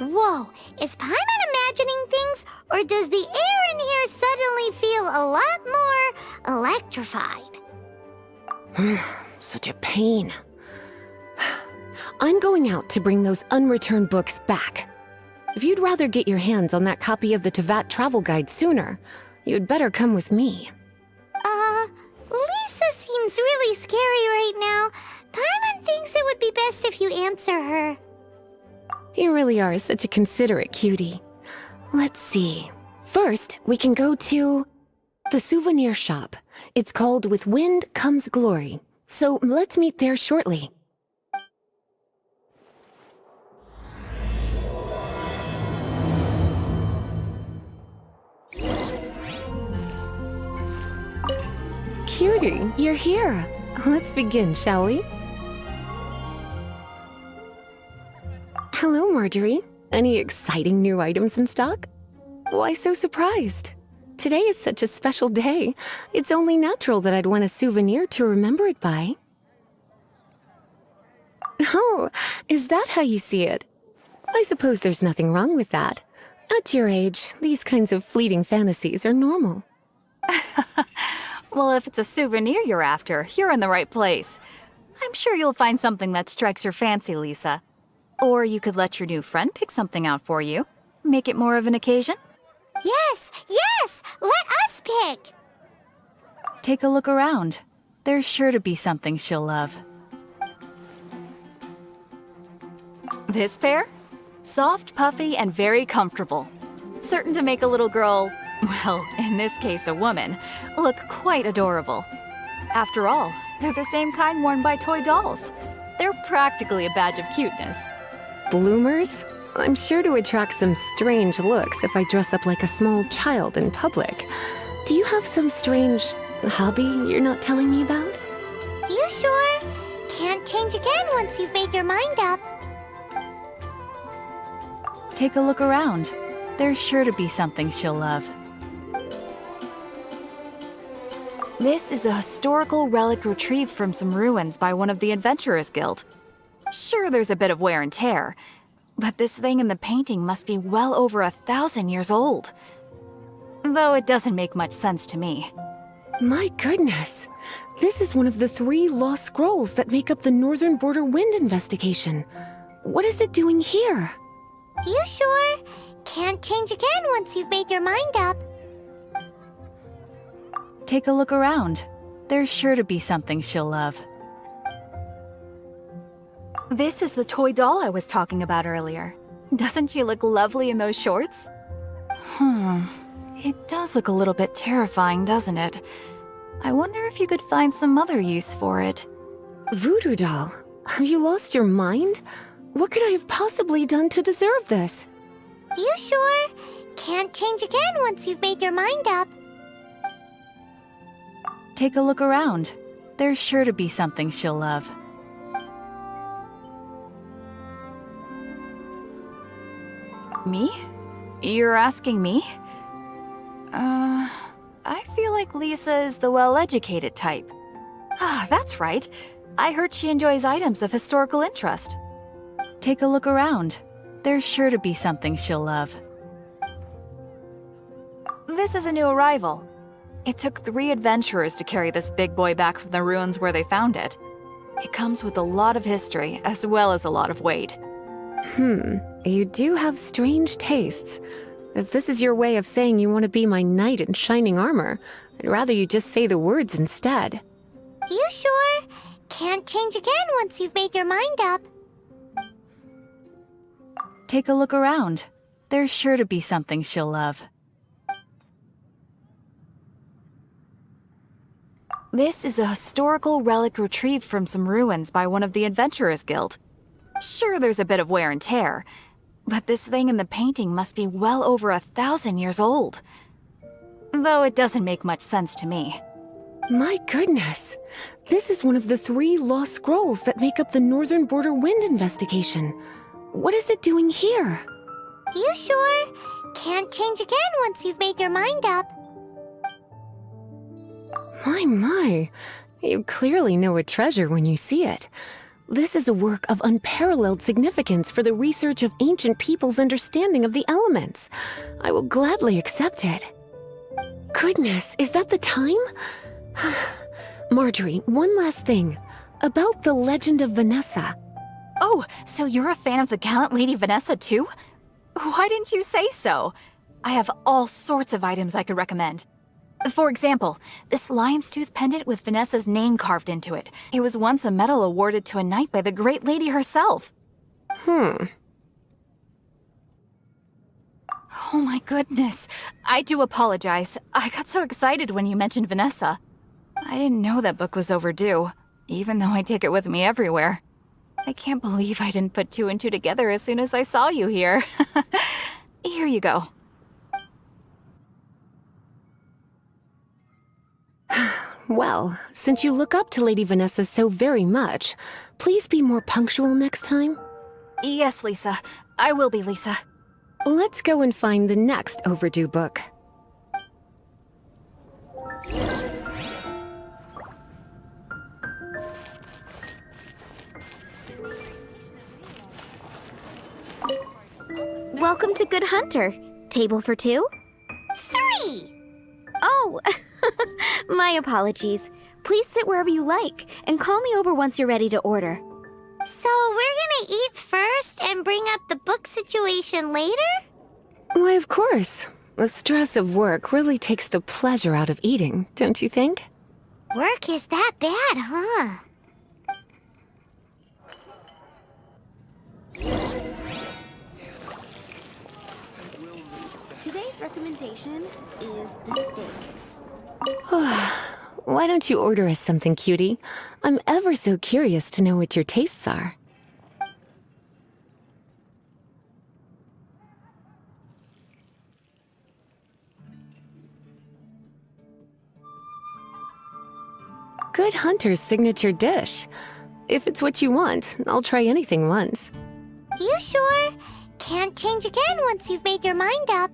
Whoa, is Paimon imagining things, or does the air in here suddenly feel a lot more electrified? Such a pain. I'm going out to bring those unreturned books back. If you'd rather get your hands on that copy of the Tevat travel guide sooner, you'd better come with me. Lisa seems really scary right now. Paimon thinks it would be best if you answer her. You really are such a considerate cutie. Let's see. First, we can go to the souvenir shop. It's called With Wind Comes Glory. So let's meet there shortly. Cutie, you're here. Let's begin, shall we? Hello, Marjorie. Any exciting new items in stock? Why so surprised? Today is such a special day. It's only natural that I'd want a souvenir to remember it by. Oh, is that how you see it? I suppose there's nothing wrong with that. At your age, these kinds of fleeting fantasies are normal. Well, if it's a souvenir you're after, you're in the right place. I'm sure you'll find something that strikes your fancy, Lisa. Or you could let your new friend pick something out for you. Make it more of an occasion. Yes, yes! Let us pick! Take a look around. There's sure to be something she'll love. This pair? Soft, puffy, and very comfortable. Certain to make a little girl, well, in this case a woman, look quite adorable. After all, they're the same kind worn by toy dolls. They're practically a badge of cuteness. Bloomers? I'm sure to attract some strange looks if I dress up like a small child in public. Do you have some strange hobby you're not telling me about? You sure? Can't change again once you've made your mind up. Take a look around. There's sure to be something she'll love. This is a historical relic retrieved from some ruins by one of the Adventurers Guild. Sure, there's a bit of wear and tear, but this thing in the painting must be well over 1,000 years old. Though it doesn't make much sense to me. My goodness! This is one of the 3 lost scrolls that make up the Northern Border Wind investigation. What is it doing here? You sure? Can't change again once you've made your mind up. Take a look around. There's sure to be something she'll love. This is the toy doll I was talking about earlier. Doesn't she look lovely in those shorts? It does look a little bit terrifying, doesn't it? I wonder if you could find some other use for it. Voodoo doll? Have you lost your mind? What could I have possibly done to deserve this? You sure? Can't change again once you've made your mind up. Take a look around. There's sure to be something she'll love. Me? You're asking me? I feel like Lisa is the well-educated type. Ah, that's right. I heard she enjoys items of historical interest. Take a look around. There's sure to be something she'll love. This is a new arrival. It took 3 adventurers to carry this big boy back from the ruins where they found it. It comes with a lot of history, as well as a lot of weight. You do have strange tastes. If this is your way of saying you want to be my knight in shining armor, I'd rather you just say the words instead. You sure? Can't change again once you've made your mind up. Take a look around. There's sure to be something she'll love. This is a historical relic retrieved from some ruins by one of the Adventurers Guild. Sure, there's a bit of wear and tear, but this thing in the painting must be well over 1,000 years old. Though it doesn't make much sense to me. My goodness. This is one of the 3 lost scrolls that make up the Northern Border Wind investigation. What is it doing here? You sure? Can't change again once you've made your mind up. My. You clearly know a treasure when you see it. This is a work of unparalleled significance for the research of ancient people's understanding of the elements. I will gladly accept it. Goodness, is that the time? Marjorie, one last thing. About the legend of Vanessa. Oh, so you're a fan of the gallant Lady Vanessa too? Why didn't you say so? I have all sorts of items I could recommend. For example, this lion's tooth pendant with Vanessa's name carved into it. It was once a medal awarded to a knight by the great lady herself. Hmm. Oh my goodness. I do apologize. I got so excited when you mentioned Vanessa. I didn't know that book was overdue, even though I take it with me everywhere. I can't believe I didn't put 2 and 2 together as soon as I saw you here. Here you go. Well, since you look up to Lady Vanessa so very much, please be more punctual next time. Yes, Lisa. I will be, Lisa. Let's go and find the next overdue book. Welcome to Good Hunter. Table for 2? 3! Oh, my apologies. Please sit wherever you like, and call me over once you're ready to order. So we're gonna eat first and bring up the book situation later? Why, of course. The stress of work really takes the pleasure out of eating, don't you think? Work is that bad, huh? Today's recommendation is the steak. Why don't you order us something, cutie? I'm ever so curious to know what your tastes are. Good Hunter's signature dish. If it's what you want, I'll try anything once. You sure? Can't change again once you've made your mind up.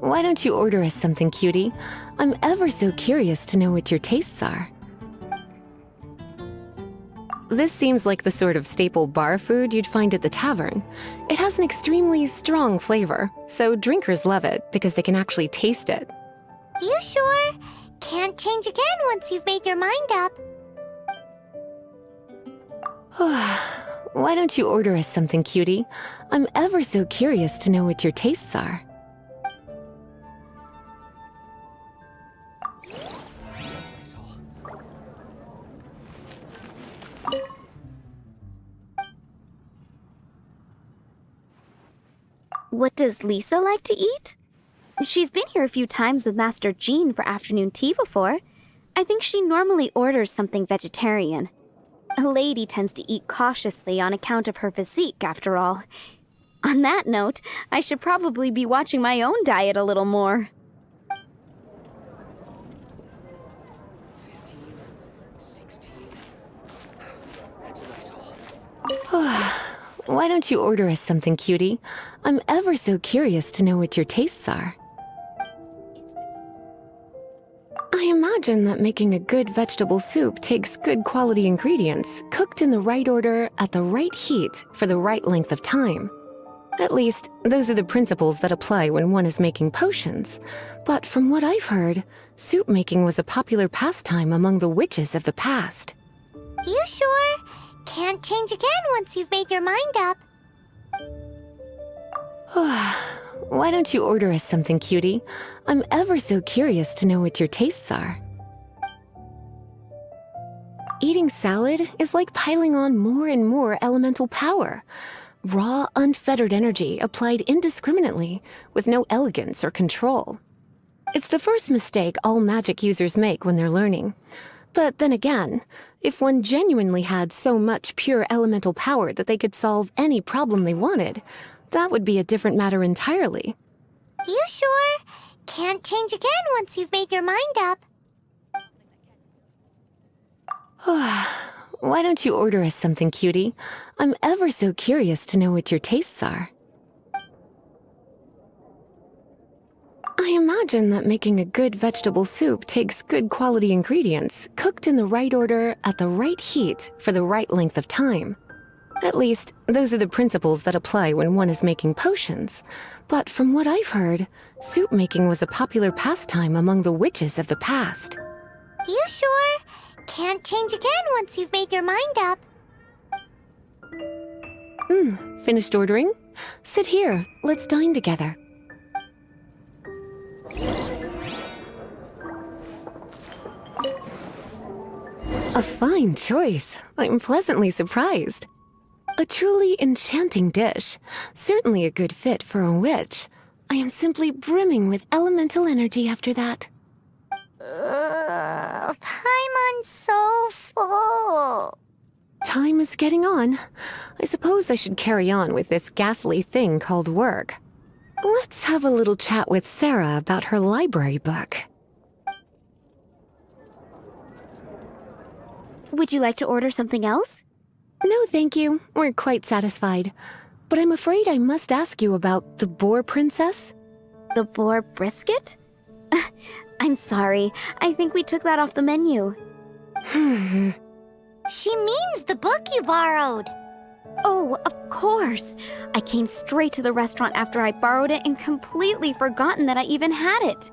Why don't you order us something, cutie? I'm ever so curious to know what your tastes are. This seems like the sort of staple bar food you'd find at the tavern. It has an extremely strong flavor, so drinkers love it because they can actually taste it. You sure? Can't change again once you've made your mind up. Why don't you order us something, cutie? I'm ever so curious to know what your tastes are. What does Lisa like to eat? She's been here a few times with Master Jean for afternoon tea before. I think she normally orders something vegetarian. A lady tends to eat cautiously on account of her physique, after all. On that note, I should probably be watching my own diet a little more. 15, 16. That's a nice haul. Why don't you order us something, cutie? I'm ever so curious to know what your tastes are. I imagine that making a good vegetable soup takes good quality ingredients, cooked in the right order, at the right heat, for the right length of time. At least, those are the principles that apply when one is making potions. But from what I've heard, soup making was a popular pastime among the witches of the past. You sure? Can't change again once you've made your mind up. Why don't you order us something, cutie? I'm ever so curious to know what your tastes are. Eating salad is like piling on more and more elemental power. Raw, unfettered energy applied indiscriminately, with no elegance or control. It's the first mistake all magic users make when they're learning. But then again, if one genuinely had so much pure elemental power that they could solve any problem they wanted, that would be a different matter entirely. You sure? Can't change again once you've made your mind up. Why don't you order us something, cutie? I'm ever so curious to know what your tastes are. I imagine that making a good vegetable soup takes good quality ingredients, cooked in the right order, at the right heat, for the right length of time. At least, those are the principles that apply when one is making potions. But from what I've heard, soup making was a popular pastime among the witches of the past. You sure? Can't change again once you've made your mind up. Finished ordering? Sit here, let's dine together. A fine choice. I'm pleasantly surprised. A truly enchanting dish. Certainly a good fit for a witch. I am simply brimming with elemental energy after that. Paimon's so full. Time is getting on. I suppose I should carry on with this ghastly thing called work. Let's have a little chat with Sarah about her library book. Would you like to order something else? No, thank you. We're quite satisfied. But I'm afraid I must ask you about the boar princess. The boar brisket? I'm sorry. I think we took that off the menu. She means the book you borrowed. Oh, of course. I came straight to the restaurant after I borrowed it and completely forgotten that I even had it.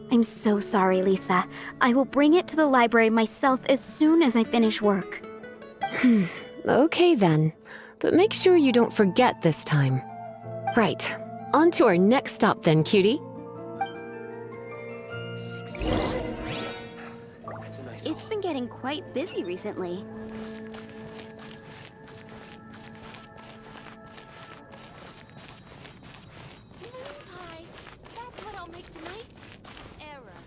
I'm so sorry, Lisa. I will bring it to the library myself as soon as I finish work. Okay then. But make sure you don't forget this time. Right. On to our next stop then, cutie. It's been getting quite busy recently. That's what I'll make tonight. Error.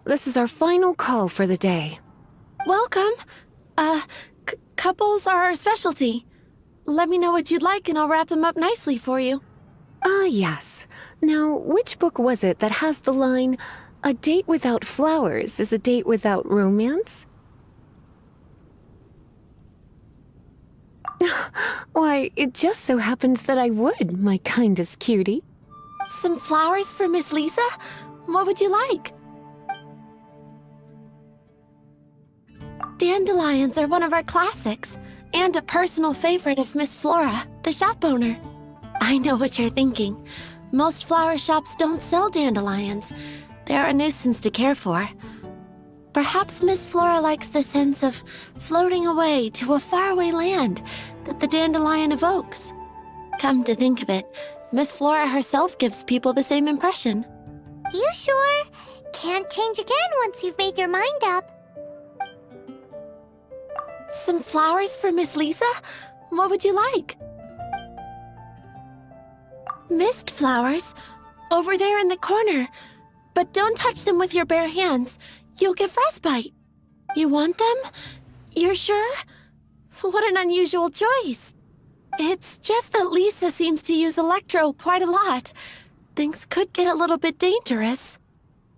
This is our final call for the day. Welcome. Couples are our specialty. Let me know what you'd like and I'll wrap them up nicely for you. Ah, yes. Now, which book was it that has the line, "A date without flowers is a date without romance"? Why, it just so happens that I would, my kindest cutie. Some flowers for Miss Lisa? What would you like? Dandelions are one of our classics, and a personal favorite of Miss Flora, the shop owner. I know what you're thinking. Most flower shops don't sell dandelions. They're a nuisance to care for. Perhaps Miss Flora likes the sense of floating away to a faraway land that the dandelion evokes. Come to think of it, Miss Flora herself gives people the same impression. You sure? Can't change again once you've made your mind up. Some flowers for Miss Lisa? What would you like? Mist flowers? Over there in the corner. But don't touch them with your bare hands. You'll get frostbite. You want them? You're sure? What an unusual choice. It's just that Lisa seems to use Electro quite a lot. Things could get a little bit dangerous.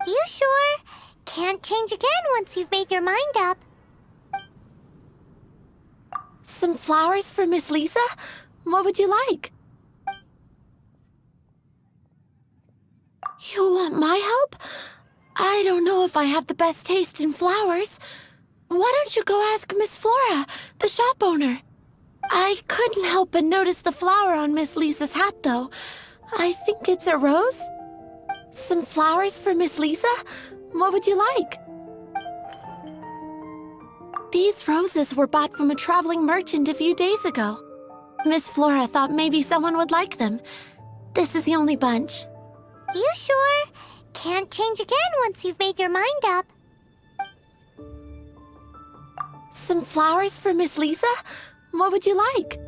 You sure? Can't change again once you've made your mind up. Some flowers for Miss Lisa? What would you like? You want my help? I don't know if I have the best taste in flowers. Why don't you go ask Miss Flora, the shop owner? I couldn't help but notice the flower on Miss Lisa's hat, though. I think it's a rose? Some flowers for Miss Lisa? What would you like? These roses were bought from a traveling merchant a few days ago. Miss Flora thought maybe someone would like them. This is the only bunch. You sure? Can't change again once you've made your mind up. Some flowers for Miss Lisa? What would you like?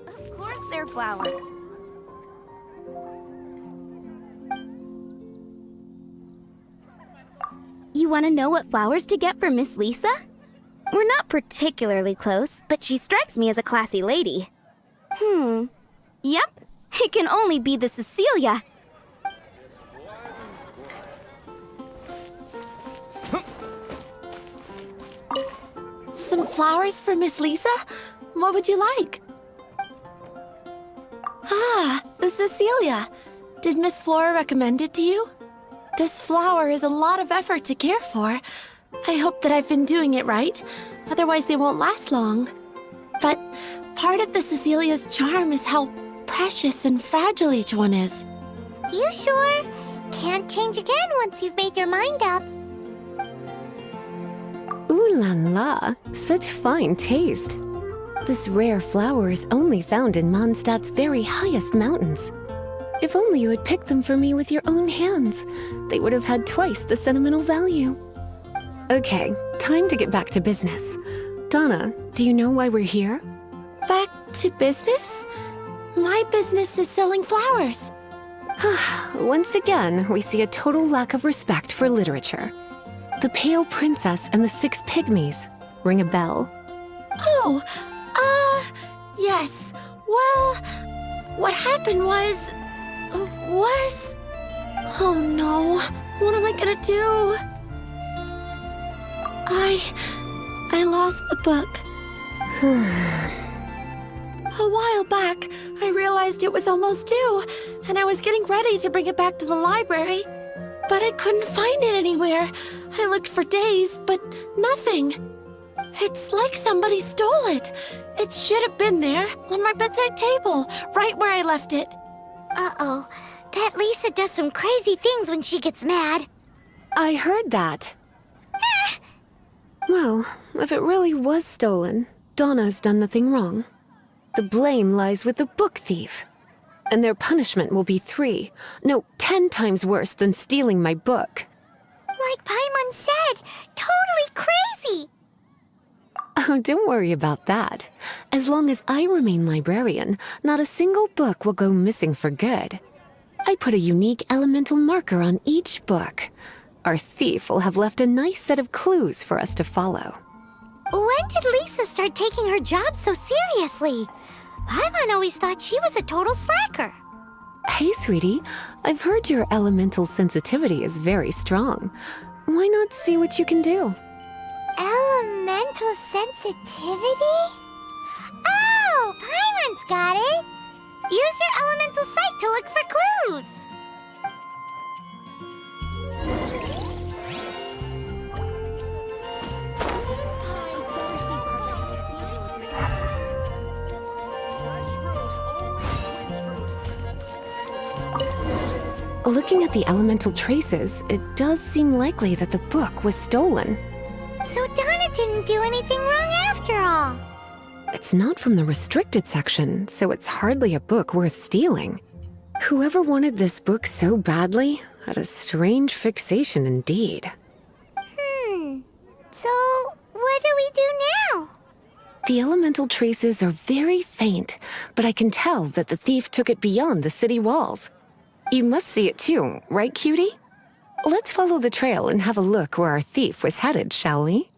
Of course they're flowers. You want to know what flowers to get for Miss Lisa? We're not particularly close, but she strikes me as a classy lady. Yep, it can only be the Cecilia. Some flowers for Miss Lisa? What would you like? Ah, the Cecilia. Did Miss Flora recommend it to you? This flower is a lot of effort to care for. I hope that I've been doing it right, otherwise they won't last long. But part of the Cecilia's charm is how precious and fragile each one is. You sure? Can't change again once you've made your mind up. Ooh la la, such fine taste. This rare flower is only found in Mondstadt's very highest mountains. If only you had picked them for me with your own hands, they would have had twice the sentimental value. Okay, time to get back to business. Donna, do you know why we're here? Back to business? My business is selling flowers. Once again, we see a total lack of respect for literature. The Pale Princess and the Six Pygmies. Ring a bell? Oh, yes. Well, what happened was... Oh no, what am I gonna do? I lost the book. A while back, I realized it was almost due, and I was getting ready to bring it back to the library. But I couldn't find it anywhere. I looked for days, but nothing. It's like somebody stole it. It should have been there, on my bedside table, right where I left it. Uh-oh. That Lisa does some crazy things when she gets mad. I heard that. Well, if it really was stolen, Donna's done nothing wrong. The blame lies with the book thief. And their punishment will be 10 times worse than stealing my book. Like Paimon said, totally crazy! Oh, don't worry about that. As long as I remain librarian, not a single book will go missing for good. I put a unique elemental marker on each book. Our thief will have left a nice set of clues for us to follow. When did Lisa start taking her job so seriously? Paimon always thought she was a total slacker. Hey, sweetie. I've heard your elemental sensitivity is very strong. Why not see what you can do? Elemental sensitivity? Oh, Paimon's got it! Use your elemental sight to look for clues! Looking at the elemental traces, it does seem likely that the book was stolen. So Donna didn't do anything wrong after all. It's not from the restricted section, so it's hardly a book worth stealing. Whoever wanted this book so badly had a strange fixation indeed. So what do we do now? The elemental traces are very faint, but I can tell that the thief took it beyond the city walls. You must see it too, right, cutie? Let's follow the trail and have a look where our thief was headed, shall we?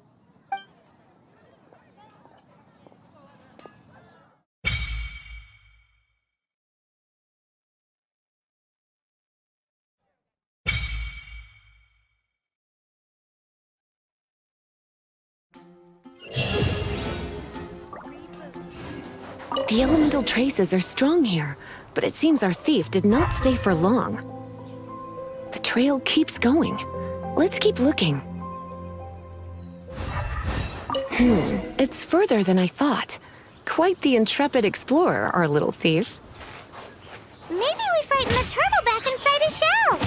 The elemental traces are strong here, but it seems our thief did not stay for long. The trail keeps going. Let's keep looking. It's further than I thought. Quite the intrepid explorer, our little thief. Maybe we frightened the turtle back inside his shell!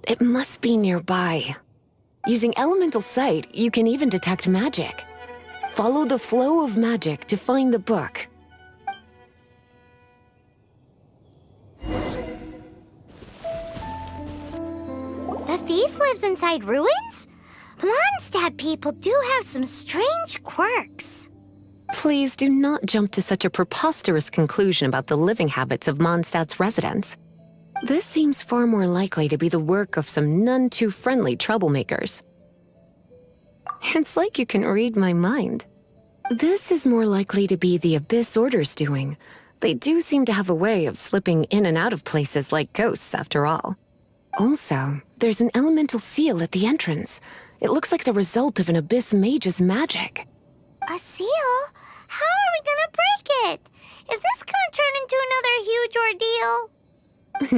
It must be nearby. Using elemental sight, you can even detect magic. Follow the flow of magic to find the book. thief lives inside ruins? Monstadt people do have some strange quirks. Please do not jump to such a preposterous conclusion about the living habits of Mondstadt's residents. This seems far more likely to be the work of some none too friendly troublemakers. It's like you can read my mind. This is more likely to be the Abyss Order's doing. They do seem to have a way of slipping in and out of places like ghosts, after all. Also, there's an elemental seal at the entrance. It looks like the result of an Abyss mage's magic. A seal? How are we gonna break it? Is this gonna turn into another huge ordeal?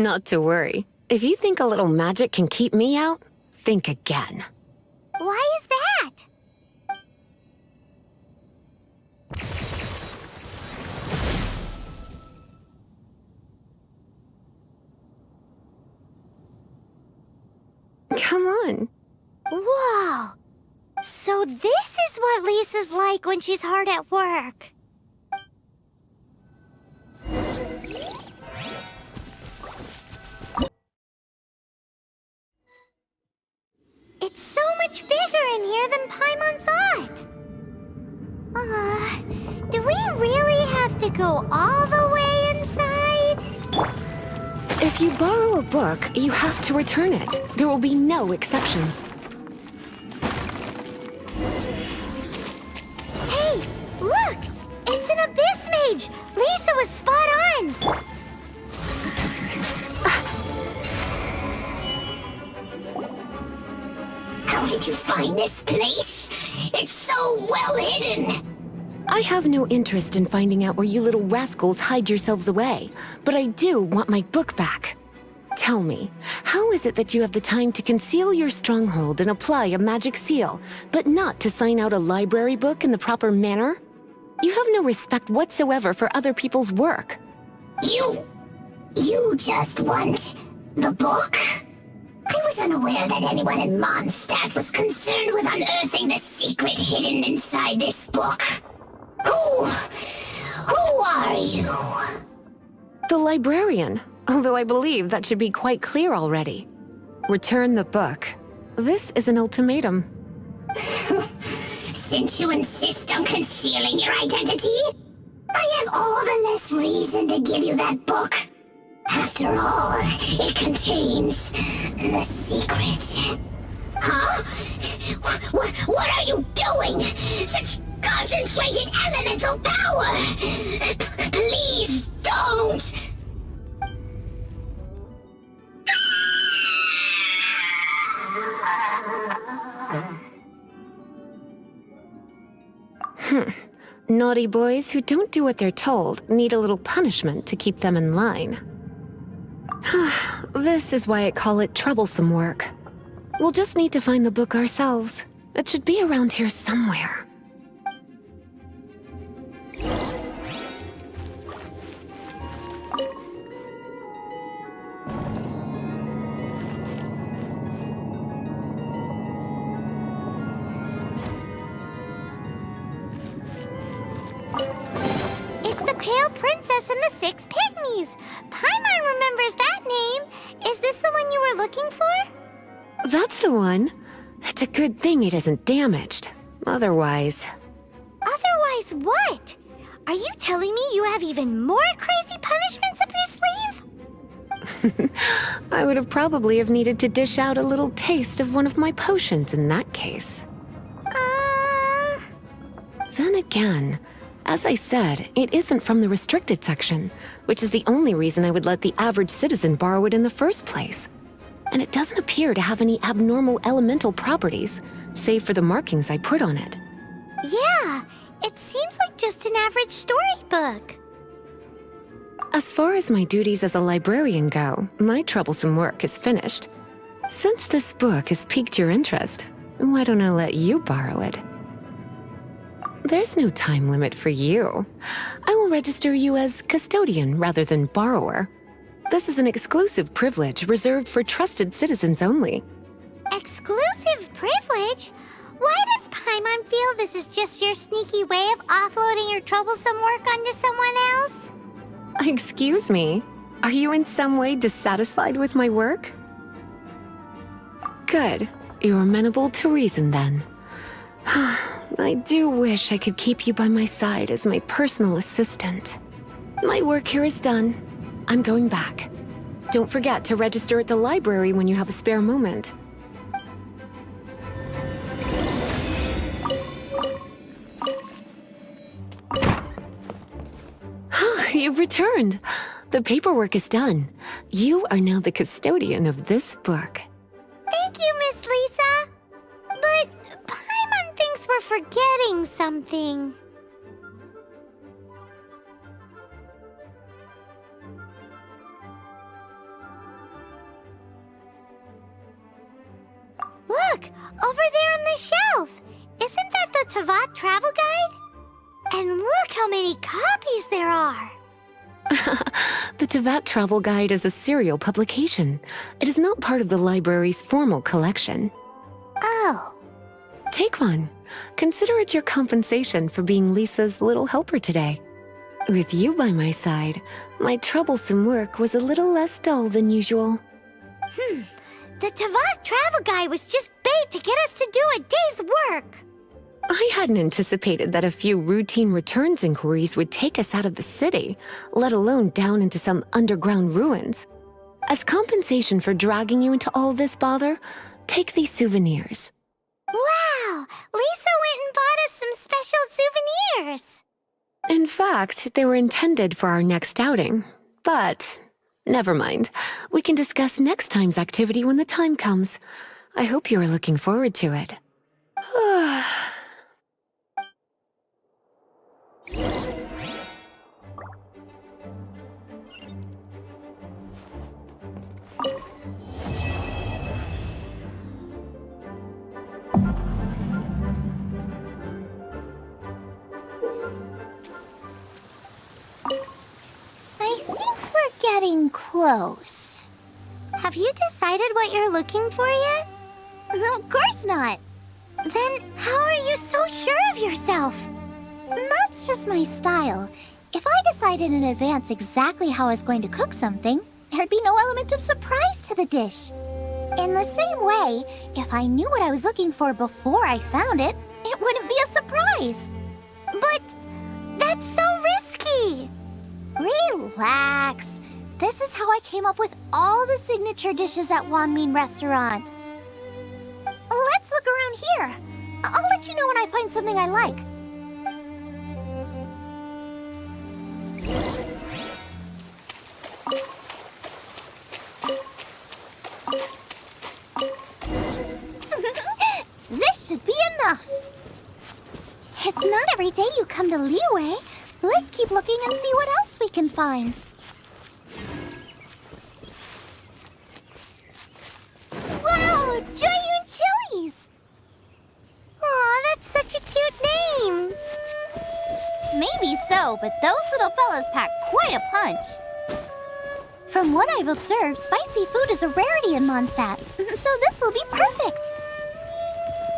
Not to worry. If you think a little magic can keep me out, think again. Why is that? Come on. Whoa! So this is what Lisa's like when she's hard at work. It's so much bigger in here than Paimon thought. Do we really have to go all the way inside? If you borrow a book, you have to return it. There will be no exceptions. Hey, look! It's an Abyss Mage! Lisa was spot on! How did you find this place? It's so well hidden! I have no interest in finding out where you little rascals hide yourselves away, but I do want my book back. Tell me, how is it that you have the time to conceal your stronghold and apply a magic seal, but not to sign out a library book in the proper manner? You have no respect whatsoever for other people's work. You just want the book? I was unaware that anyone in Monstadt was concerned with unearthing the secret hidden inside this book. Who are you? The librarian, although I believe that should be quite clear already. Return the book. This is an ultimatum. Since you insist on concealing your identity, I have all the less reason to give you that book. After all, it contains the secret. Huh? What are you doing? Such concentrated elemental power! Please don't! Naughty boys who don't do what they're told need a little punishment to keep them in line. This is why I call it troublesome work. We'll just need to find the book ourselves. It should be around here somewhere. It's the Pale Princess and the Six Pygmies. Paimon remembers that name. Is this the one you were looking for? That's the one. It's a good thing it isn't damaged. Otherwise... Otherwise what? Are you telling me you have even more crazy punishments up your sleeve? I would have probably have needed to dish out a little taste of one of my potions in that case. Then again, as I said, it isn't from the restricted section, which is the only reason I would let the average citizen borrow it in the first place. And it doesn't appear to have any abnormal elemental properties, save for the markings I put on it. Yeah, it seems like just an average storybook. As far as my duties as a librarian go, my troublesome work is finished. Since this book has piqued your interest, why don't I let you borrow it? There's no time limit for you. I will register you as custodian rather than borrower. This is an exclusive privilege reserved for trusted citizens only. Exclusive privilege? Why does Paimon feel this is just your sneaky way of offloading your troublesome work onto someone else? Excuse me, are you in some way dissatisfied with my work? Good. You're amenable to reason then. I do wish I could keep you by my side as my personal assistant. My work here is done. I'm going back. Don't forget to register at the library when you have a spare moment. You've returned. The paperwork is done. You are now the custodian of this book. Thank you, Miss Lisa. But Paimon thinks we're forgetting something. Look, over there on the shelf. Isn't that the Tavat travel guide? And look how many copies there are. The Tavat Travel Guide is a serial publication. It is not part of the library's formal collection. Oh. Take one. Consider it your compensation for being Lisa's little helper today. With you by my side, my troublesome work was a little less dull than usual. The Tavat travel guide was just bait to get us to do a day's work. I hadn't anticipated that a few routine returns inquiries would take us out of the city, let alone down into some underground ruins. As compensation for dragging you into all this bother, take these souvenirs. Wow! Lisa went and bought us some special souvenirs! In fact, they were intended for our next outing. But, never mind. We can discuss next time's activity when the time comes. I hope you are looking forward to it. I think we're getting close. Have you decided what you're looking for yet? Of course not. Then how are you so sure of yourself? That's just my style. If I decided in advance exactly how I was going to cook something, there'd be no element of surprise to the dish. In the same way, if I knew what I was looking for before I found it, it wouldn't be a surprise. But that's so risky. Relax. This is how I came up with all the signature dishes at Wanmin Restaurant. Let's look around here. I'll let you know when I find something I like. This should be enough. It's not every day you come to Liyue. Let's keep looking and see what else we can find. Wow, Joyun Chili's! Aw, that's such a cute name. Maybe so, but those little fellas pack quite a punch. From what I've observed, spicy food is a rarity in Monstadt, so this will be perfect.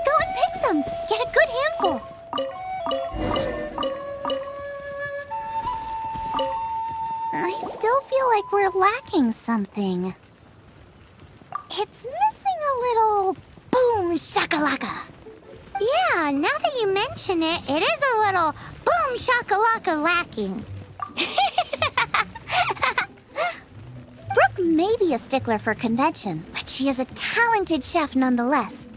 Go and pick some. Get a good handful. I still feel like we're lacking something. It's missing a little boom shakalaka. Yeah, now that you mention it, it is a little boom shakalaka lacking. Brooke may be a stickler for convention, but she is a talented chef nonetheless.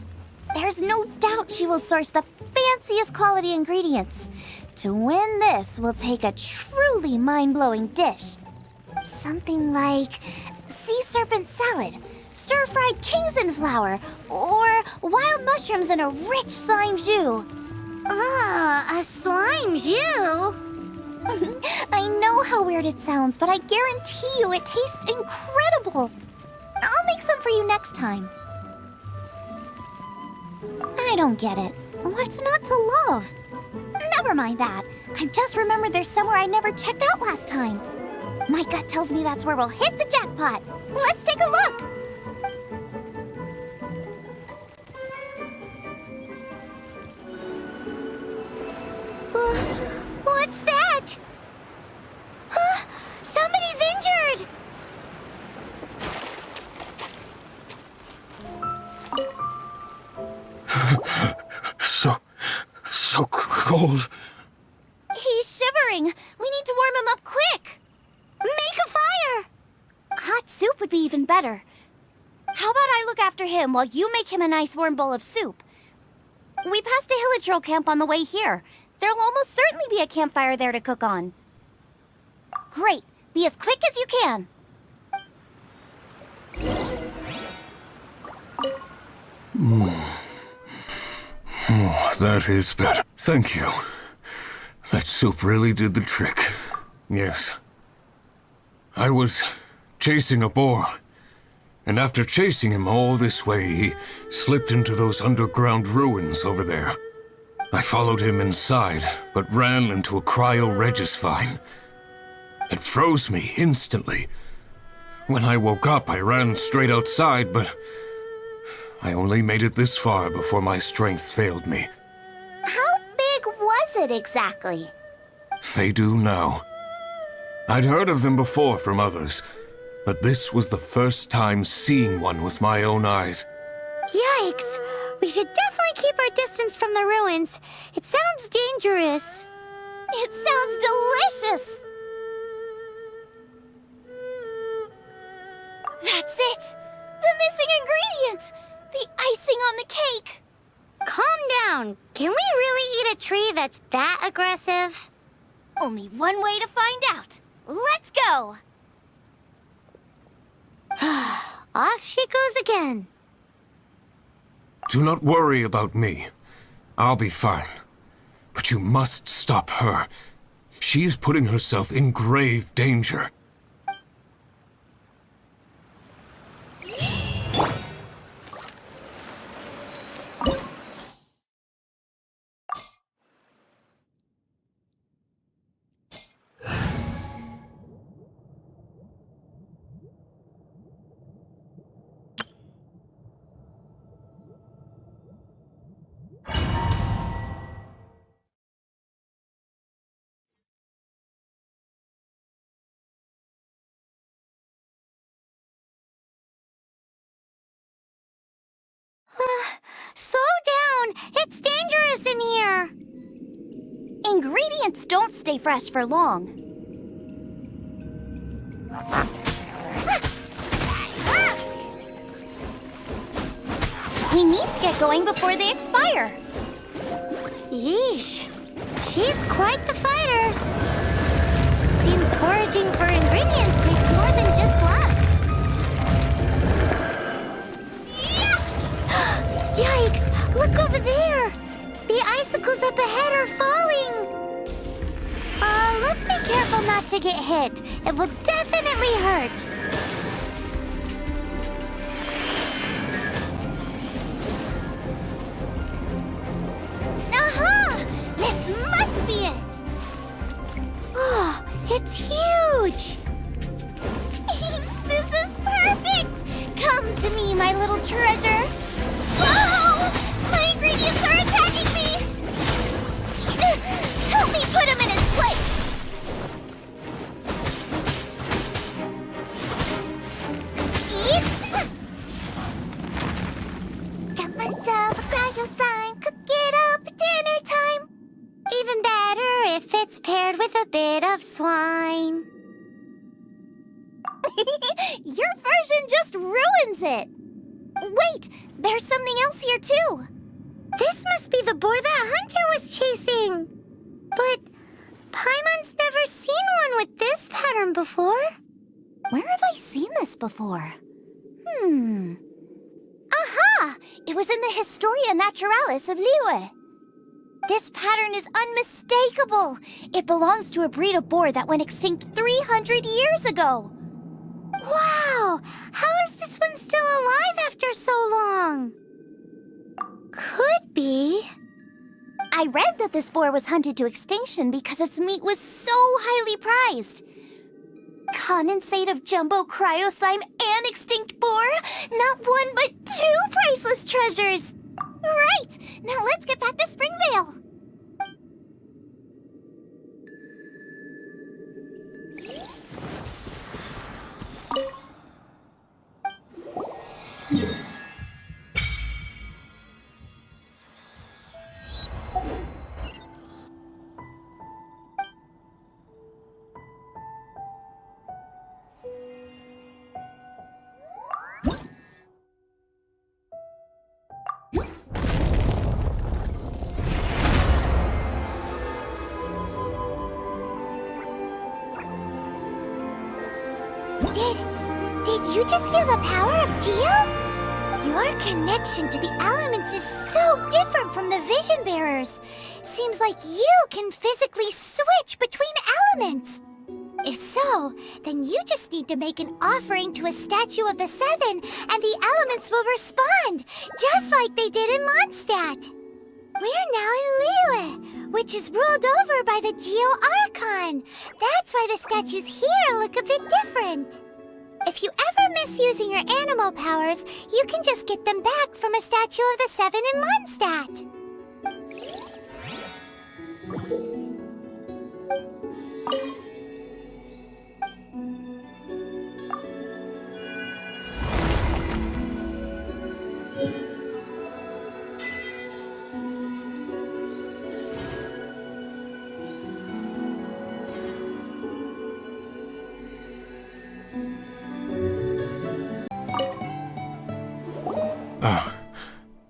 There's no doubt she will source the fanciest quality ingredients. To win this, we'll take a truly mind-blowing dish. Something like sea serpent salad, stir-fried Kingston flour, or wild mushrooms in a rich slime jus. Ah, a slime jus? I know how weird it sounds, but I guarantee you it tastes incredible. I'll make some for you next time. I don't get it. What's not to love? Never mind that. I've just remembered there's somewhere I never checked out last time. My gut tells me that's where we'll hit the jackpot. Let's take a look. What's that? Somebody's injured! So cold. He's shivering. We need to warm him up quick. Make a fire. Hot soup would be even better. How about I look after him while you make him a nice warm bowl of soup? We passed a Hillagro camp on the way here. There'll almost certainly be a campfire there to cook on. Great. Be as quick as you can. Oh, that is better. Thank you. That soup really did the trick. Yes. I was chasing a boar, and after chasing him all this way, he slipped into those underground ruins over there. I followed him inside, but ran into a cryo-regis vine. It froze me instantly. When I woke up, I ran straight outside, but I only made it this far before my strength failed me. How big was it exactly? They do now. I'd heard of them before from others, but this was the first time seeing one with my own eyes. Yikes! We should definitely keep our distance from the ruins. It sounds dangerous. It sounds delicious! That's it! The missing ingredient! The icing on the cake! Calm down. Can we really eat a tree that's that aggressive? Only one way to find out. Let's go! Off she goes again. Do not worry about me. I'll be fine. But you must stop her. She is putting herself in grave danger. Slow down! It's dangerous in here! Ingredients don't stay fresh for long. We need to get going before they expire. Yeesh. She's quite the fighter. Seems foraging for ingredients takes more than just luck. Yikes! Look over there! The icicles up ahead are falling! Let's be careful not to get hit. It will definitely hurt. Aha! This must be it! Oh, it's huge! This is perfect! Come to me, my little treasure! Whoa! My ingredients are attacking me! Help me put him in his place! Eat! Got myself a cryo sign, cook it up at dinner time. Even better if it's paired with a bit of swine. Your version just ruins it! Wait, there's something else here too. This must be the boar that Hunter was chasing. But Paimon's never seen one with this pattern before. Where have I seen this before? Aha! It was in the Historia Naturalis of Liyue. This pattern is unmistakable. It belongs to a breed of boar that went extinct 300 years ago. Wow! How is this one still alive after so long? Could be. I read that this boar was hunted to extinction because its meat was so highly prized. Condensate of jumbo cryo slime and extinct boar? Not one but two priceless treasures! Right! Now let's get back to Springvale! Did you just feel the power of Geo? Your connection to the elements is so different from the Vision Bearers. Seems like you can physically switch between elements. If so, then you just need to make an offering to a statue of the Seven, and the elements will respond, just like they did in Monstadt. We're now in Liyue, which is ruled over by the Geo Archon. That's why the statues here look a bit different. If you ever miss using your animal powers, you can just get them back from a statue of the Seven in Monstadt.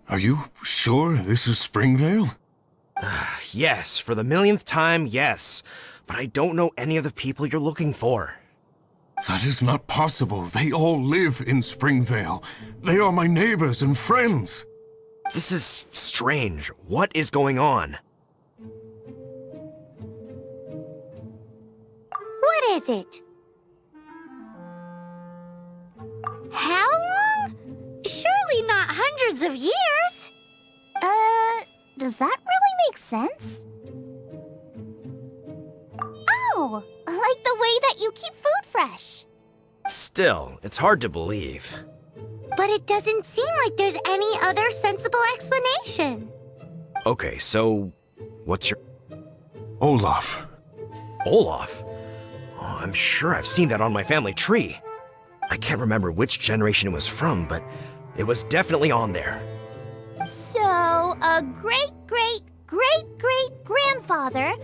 Are you sure this is Springvale? Yes, for the millionth time, yes. But I don't know any of the people you're looking for. That is not possible. They all live in Springvale. They are my neighbors and friends. This is strange. What is going on? What is it? How long? Surely not hundreds of years. Does that really make sense? Oh, like the way that you keep food fresh. Still, it's hard to believe. But it doesn't seem like there's any other sensible explanation. Okay, so what's your... Olaf. Olaf? Oh, I'm sure I've seen that on my family tree. I can't remember which generation it was from, but it was definitely on there. So, a great-great-great-great-grandfather,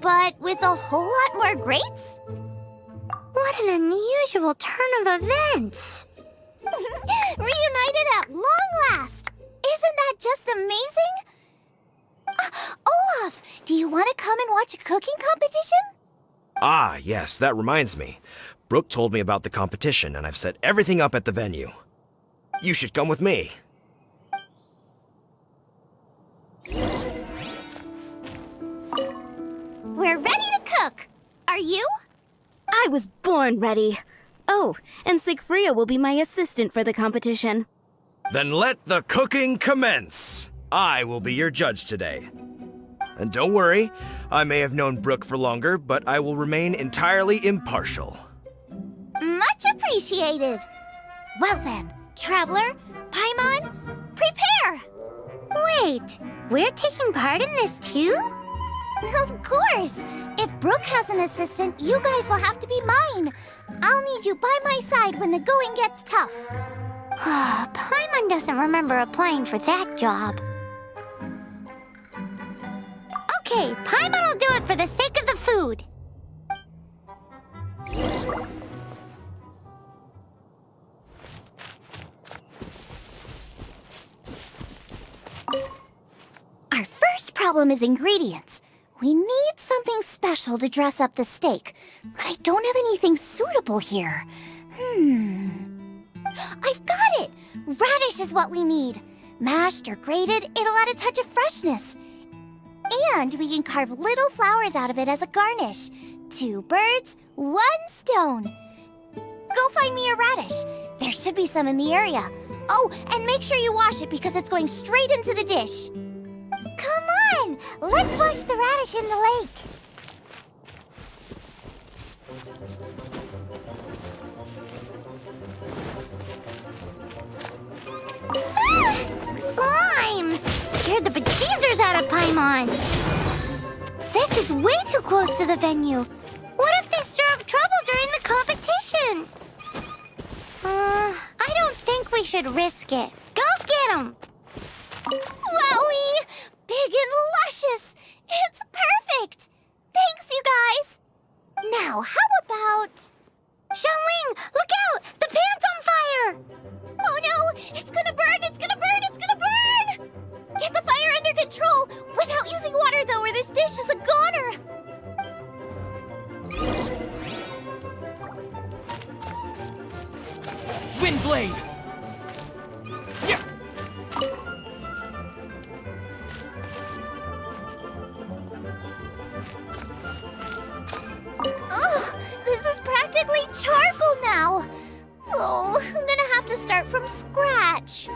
but with a whole lot more greats? What an unusual turn of events. Reunited at long last. Isn't that just amazing? Olaf, do you want to come and watch a cooking competition? Ah, yes, that reminds me. Brooke told me about the competition, and I've set everything up at the venue. You should come with me. We're ready to cook. Are you? I was born ready. Oh, and Sigfria will be my assistant for the competition. Then let the cooking commence. I will be your judge today. And don't worry, I may have known Brooke for longer, but I will remain entirely impartial. Much appreciated. Well then, Traveler, Paimon, prepare! Wait, we're taking part in this too? Of course! If Brooke has an assistant, you guys will have to be mine. I'll need you by my side when the going gets tough. Paimon doesn't remember applying for that job. Okay, Paimon will do it for the sake of the food. Our first problem is ingredients. We need something special to dress up the steak, but I don't have anything suitable here. I've got it! Radish is what we need. Mashed or grated, it'll add a touch of freshness. And we can carve little flowers out of it as a garnish. 2 birds, 1 stone. Go find me a radish. There should be some in the area. Oh, and make sure you wash it because it's going straight into the dish. Come on! Let's wash the radish in the lake. Slimes! Scared the bejeezers out of Paimon. This is way too close to the venue. What if they stir up trouble during the competition? I don't think we should risk it. Go get them! Wowie! Big and luscious! It's perfect! Thanks, you guys! Now, how about... Xiangling, look out! The pan's on fire! Oh no! It's gonna burn! It's gonna burn! It's gonna burn! Get the fire under control! Without using water, though, or this dish is a goner! blade! Yeah. Ugh, this is practically charcoal now. Oh, I'm gonna have to start from scratch.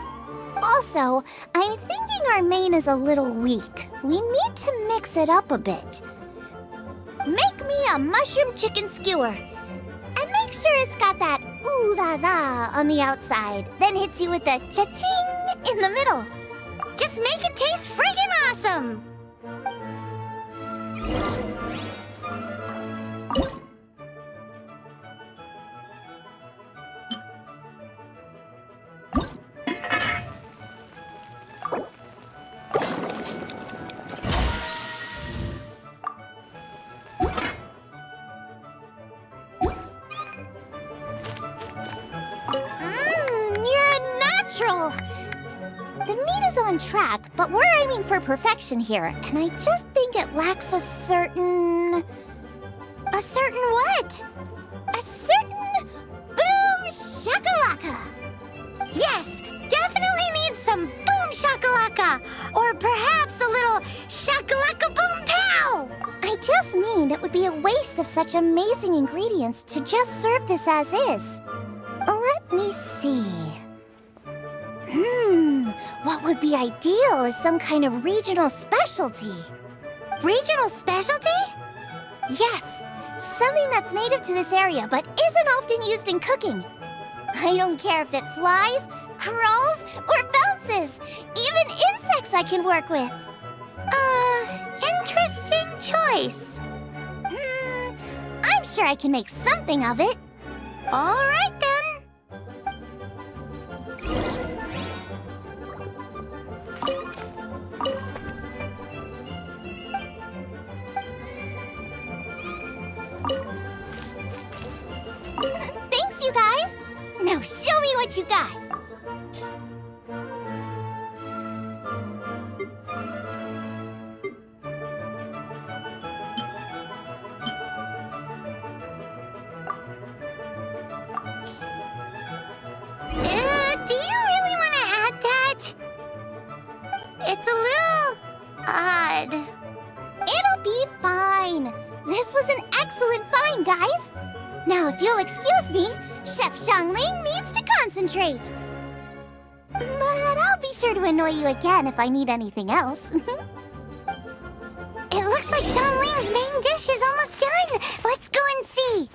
Also, I'm thinking our main is a little weak. We need to mix it up a bit. Make me a mushroom chicken skewer. And make sure it's got that ooh la la on the outside. Then hits you with the cha-ching in the middle. Just make it taste friggin' awesome! The meat is on track, but we're aiming for perfection here, and I just think it lacks a certain... A certain what? A certain boom shakalaka! Yes, definitely needs some boom shakalaka! Or perhaps a little shakalaka boom pow! I just mean it would be a waste of such amazing ingredients to just serve this as is. Let me see... what would be ideal is some kind of regional specialty. Regional specialty? Yes, something that's native to this area but isn't often used in cooking. I don't care if it flies, crawls, or bounces. Even insects I can work with. Interesting choice. I'm sure I can make something of it. All right then. Thanks, you guys! Now show me what you got! Do you really want to add that? It's a little... odd. It'll be fine. This was an excellent find, guys. Now, if you'll excuse me, Chef Xiangling needs to concentrate. But I'll be sure to annoy you again if I need anything else. It looks like Xiangling's main dish is almost done. Let's go and see.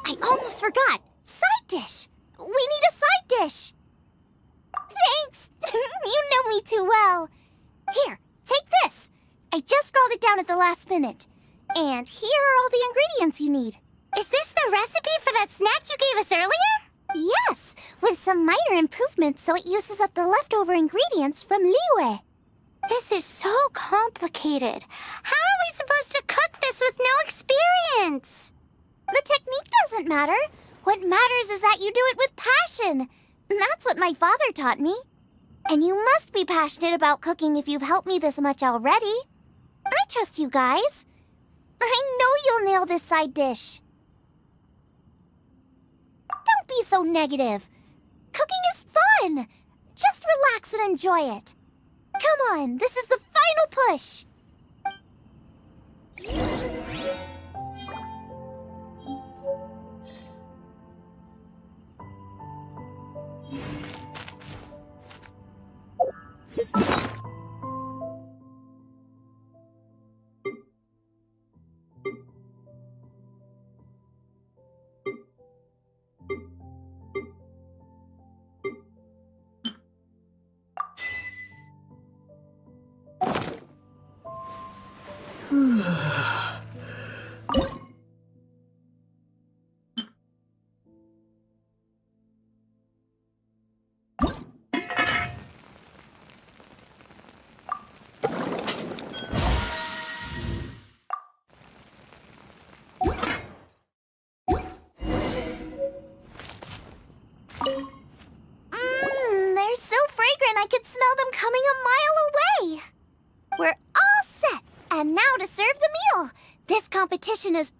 I almost forgot. Side dish. We need a side dish. Thanks. You know me too well. Here, take this. I just scrolled it down at the last minute. And here are all the ingredients you need. Is this the recipe for that snack you gave us earlier? Yes, with some minor improvements so it uses up the leftover ingredients from Liyue. This is so complicated. How are we supposed to cook this with no experience? The technique doesn't matter. What matters is that you do it with passion. That's what my father taught me. And you must be passionate about cooking if you've helped me this much already. I trust you guys. I know you'll nail this side dish. Don't be so negative. Cooking is fun. Just relax and enjoy it. Come on, this is the final push. They're so fragrant I could smell them coming a mile away. We're all set, and now to serve the meal. This competition is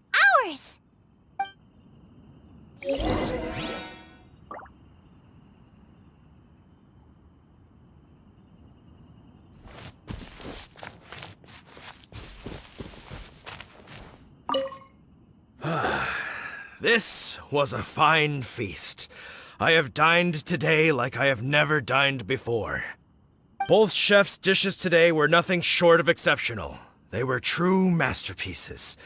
This was a fine feast. I have dined today like I have never dined before. Both chefs' dishes today were nothing short of exceptional. They were true masterpieces.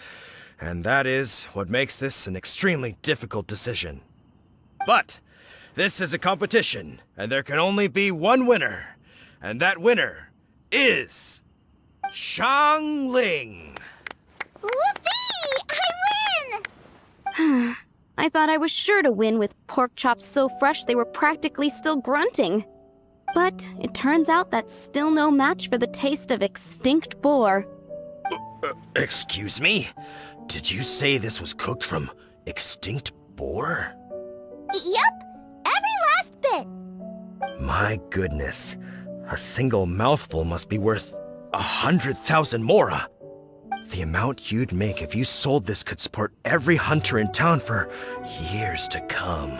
And that is what makes this an extremely difficult decision. But this is a competition, and there can only be one winner. And that winner is Xiangling. Whoopee! I win! I thought I was sure to win with pork chops so fresh they were practically still grunting. But it turns out that's still no match for the taste of extinct boar. Excuse me? Did you say this was cooked from extinct boar? Yup, every last bit. My goodness. A single mouthful must be worth 100,000 mora. The amount you'd make if you sold this could support every hunter in town for years to come.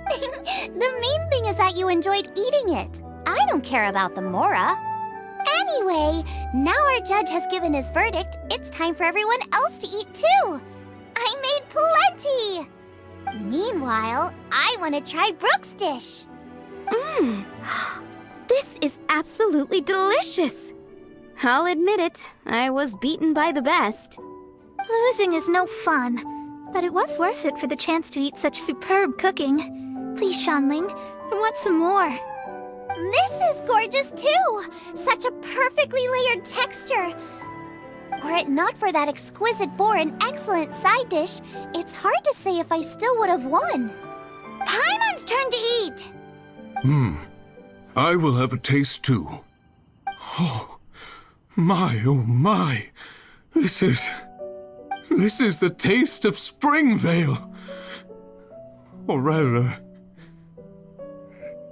The main thing is that you enjoyed eating it. I don't care about the mora. Anyway, now our judge has given his verdict. It's time for everyone else to eat too. I made plenty. Meanwhile, I want to try Brooke's dish. This is absolutely delicious. I'll admit it, I was beaten by the best. Losing is no fun, but it was worth it for the chance to eat such superb cooking. Please, Xiangling, I want some more. This is gorgeous too! Such a perfectly layered texture. Were it not for that exquisite boar and excellent side dish, it's hard to say if I still would have won. Paimon's turn to eat! I will have a taste too. Oh my. This is the taste of Springvale. Or rather,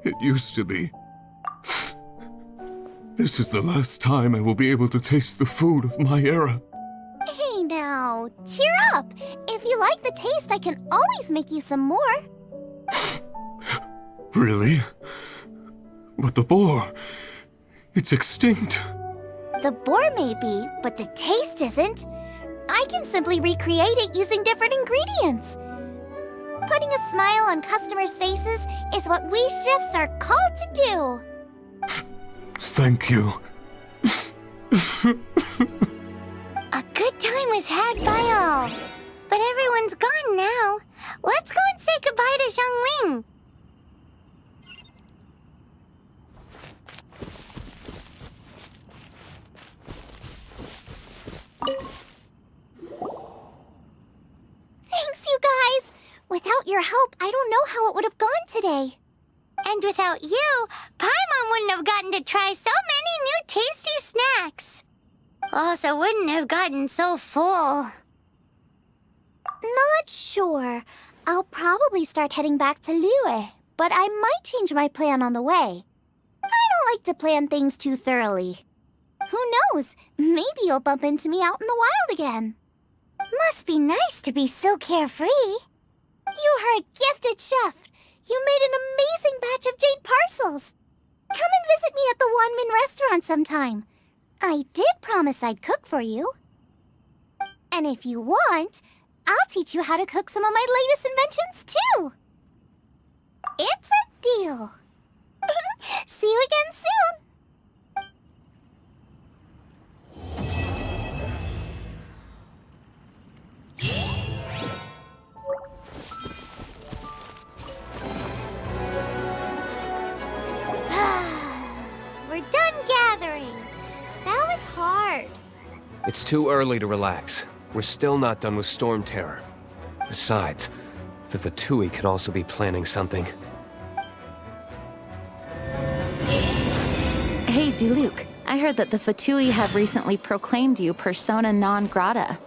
it used to be. This is the last time I will be able to taste the food of my era. Hey now, cheer up. If you like the taste, I can always make you some more. Really? But the boar, it's extinct. The boar may be, but the taste isn't. I can simply recreate it using different ingredients. Putting a smile on customers' faces is what we chefs are called to do. Thank you. A good time was had by all. But everyone's gone now. Let's go and say goodbye to Xiangling. Thanks, you guys! Without your help, I don't know how it would have gone today. And without you, Paimon wouldn't have gotten to try so many new tasty snacks. Also wouldn't have gotten so full. Not sure. I'll probably start heading back to Liyue, but I might change my plan on the way. I don't like to plan things too thoroughly. Who knows? Maybe you'll bump into me out in the wild again. Must be nice to be so carefree. You are a gifted chef. You made an amazing batch of jade parcels. Come and visit me at the Wanmin restaurant sometime. I did promise I'd cook for you. And if you want, I'll teach you how to cook some of my latest inventions too. It's a deal. See you again soon. We're done gathering. That was hard. It's too early to relax. We're still not done with Storm Terror. Besides, the Fatui could also be planning something. Hey, Diluc. I heard that the Fatui have recently proclaimed you persona non grata.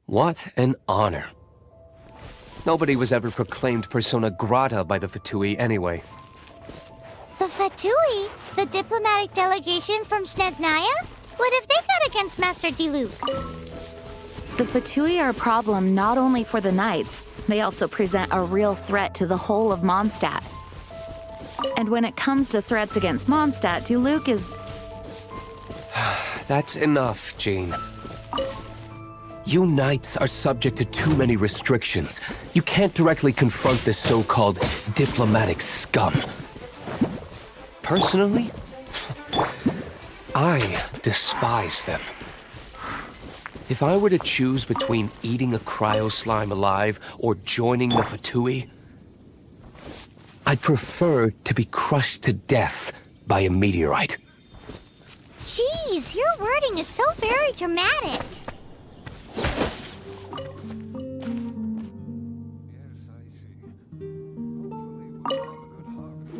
What an honor. Nobody was ever proclaimed persona grata by the Fatui anyway. The Fatui Fatui, the diplomatic delegation from Snezhnaya? What have they got against Master Diluc? The Fatui are a problem not only for the Knights, they also present a real threat to the whole of Monstadt. And when it comes to threats against Monstadt, Diluc is... That's enough, Jean. You Knights are subject to too many restrictions. You can't directly confront this so-called diplomatic scum. Personally, I despise them. If I were to choose between eating a cryo slime alive or joining the Fatui, I'd prefer to be crushed to death by a meteorite. Jeez, your wording is so very dramatic.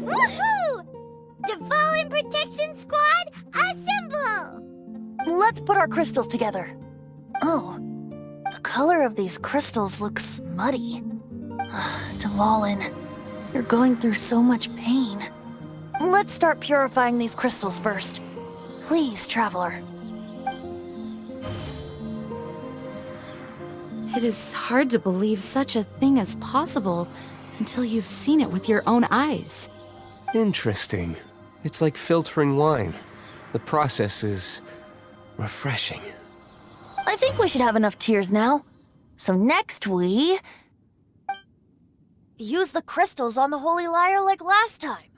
Woohoo! Devolin Protection Squad, assemble! Let's put our crystals together. Oh, the color of these crystals looks muddy. Devolin, you're going through so much pain. Let's start purifying these crystals first. Please, Traveler. It is hard to believe such a thing is possible until you've seen it with your own eyes. Interesting. It's like filtering wine. The process is refreshing. I think we should have enough tears now. So next we... use the crystals on the Holy Lyre like last time.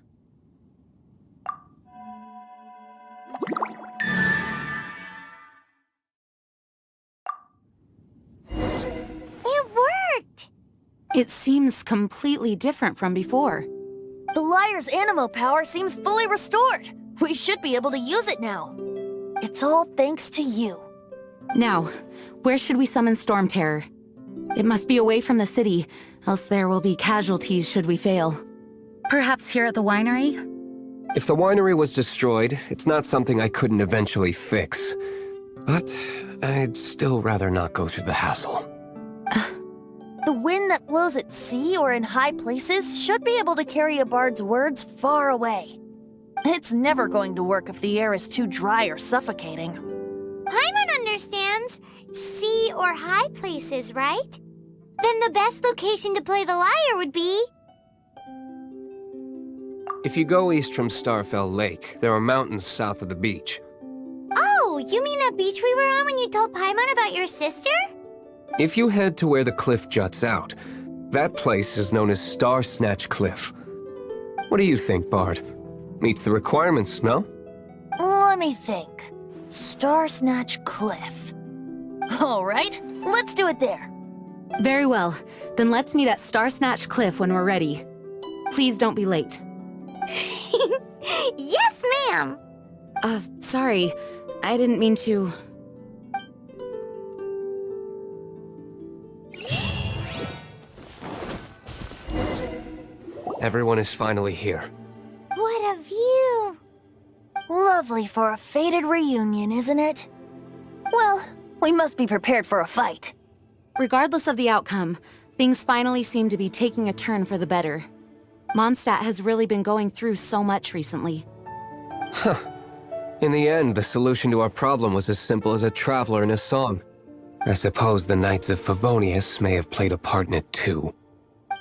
It worked! It seems completely different from before. The Lyre's animo power seems fully restored. We should be able to use it now. It's all thanks to you. Now, where should we summon Storm Terror? It must be away from the city, else there will be casualties should we fail. Perhaps here at the winery? If the winery was destroyed, it's not something I couldn't eventually fix. But I'd still rather not go through the hassle. The wind that blows at sea or in high places should be able to carry a bard's words far away. It's never going to work if the air is too dry or suffocating. Paimon understands sea or high places, right? Then the best location to play the lyre would be... If you go east from Starfell Lake, there are mountains south of the beach. Oh, you mean that beach we were on when you told Paimon about your sister? If you head to where the cliff juts out, that place is known as Star Snatch Cliff. What do you think, Bard? Meets the requirements, no? Let me think. Star Snatch Cliff. All right, let's do it there. Very well. Then let's meet at Star Snatch Cliff when we're ready. Please don't be late. Yes, ma'am! Sorry. I didn't mean to... Everyone is finally here. What a view! Lovely for a fated reunion, isn't it? Well, we must be prepared for a fight. Regardless of the outcome, things finally seem to be taking a turn for the better. Monstadt has really been going through so much recently. Huh. In the end, the solution to our problem was as simple as a traveler in a song. I suppose the Knights of Favonius may have played a part in it too.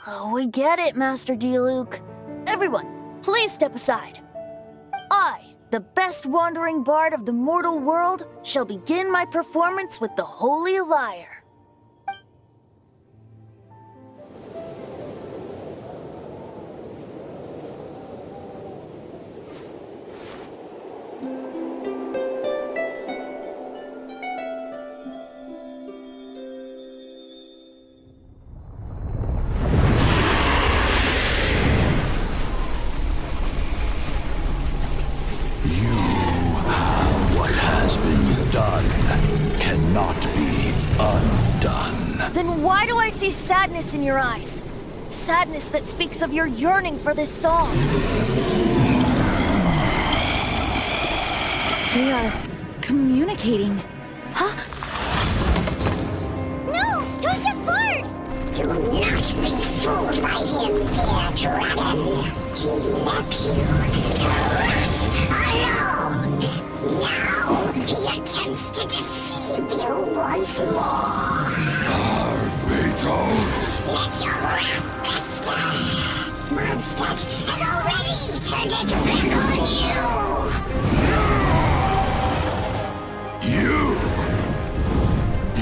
Oh, we get it, Master Diluc. Everyone, please step aside. I, the best wandering bard of the mortal world, shall begin my performance with the Holy Lyre. Then why do I see sadness in your eyes? Sadness that speaks of your yearning for this song. They are communicating. Huh? No! Joseph Bard! Do not be fooled by him, dear dragon. He left you to rot alone. Now he attempts to deceive you once more. Barbatos! Let your wrath fester. Monstadt has already turned its back on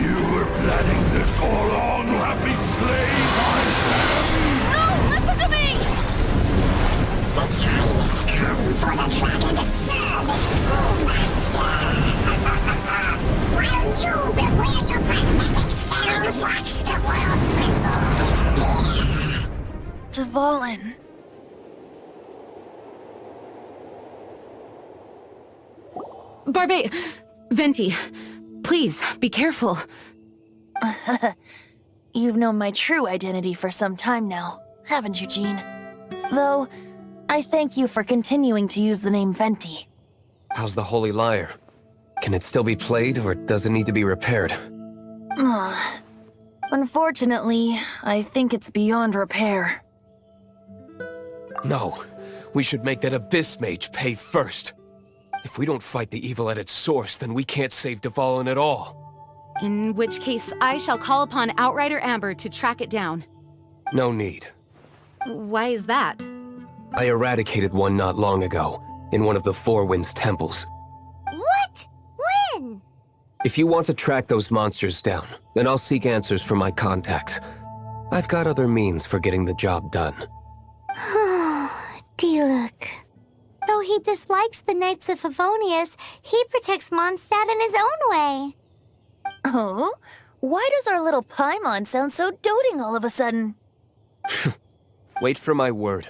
You were planning this all along to have me slain by them! No, listen to me! The time has come for the dragon to serve its true master. While you beware your pathetic selves, watch the world tremble with fear. Dvalin. Venti, please, be careful. You've known my true identity for some time now, haven't you, Jean? Though, I thank you for continuing to use the name Venti. How's the Holy Lyre? Can it still be played, or does it need to be repaired? Unfortunately, I think it's beyond repair. No. We should make that Abyss Mage pay first. If we don't fight the evil at its source, then we can't save Dvalin at all. In which case, I shall call upon Outrider Amber to track it down. No need. Why is that? I eradicated one not long ago, in one of the Four Winds temples. What? When? If you want to track those monsters down, then I'll seek answers from my contacts. I've got other means for getting the job done. Diluc. Though he dislikes the Knights of Favonius, he protects Mondstadt in his own way. Oh? Why does our little Paimon sound so doting all of a sudden? Wait for my word.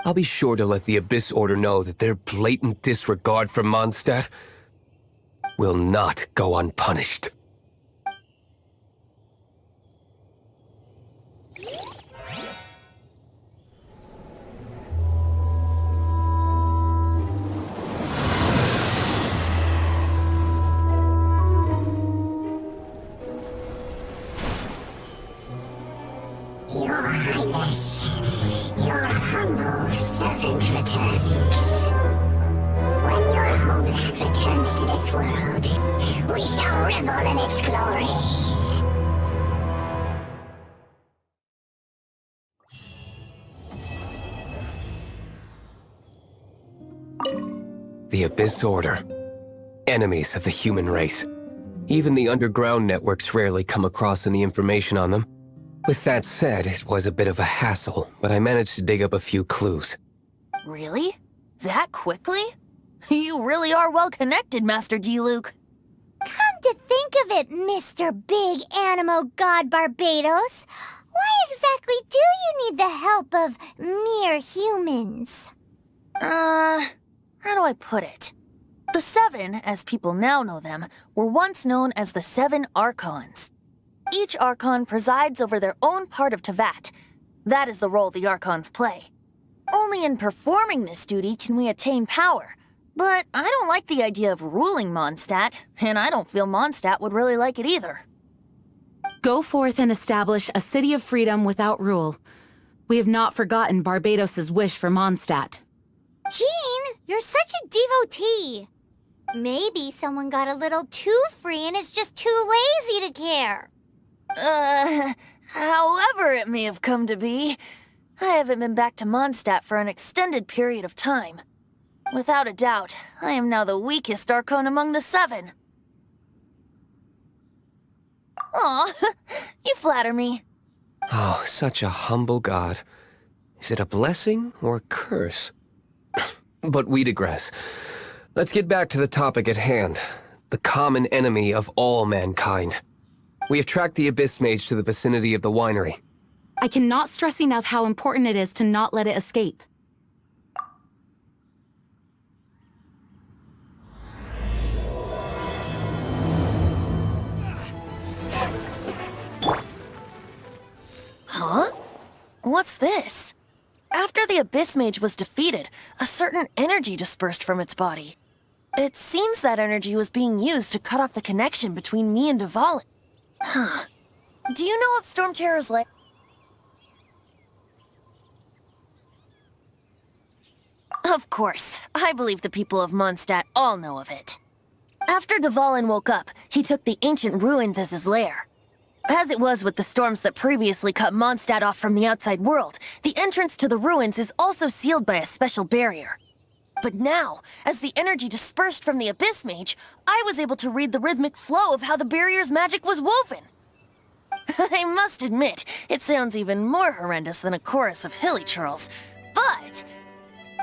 I'll be sure to let the Abyss Order know that their blatant disregard for Mondstadt will not go unpunished. Your Highness, your humble servant returns. When your homeland returns to this world, we shall revel in its glory. The Abyss Order. Enemies of the human race. Even the underground networks rarely come across any information on them. With that said, it was a bit of a hassle, but I managed to dig up a few clues. Really? That quickly? You really are well connected, Master Diluc. Come to think of it, Mr. Big Animo God Barbatos, why exactly do you need the help of mere humans? How do I put it? The Seven, as people now know them, were once known as the Seven Archons. Each Archon presides over their own part of Teyvat. That is the role the Archons play. Only in performing this duty can we attain power. But I don't like the idea of ruling Mondstadt, and I don't feel Mondstadt would really like it either. Go forth and establish a city of freedom without rule. We have not forgotten Barbatos' wish for Mondstadt. Jean, you're such a devotee. Maybe someone got a little too free and is just too lazy to care. However it may have come to be, I haven't been back to Mondstadt for an extended period of time. Without a doubt, I am now the weakest Archon among the Seven. Aw, you flatter me. Oh, such a humble god. Is it a blessing or a curse? But we digress. Let's get back to the topic at hand. The common enemy of all mankind. We have tracked the Abyss Mage to the vicinity of the winery. I cannot stress enough how important it is to not let it escape. Huh? What's this? After the Abyss Mage was defeated, a certain energy dispersed from its body. It seems that energy was being used to cut off the connection between me and Dvalin. Huh. Do you know of Storm Terror's lair? Of course. I believe the people of Monstadt all know of it. After Dvalin woke up, he took the ancient ruins as his lair. As it was with the storms that previously cut Monstadt off from the outside world, the entrance to the ruins is also sealed by a special barrier. But now, as the energy dispersed from the Abyss Mage, I was able to read the rhythmic flow of how the barrier's magic was woven. I must admit, it sounds even more horrendous than a chorus of hilly churls, but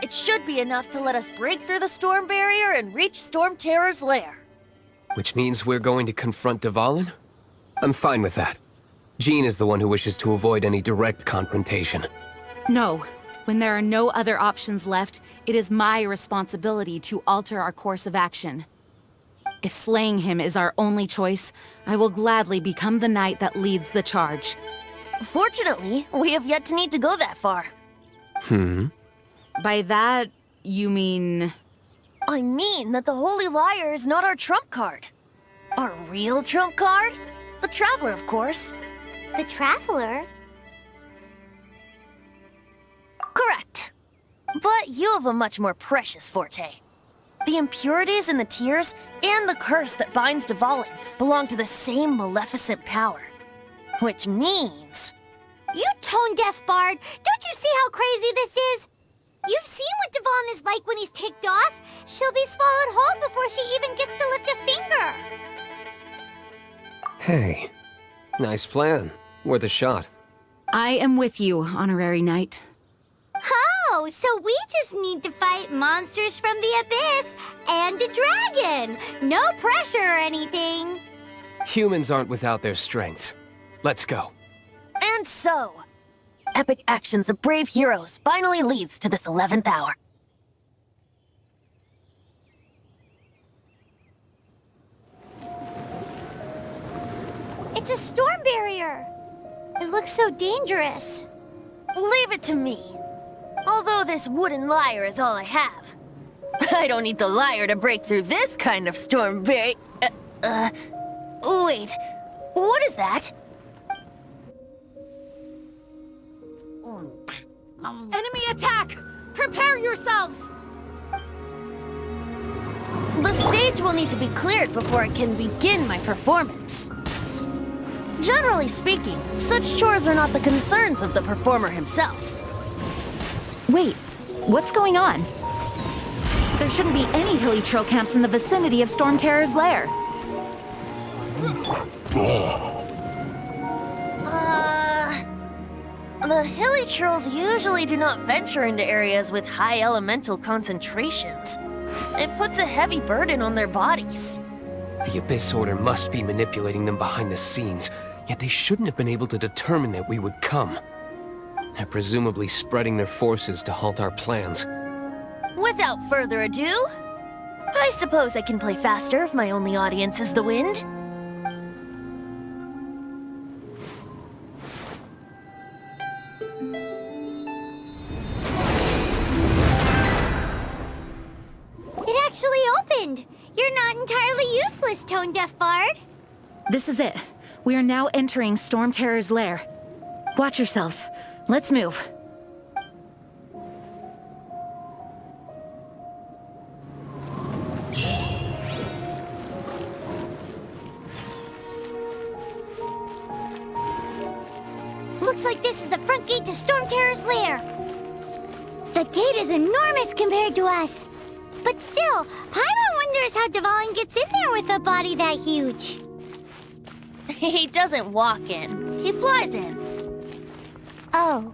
it should be enough to let us break through the storm barrier and reach Storm Terror's lair. Which means we're going to confront Dvalin? I'm fine with that. Jean is the one who wishes to avoid any direct confrontation. No. When there are no other options left, it is my responsibility to alter our course of action. If slaying him is our only choice, I will gladly become the knight that leads the charge. Fortunately, we have yet to need to go that far. By that, you mean... I mean that the Holy Liar is not our trump card. Our real trump card? The Traveler, of course. The Traveler? Correct. But you have a much more precious forte. The impurities in the tears and the curse that binds Dvalin belong to the same maleficent power. Which means... You tone-deaf bard! Don't you see how crazy this is? You've seen what Dvalin is like when he's ticked off. She'll be swallowed whole before she even gets to lift a finger. Hey, nice plan. Worth a shot. I am with you, honorary knight. Oh, so we just need to fight monsters from the abyss and a dragon. No pressure or anything. Humans aren't without their strengths. Let's go. And so, epic actions of brave heroes finally leads to this 11th hour. It's a storm barrier. It looks so dangerous. Leave it to me. Although this wooden lyre is all I have. I don't need the lyre to break through this kind of storm barrier. Wait, what is that? Enemy attack! Prepare yourselves! The stage will need to be cleared before I can begin my performance. Generally speaking, such chores are not the concerns of the performer himself. Wait, what's going on? There shouldn't be any hilly trail camps in the vicinity of Storm Terror's lair. The hilly trolls usually do not venture into areas with high elemental concentrations. It puts a heavy burden on their bodies. The Abyss Order must be manipulating them behind the scenes, yet they shouldn't have been able to determine that we would come. They're presumably spreading their forces to halt our plans. Without further ado, I suppose I can play faster if my only audience is the wind. It actually opened! You're not entirely useless, tone-deaf bard. This is it. We are now entering Storm Terror's lair. Watch yourselves. Let's move. Looks like this is the front gate to Storm Terror's lair. The gate is enormous compared to us. But still, Paimon wonders how Dvalin gets in there with a body that huge. He doesn't walk in. He flies in. Oh.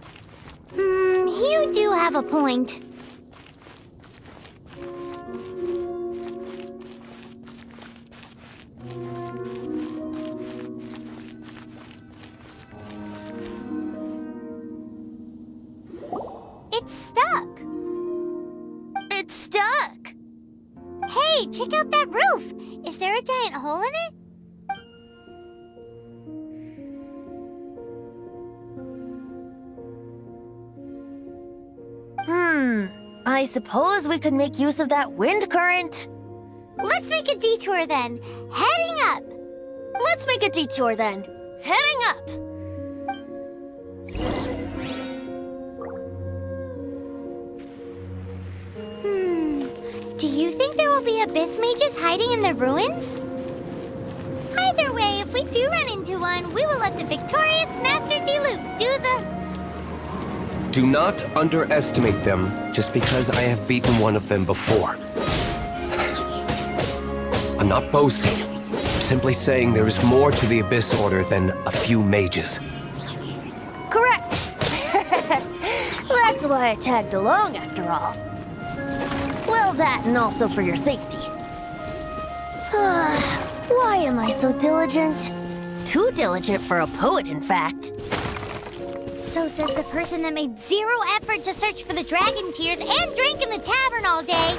You do have a point. It's stuck. It's stuck. Hey, check out that roof. Is there a giant hole in it? I suppose we could make use of that wind current. Let's make a detour then. Heading up. Let's make a detour then. Heading up. you think there will be abyss mages hiding in the ruins? Either way, if we do run into one, we will let the victorious Master Diluc do the... Do not underestimate them just because I have beaten one of them before. I'm not boasting. I'm simply saying there is more to the Abyss Order than a few mages. Correct. That's why I tagged along, after all. Well, that and also for your safety. Why am I so diligent? Too diligent for a poet, in fact. So says the person that made zero effort to search for the dragon tears and drank in the tavern all day.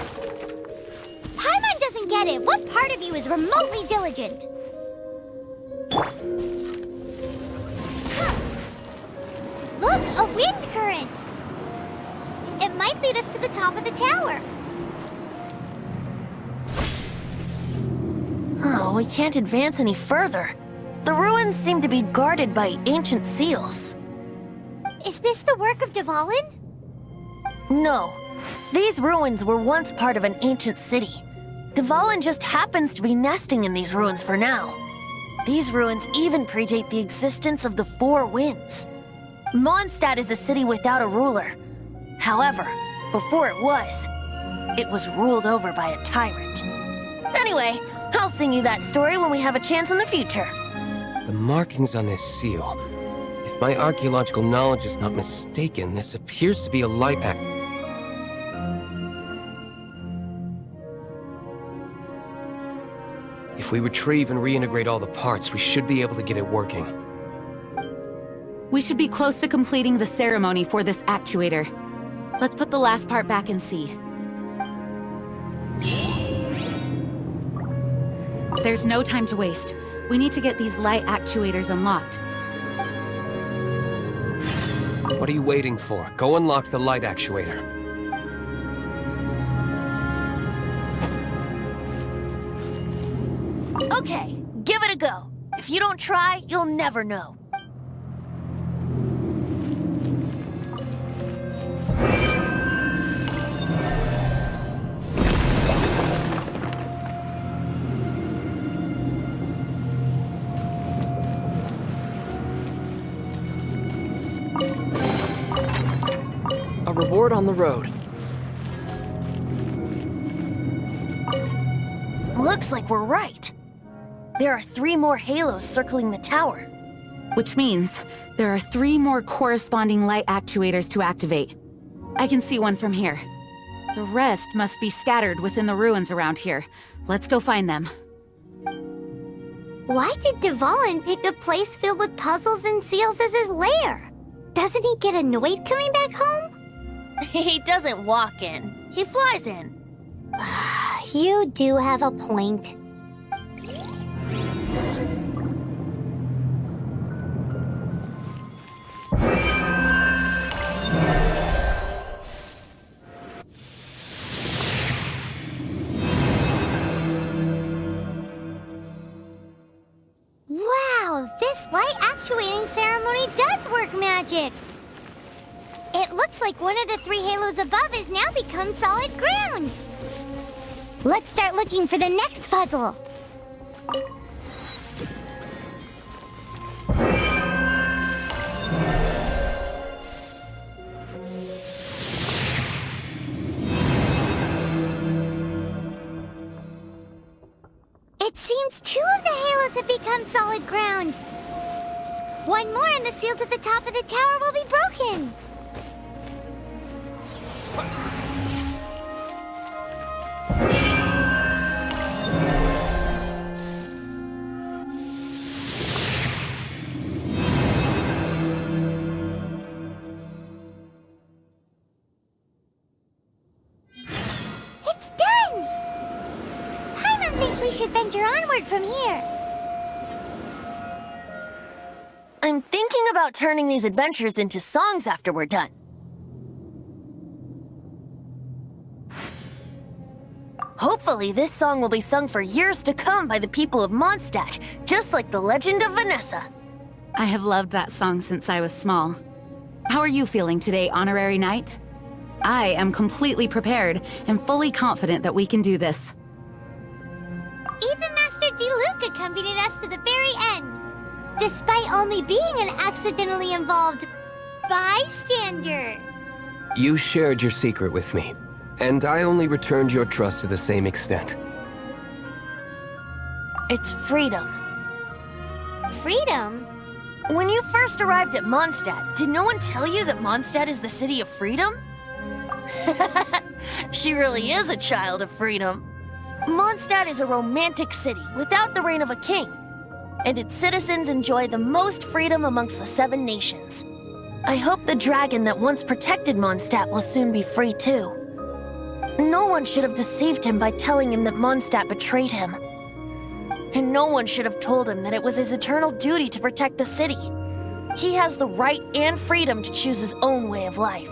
Paimon doesn't get it. What part of you is remotely diligent? Look, a wind current. It might lead us to the top of the tower. Oh, we can't advance any further. The ruins seem to be guarded by ancient seals. Is this the work of Dvalin? No. These ruins were once part of an ancient city. Dvalin just happens to be nesting in these ruins for now. These ruins even predate the existence of the Four Winds. Monstadt is a city without a ruler. However, before it was ruled over by a tyrant. Anyway, I'll sing you that story when we have a chance in the future. The markings on this seal. If my archaeological knowledge is not mistaken, this appears to be a light act. If we retrieve and reintegrate all the parts, we should be able to get it working. We should be close to completing the ceremony for this actuator. Let's put the last part back and see. There's no time to waste. We need to get these light actuators unlocked. What are you waiting for? Go unlock the light actuator. Okay, give it a go. If you don't try, you'll never know. A reward on the road. Looks like we're right. There are 3 more halos circling the tower. Which means there are 3 more corresponding light actuators to activate. I can see one from here. The rest must be scattered within the ruins around here. Let's go find them. Why did Dvalin pick a place filled with puzzles and seals as his lair? Doesn't he get annoyed coming back home? He doesn't walk in. He flies in. You do have a point. Wow, this light actuating ceremony does work magic! It looks like one of the 3 halos above has now become solid ground! Let's start looking for the next puzzle! It seems 2 of the halos have become solid ground! One more and the seals at the top of the tower will be broken! It's done! Paimon thinks we should venture onward from here. I'm thinking about turning these adventures into songs after we're done. Hopefully, this song will be sung for years to come by the people of Monstadt, just like the legend of Vanessa. I have loved that song since I was small. How are you feeling today, Honorary Knight? I am completely prepared and fully confident that we can do this. Even Master Diluc accompanied us to the very end, despite only being an accidentally involved bystander. You shared your secret with me, and I only returned your trust to the same extent. It's freedom. Freedom? When you first arrived at Mondstadt, did no one tell you that Mondstadt is the city of freedom? She really is a child of freedom. Mondstadt is a romantic city without the reign of a king, and its citizens enjoy the most freedom amongst the 7 nations. I hope the dragon that once protected Mondstadt will soon be free too. No one should have deceived him by telling him that Mondstadt betrayed him. And no one should have told him that it was his eternal duty to protect the city. He has the right and freedom to choose his own way of life.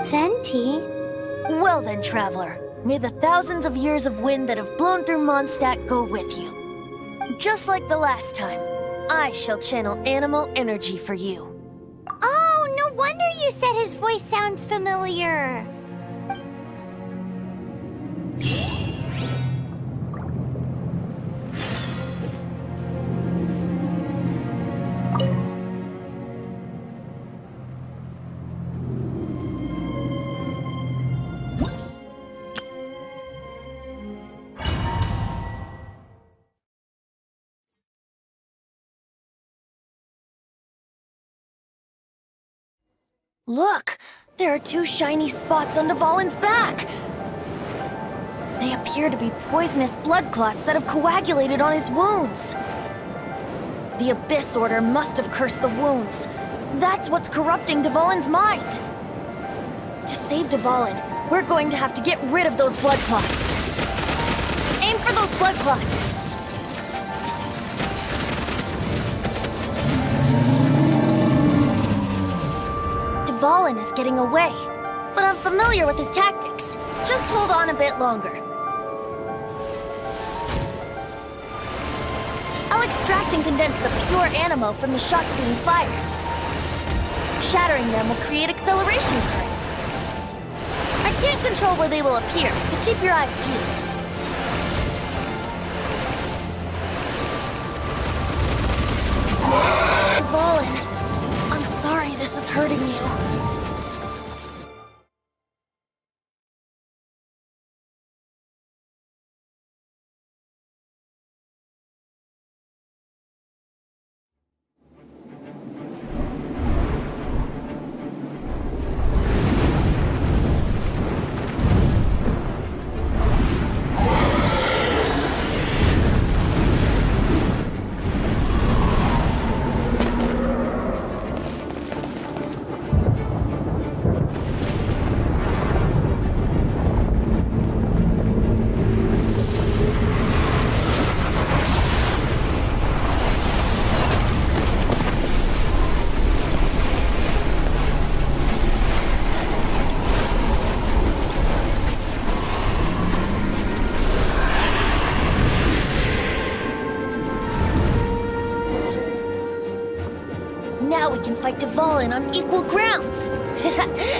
Venti? Well then, traveler, may the thousands of years of wind that have blown through Mondstadt go with you. Just like the last time, I shall channel animal energy for you. Oh, no wonder you said his voice sounds familiar. Look! There are 2 shiny spots on Dvalin's back! They appear to be poisonous blood clots that have coagulated on his wounds. The Abyss Order must have cursed the wounds. That's what's corrupting Dvalin's mind. To save Dvalin, we're going to have to get rid of those blood clots. Aim for those blood clots! Dvalin is getting away, but I'm familiar with his tactics. Just hold on a bit longer. I'll extract and condense the pure animo from the shots being fired. Shattering them will create acceleration currents. I can't control where they will appear, so keep your eyes peeled. Dvalin, I'm sorry this is hurting you. Now we can fight Dvalin on equal grounds.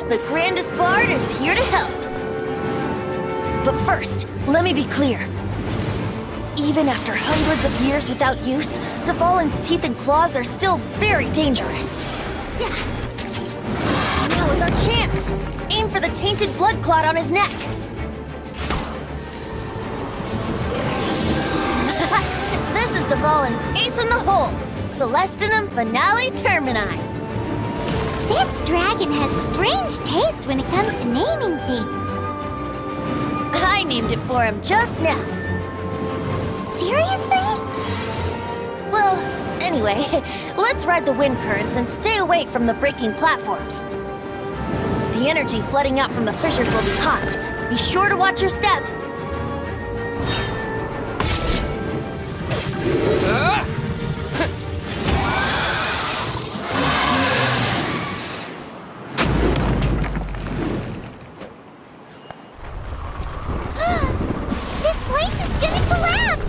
The grandest bard is here to help. But first, let me be clear. Even after hundreds of years without use, Dvalin's teeth and claws are still very dangerous. Now is our chance. Aim for the tainted blood clot on his neck. This is Dvalin's ace in the hole. Celestinum Finale Termini. This dragon has strange taste when it comes to naming things. I named it for him just now. Seriously? Well, anyway, let's ride the wind currents and stay away from the breaking platforms. The energy flooding out from the fissures will be hot. Be sure to watch your step. This place is gonna collapse!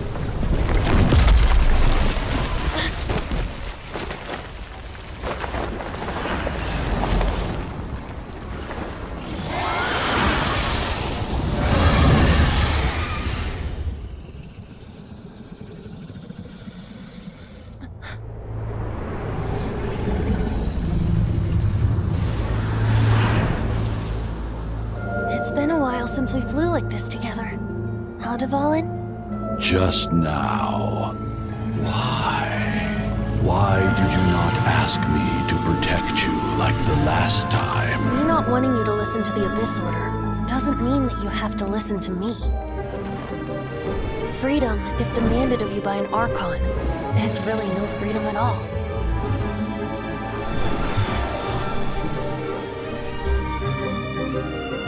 It's been a while since we flew like this together. Huh, Dvalin? Just now. Why? Why did you not ask me to protect you like the last time? Me not wanting you to listen to the Abyss Order doesn't mean that you have to listen to me. Freedom, if demanded of you by an Archon, is really no freedom at all.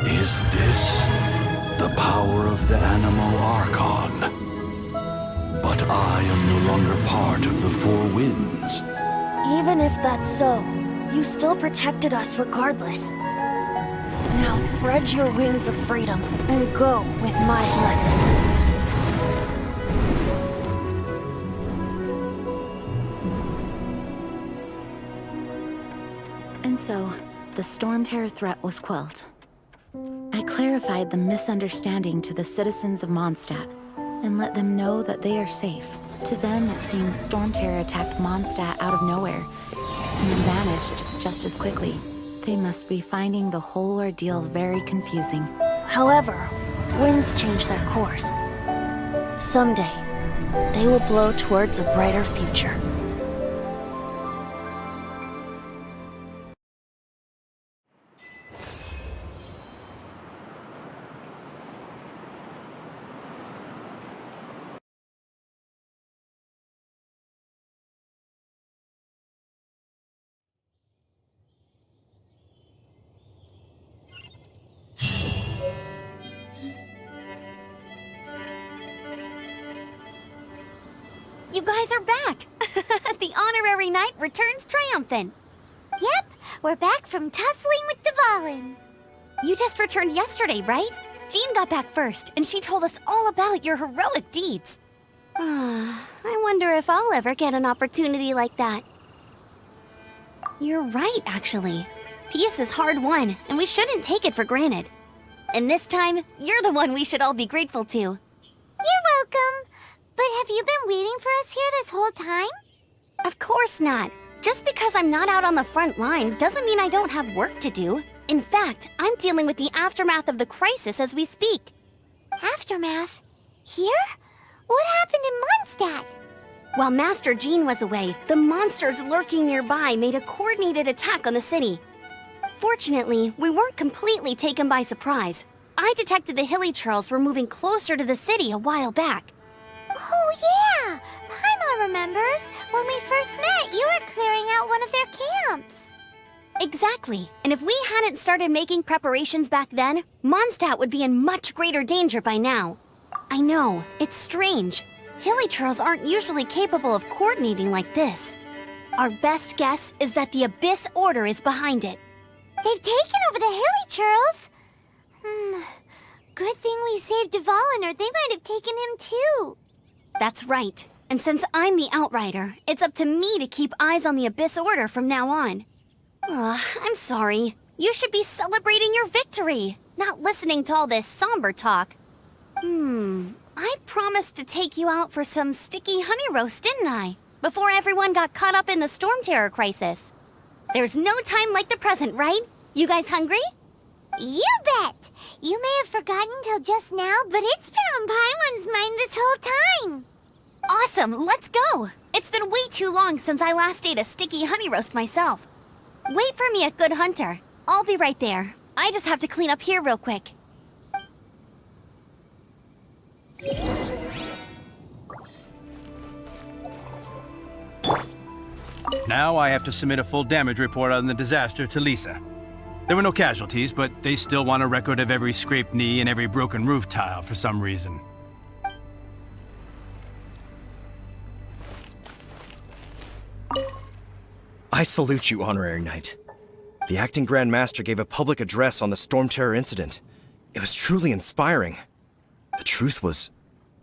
Is this the power of the Animo Archon? But I am no longer part of the Four Winds. Even if that's so, you still protected us regardless. Now spread your wings of freedom and go with my blessing. And so, the Storm Terror threat was quelled. I clarified the misunderstanding to the citizens of Monstadt, and let them know that they are safe. To them, it seems Storm Terror attacked Monstadt out of nowhere, and then vanished just as quickly. They must be finding the whole ordeal very confusing. However, winds change their course. Someday, they will blow towards a brighter future. You guys are back! The honorary knight returns triumphant. Yep, we're back from tussling with Dvalin. You just returned yesterday, right? Jean got back first, and she told us all about your heroic deeds. I wonder if I'll ever get an opportunity like that. You're right, actually. Peace is hard won, and we shouldn't take it for granted. And this time, you're the one we should all be grateful to. You're welcome. But have you been waiting for us here this whole time? Of course not. Just because I'm not out on the front line doesn't mean I don't have work to do. In fact, I'm dealing with the aftermath of the crisis as we speak. Aftermath? Here? What happened in Monstadt? While Master Jean was away, the monsters lurking nearby made a coordinated attack on the city. Fortunately, we weren't completely taken by surprise. I detected the Hilly Churls were moving closer to the city a while back. Oh yeah! Paimon remembers. When we first met, you were clearing out one of their camps. Exactly. And if we hadn't started making preparations back then, Monstadt would be in much greater danger by now. I know, it's strange. Hilly Churls aren't usually capable of coordinating like this. Our best guess is that the Abyss Order is behind it. They've taken over the Hilly Churls? Good thing we saved Dvalin, or they might have taken him too. That's right. And since I'm the Outrider, it's up to me to keep eyes on the Abyss Order from now on. I'm sorry. You should be celebrating your victory, not listening to all this somber talk. I promised to take you out for some sticky honey roast, didn't I? Before everyone got caught up in the Storm Terror crisis. There's no time like the present, right? You guys hungry? You bet! You may have forgotten till just now, but it's been on Paimon's mind this whole time. Awesome, let's go! It's been way too long since I last ate a sticky honey roast myself. Wait for me at Good Hunter. I'll be right there. I just have to clean up here real quick. Now I have to submit a full damage report on the disaster to Lisa. There were no casualties, but they still want a record of every scraped knee and every broken roof tile for some reason. I salute you, Honorary Knight. The Acting Grand Master gave a public address on the Storm Terror incident. It was truly inspiring. The truth was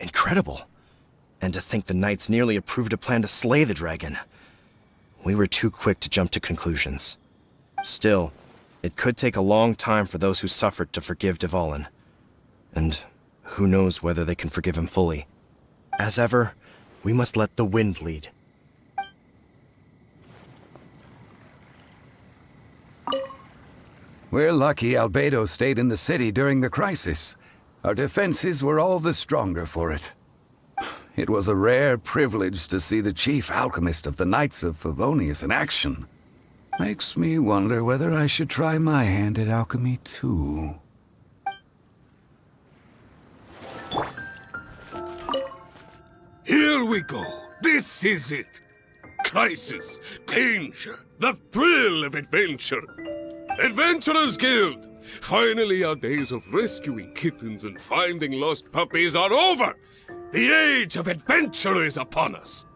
incredible. And to think the Knights nearly approved a plan to slay the dragon. We were too quick to jump to conclusions. Still, it could take a long time for those who suffered to forgive Dvalin. And who knows whether they can forgive him fully. As ever, we must let the wind lead. We're lucky Albedo stayed in the city during the crisis. Our defenses were all the stronger for it. It was a rare privilege to see the chief alchemist of the Knights of Favonius in action. Makes me wonder whether I should try my hand at alchemy too. Here we go. This is it. Crisis, danger, the thrill of adventure. Adventurers Guild! Finally, our days of rescuing kittens and finding lost puppies are over! The age of adventure is upon us!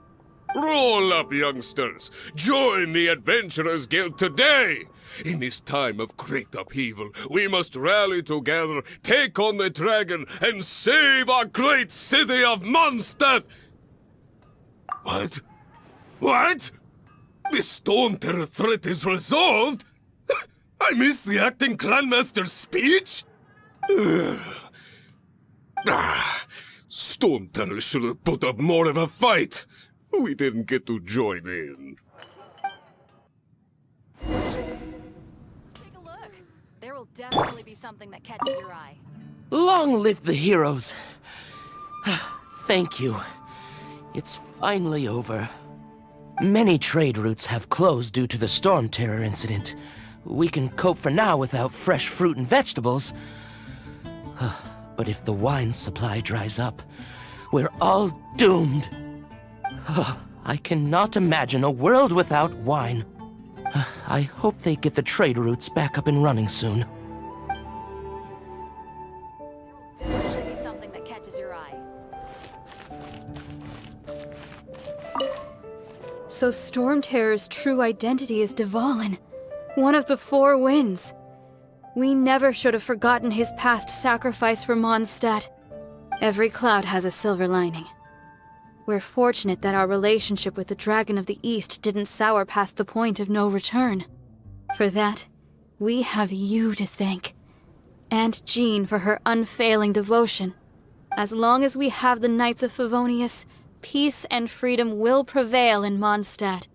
Roll up, youngsters! Join the Adventurers Guild today! In this time of great upheaval, we must rally together, take on the dragon, and save our great city of Monstadt! What? What? The Storm Terror threat is resolved? I missed the acting clanmaster's speech? Storm Terror should have put up more of a fight. We didn't get to join in. Take a look. There will definitely be something that catches your eye. Long live the heroes. Thank you. It's finally over. Many trade routes have closed due to the Storm Terror incident. We can cope for now without fresh fruit and vegetables. But if the wine supply dries up, we're all doomed. I cannot imagine a world without wine. I hope they get the trade routes back up and running soon. There will be something that catches your eye. So Storm Terror's true identity is Dvalin, one of the Four Winds. We never should have forgotten his past sacrifice for Monstadt. Every cloud has a silver lining. We're fortunate that our relationship with the Dragon of the East didn't sour past the point of no return. For that, we have you to thank. And Jean for her unfailing devotion. As long as we have the Knights of Favonius, peace and freedom will prevail in Monstadt.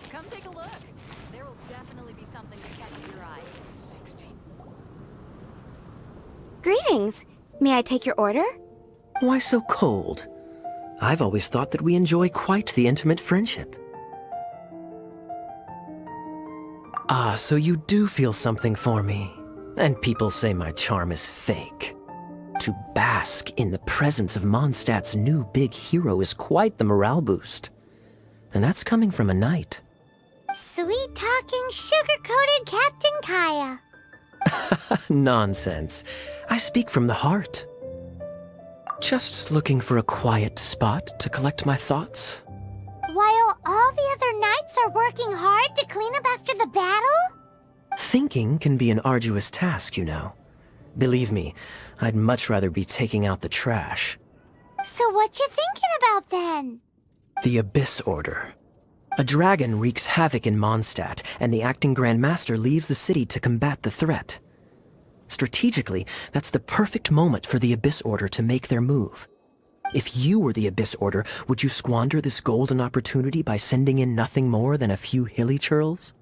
Come take a look. There will definitely be something that catches your eye. 16. Greetings. May I take your order? Why so cold? I've always thought that we enjoy quite the intimate friendship. Ah, so you do feel something for me. And people say my charm is fake. To bask in the presence of Mondstadt's new big hero is quite the morale boost. And that's coming from a knight. Sweet-talking, sugar-coated Captain Kaya. Nonsense. I speak from the heart. Just looking for a quiet spot to collect my thoughts. While all the other knights are working hard to clean up after the battle? Thinking can be an arduous task, you know. Believe me, I'd much rather be taking out the trash. So what you thinking about then? The Abyss Order. A dragon wreaks havoc in Mondstadt, and the acting Grand Master leaves the city to combat the threat. Strategically, that's the perfect moment for the Abyss Order to make their move. If you were the Abyss Order, would you squander this golden opportunity by sending in nothing more than a few hilly churls?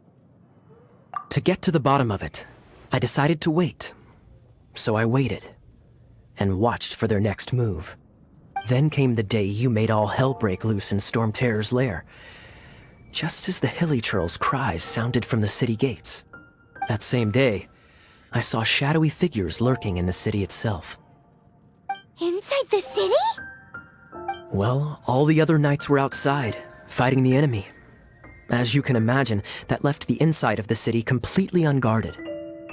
To get to the bottom of it, I decided to wait. So I waited, and watched for their next move. Then came the day you made all hell break loose in Storm Terror's lair, just as the hilly churls' cries sounded from the city gates. That same day, I saw shadowy figures lurking in the city itself. Inside the city? Well, all the other knights were outside, fighting the enemy. As you can imagine, that left the inside of the city completely unguarded.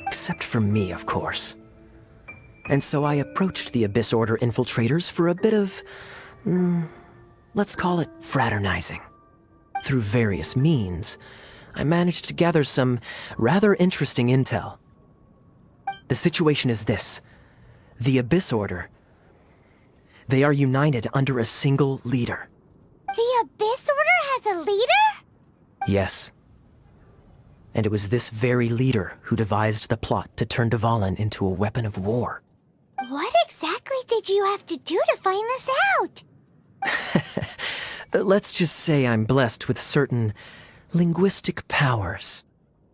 Except for me, of course. And so I approached the Abyss Order infiltrators for a bit of, let's call it fraternizing. Through various means, I managed to gather some rather interesting intel. The situation is this. The Abyss Order. They are united under a single leader. The Abyss Order has a leader? Yes. And it was this very leader who devised the plot to turn Dvalin into a weapon of war. What exactly did you have to do to find this out? Let's just say I'm blessed with certain linguistic powers.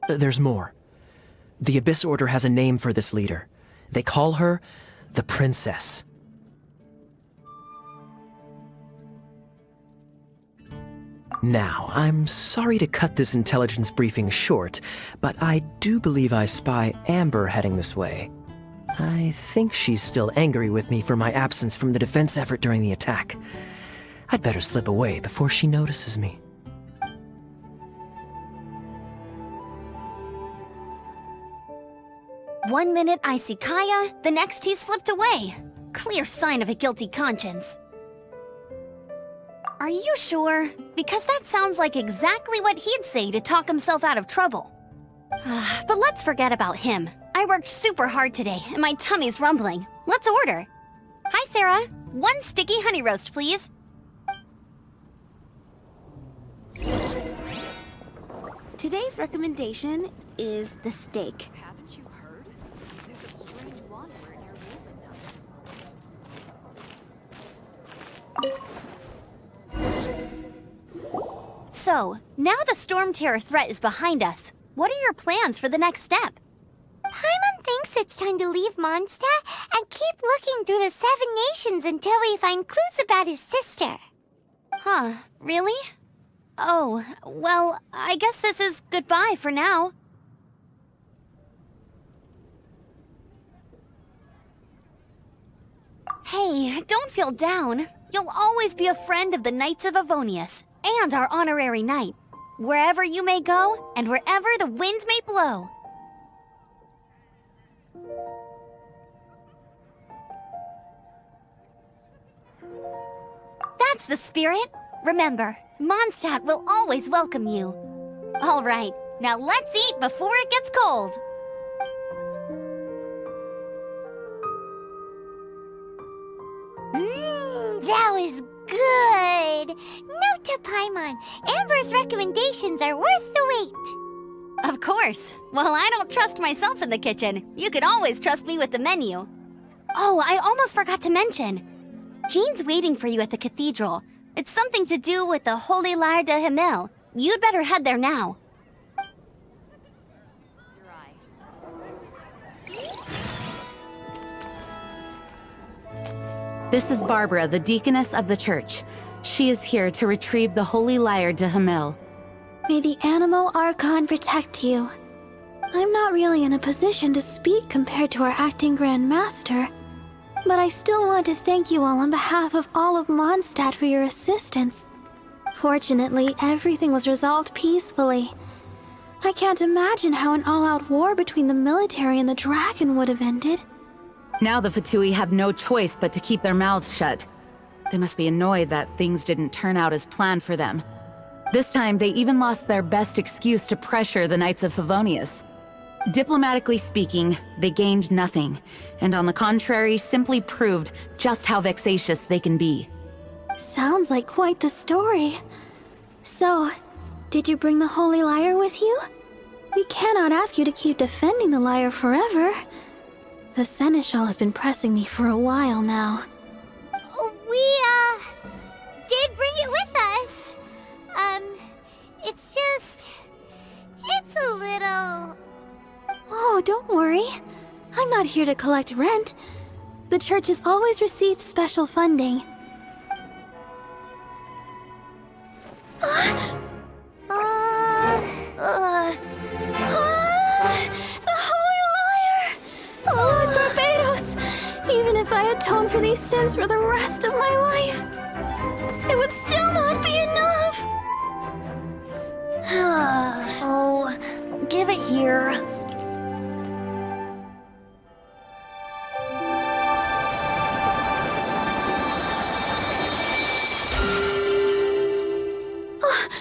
There's more. The Abyss Order has a name for this leader. They call her the Princess. Now, I'm sorry to cut this intelligence briefing short, but I do believe I spy Amber heading this way. I think she's still angry with me for my absence from the defense effort during the attack. I'd better slip away before she notices me. One minute I see Kaya, the next he's slipped away. Clear sign of a guilty conscience. Are you sure? Because that sounds like exactly what he'd say to talk himself out of trouble. But let's forget about him. I worked super hard today, and my tummy's rumbling. Let's order. Hi, Sarah. 1 sticky honey roast, please. Today's recommendation is the steak. Haven't you heard? There's a strange wanderer near Wolfendom. So, now the Storm Terror threat is behind us. What are your plans for the next step? Paimon thinks it's time to leave Monstadt and keep looking through the 7 nations until we find clues about his sister. Huh, really? Oh, well, I guess this is goodbye for now. Hey, don't feel down. You'll always be a friend of the Knights of Avonius and our honorary knight. Wherever you may go, and wherever the winds may blow. That's the spirit. Remember, Monstadt will always welcome you. All right, now let's eat before it gets cold. That was good. Note to Paimon, Amber's recommendations are worth the wait. Of course. Well, I don't trust myself in the kitchen. You can always trust me with the menu. Oh, I almost forgot to mention. Jean's waiting for you at the cathedral. It's something to do with the Holy Lyre de Himmel. You'd better head there now. This is Barbara, the deaconess of the church. She is here to retrieve the Holy Lyre de Himmel. May the Animo Archon protect you. I'm not really in a position to speak compared to our acting Grand Master, but I still want to thank you all on behalf of all of Mondstadt for your assistance. Fortunately, everything was resolved peacefully. I can't imagine how an all-out war between the military and the dragon would have ended. Now the Fatui have no choice but to keep their mouths shut. They must be annoyed that things didn't turn out as planned for them. This time, they even lost their best excuse to pressure the Knights of Favonius. Diplomatically speaking, they gained nothing, and on the contrary, simply proved just how vexatious they can be. Sounds like quite the story. So, did you bring the Holy Lyre with you? We cannot ask you to keep defending the lyre forever. The Seneschal has been pressing me for a while now. We, did bring it with us. It's a little... Oh, don't worry. I'm not here to collect rent. The church has always received special funding. The Holy Lyre! Lord Barbados! Even if I atone for these sins for the rest of my life, it would still not be enough! Oh, give it here.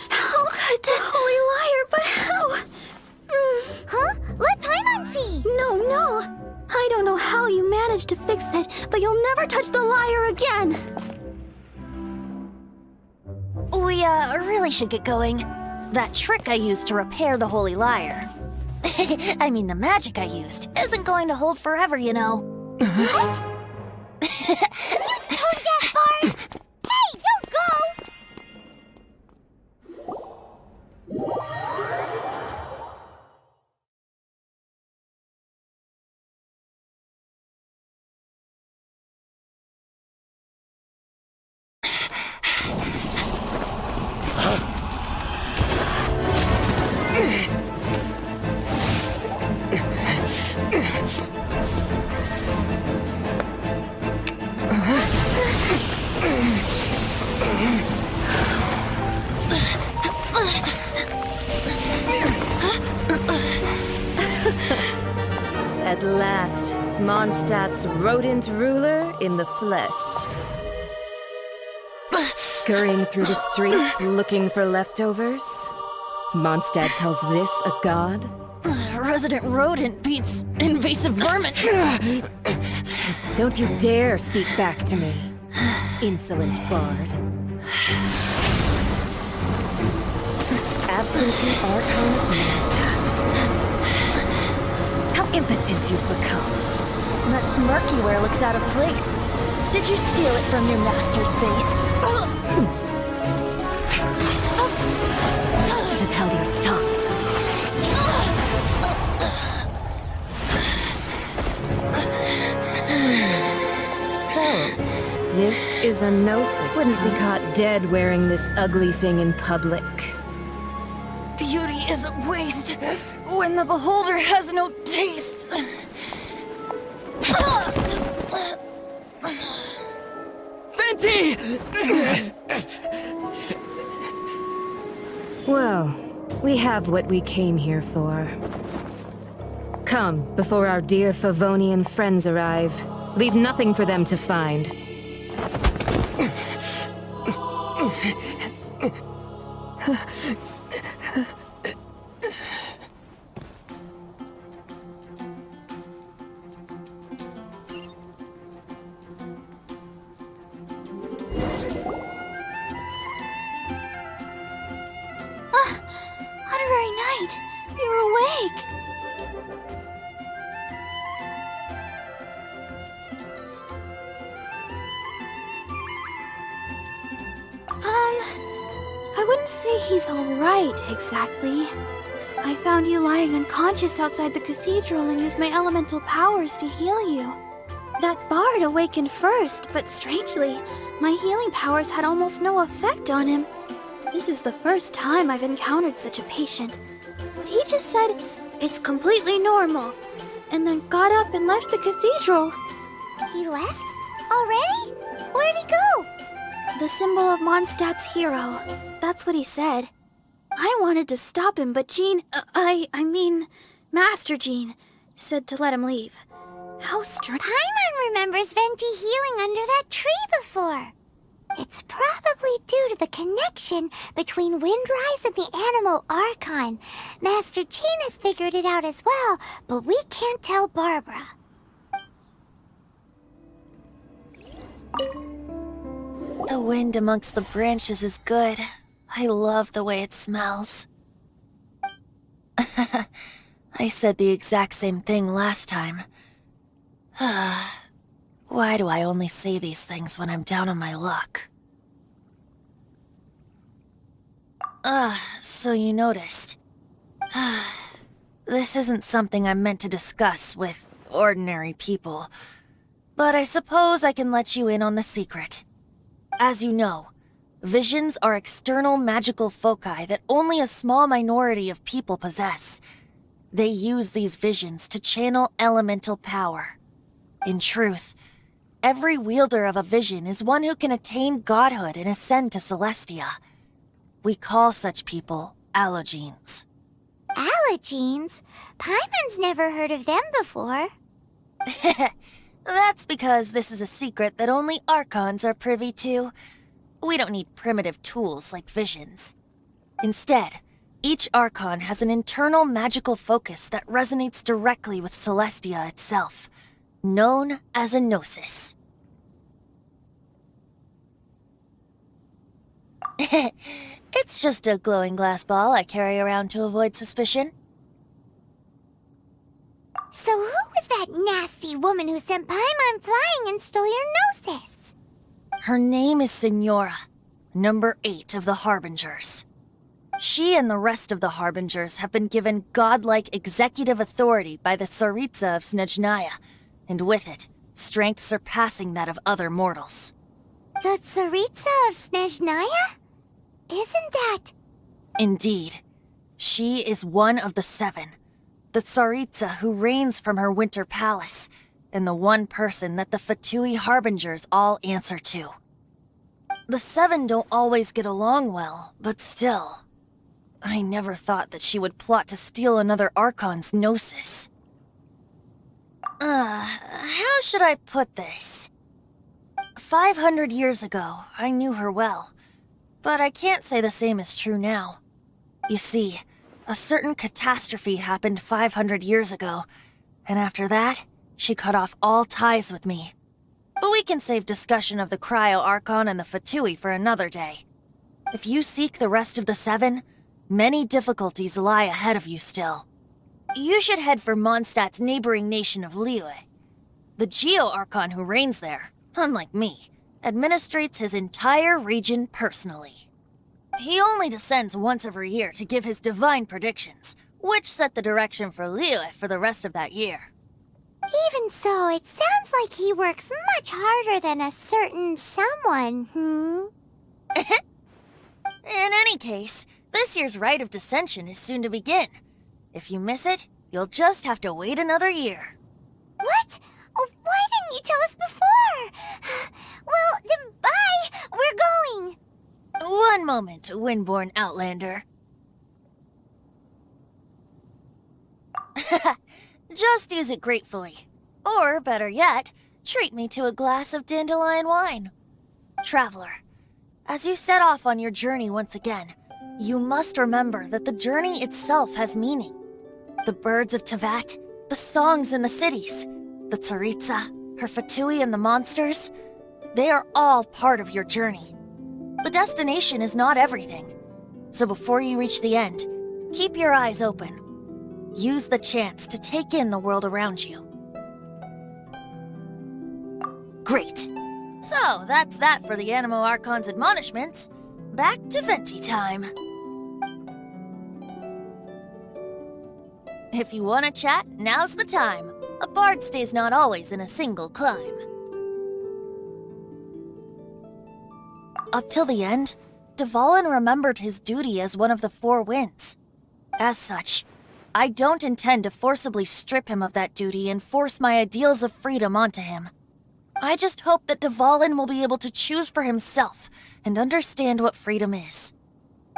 How could this Holy Lyre, but how? Huh? Let Paimon see! No. I don't know how you managed to fix it, but you'll never touch the lyre again! We, really should get going. That trick I used to repair the Holy Lyre. I mean, the magic I used isn't going to hold forever, you know. What? You tone deaf, Bard! Hey, don't go! At last, Mondstadt's rodent ruler in the flesh. Scurrying through the streets looking for leftovers? Mondstadt calls this a god? Resident rodent beats invasive vermin. Don't you dare speak back to me, insolent bard. Absentee Archon of Mondstadt. How impotent you've become. That smirky wear looks out of place. Did you steal it from your master's face? You should have held your tongue. So, this is a gnosis. Wouldn't be caught dead wearing this ugly thing in public. Beauty is a waste when the beholder has no taste. Venti! Well, we have what we came here for. Come, before our dear Favonian friends arrive. Leave nothing for them to find. Honorary Knight, you're awake. I wouldn't say he's alright, exactly. I found you lying unconscious outside the cathedral and used my elemental powers to heal you. That bard awakened first, but strangely, my healing powers had almost no effect on him. This is the first time I've encountered such a patient. But he just said, it's completely normal, and then got up and left the cathedral. He left? Already? Where'd he go? The symbol of Mondstadt's hero. That's what he said. I wanted to stop him, but Jean, I mean, Master Jean, said to let him leave. How strange. Paimon remembers Venti healing under that tree before. It's probably due to the connection between Windrise and the Animal Archon. Master Jean has figured it out as well, but we can't tell Barbara. The wind amongst the branches is good. I love the way it smells. I said the exact same thing last time. Why do I only say these things when I'm down on my luck? So you noticed. This isn't something I'm meant to discuss with ordinary people, but I suppose I can let you in on the secret. As you know, visions are external magical foci that only a small minority of people possess. They use these visions to channel elemental power. In truth, every wielder of a vision is one who can attain godhood and ascend to Celestia. We call such people allogenes. Allogenes? Paimon's never heard of them before. That's because this is a secret that only Archons are privy to. We don't need primitive tools like visions. Instead, each Archon has an internal magical focus that resonates directly with Celestia itself, known as a gnosis. It's just a glowing glass ball I carry around to avoid suspicion. So who was that nasty woman who sent Paimon flying and stole your Gnosis? Her name is Signora, number 8 of the Harbingers. She and the rest of the Harbingers have been given godlike executive authority by the Tsaritsa of Snezhnaya, and with it, strength surpassing that of other mortals. The Tsaritsa of Snezhnaya? Isn't that... Indeed. She is one of the 7. The Tsaritsa who reigns from her winter palace, and the one person that the Fatui Harbingers all answer to. The 7 don't always get along well, but still... I never thought that she would plot to steal another Archon's Gnosis. How should I put this? 500 years ago, I knew her well, but I can't say the same is true now. You see, a certain catastrophe happened 500 years ago, and after that, she cut off all ties with me. But we can save discussion of the Cryo Archon and the Fatui for another day. If you seek the rest of the 7, many difficulties lie ahead of you still. You should head for Mondstadt's neighboring nation of Liyue. The Geo-Archon who reigns there, unlike me, administrates his entire region personally. He only descends once every year to give his divine predictions, which set the direction for Liyue for the rest of that year. Even so, it sounds like he works much harder than a certain someone, In any case, this year's Rite of Descension is soon to begin. If you miss it, you'll just have to wait another year. What? Oh, why didn't you tell us before? Well, then bye! We're going! One moment, Windborn Outlander. Just use it gratefully. Or, better yet, treat me to a glass of dandelion wine. Traveler, as you set off on your journey once again, you must remember that the journey itself has meaning. The birds of Tevat, the songs in the cities, the Tsaritsa, her Fatui and the monsters, they are all part of your journey. The destination is not everything. So before you reach the end, keep your eyes open. Use the chance to take in the world around you. Great. So, that's that for the Animo Archon's admonishments. Back to Venti time. If you want to chat, now's the time. A bard stays not always in a single climb. Up till the end, Dvalin remembered his duty as one of the 4 winds. As such, I don't intend to forcibly strip him of that duty and force my ideals of freedom onto him. I just hope that Dvalin will be able to choose for himself and understand what freedom is.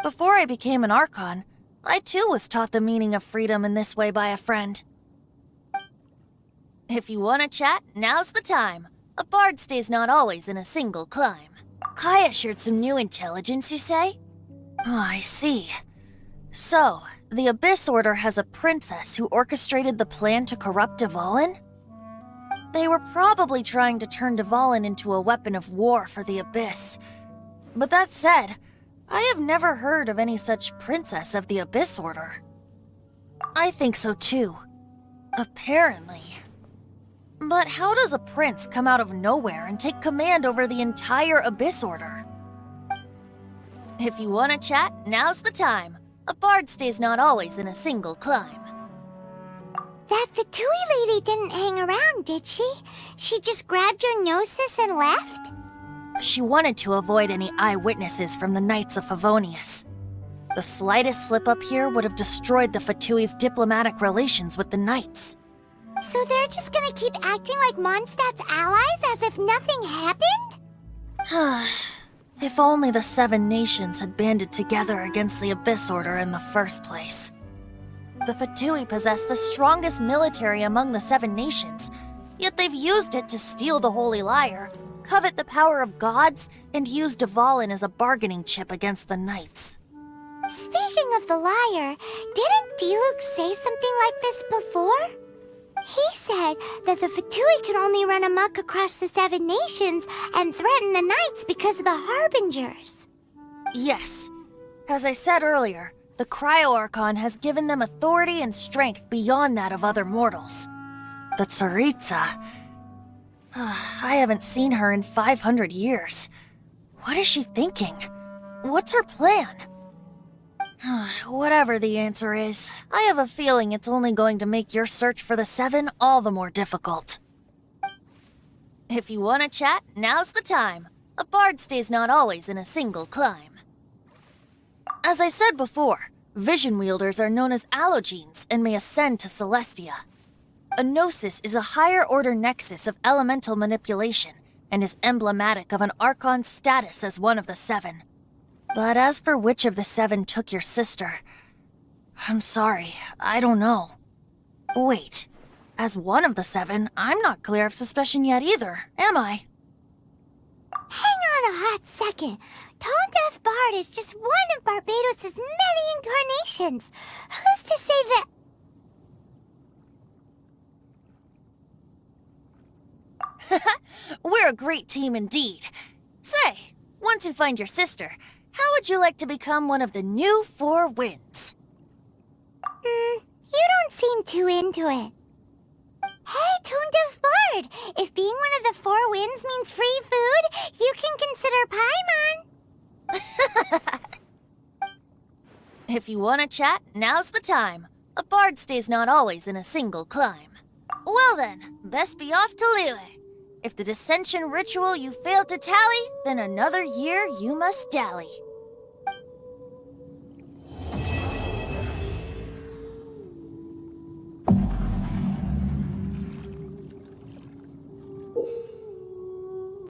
Before I became an Archon, I too was taught the meaning of freedom in this way by a friend. If you want to chat, now's the time. A bard stays not always in a single climb. Kaya shared some new intelligence, you say? Oh, I see. So, the Abyss Order has a princess who orchestrated the plan to corrupt Dvalin? They were probably trying to turn Dvalin into a weapon of war for the Abyss. But that said, I have never heard of any such princess of the Abyss Order. I think so too. Apparently. But how does a prince come out of nowhere and take command over the entire Abyss Order? If you want to chat, now's the time. A bard stays not always in a single climb. That Fatui lady didn't hang around, did she? She just grabbed your Gnosis and left? She wanted to avoid any eyewitnesses from the Knights of Favonius. The slightest slip-up here would have destroyed the Fatui's diplomatic relations with the Knights. So they're just gonna keep acting like Mondstadt's allies as if nothing happened? If only the 7 nations had banded together against the Abyss Order in the first place. The Fatui possess the strongest military among the 7 nations, yet they've used it to steal the Holy Lyre, covet the power of gods, and use Dvalin as a bargaining chip against the Knights. Speaking of the Lyre, didn't Diluc say something like this before? He said that the Fatui could only run amok across the 7 nations and threaten the Knights because of the Harbingers. Yes. As I said earlier, the Cryo-Archon has given them authority and strength beyond that of other mortals. The Tsaritsa... I haven't seen her in 500 years. What is she thinking? What's her plan? Whatever the answer is, I have a feeling it's only going to make your search for the Seven all the more difficult. If you want to chat, now's the time. A bard stays not always in a single climb. As I said before, vision wielders are known as allogenes and may ascend to Celestia. A gnosis is a higher-order nexus of elemental manipulation and is emblematic of an Archon's status as one of the Seven. But as for which of the Seven took your sister, I'm sorry, I don't know. Wait, as one of the Seven, I'm not clear of suspicion yet either, am I? Hang on a hot second. Tone Deaf Bard is just one of Barbados' many incarnations. Who's to say that... We're a great team indeed. Say, once you find your sister, how would you like to become one of the new Four Winds? You don't seem too into it. Hey, Tone Deaf Bard! If being one of the Four Winds means free food, you can consider Paimon. If you want to chat, now's the time. A bard stays not always in a single climb. Well then, best be off to Lille. If the dissension ritual you failed to tally, then another year you must dally.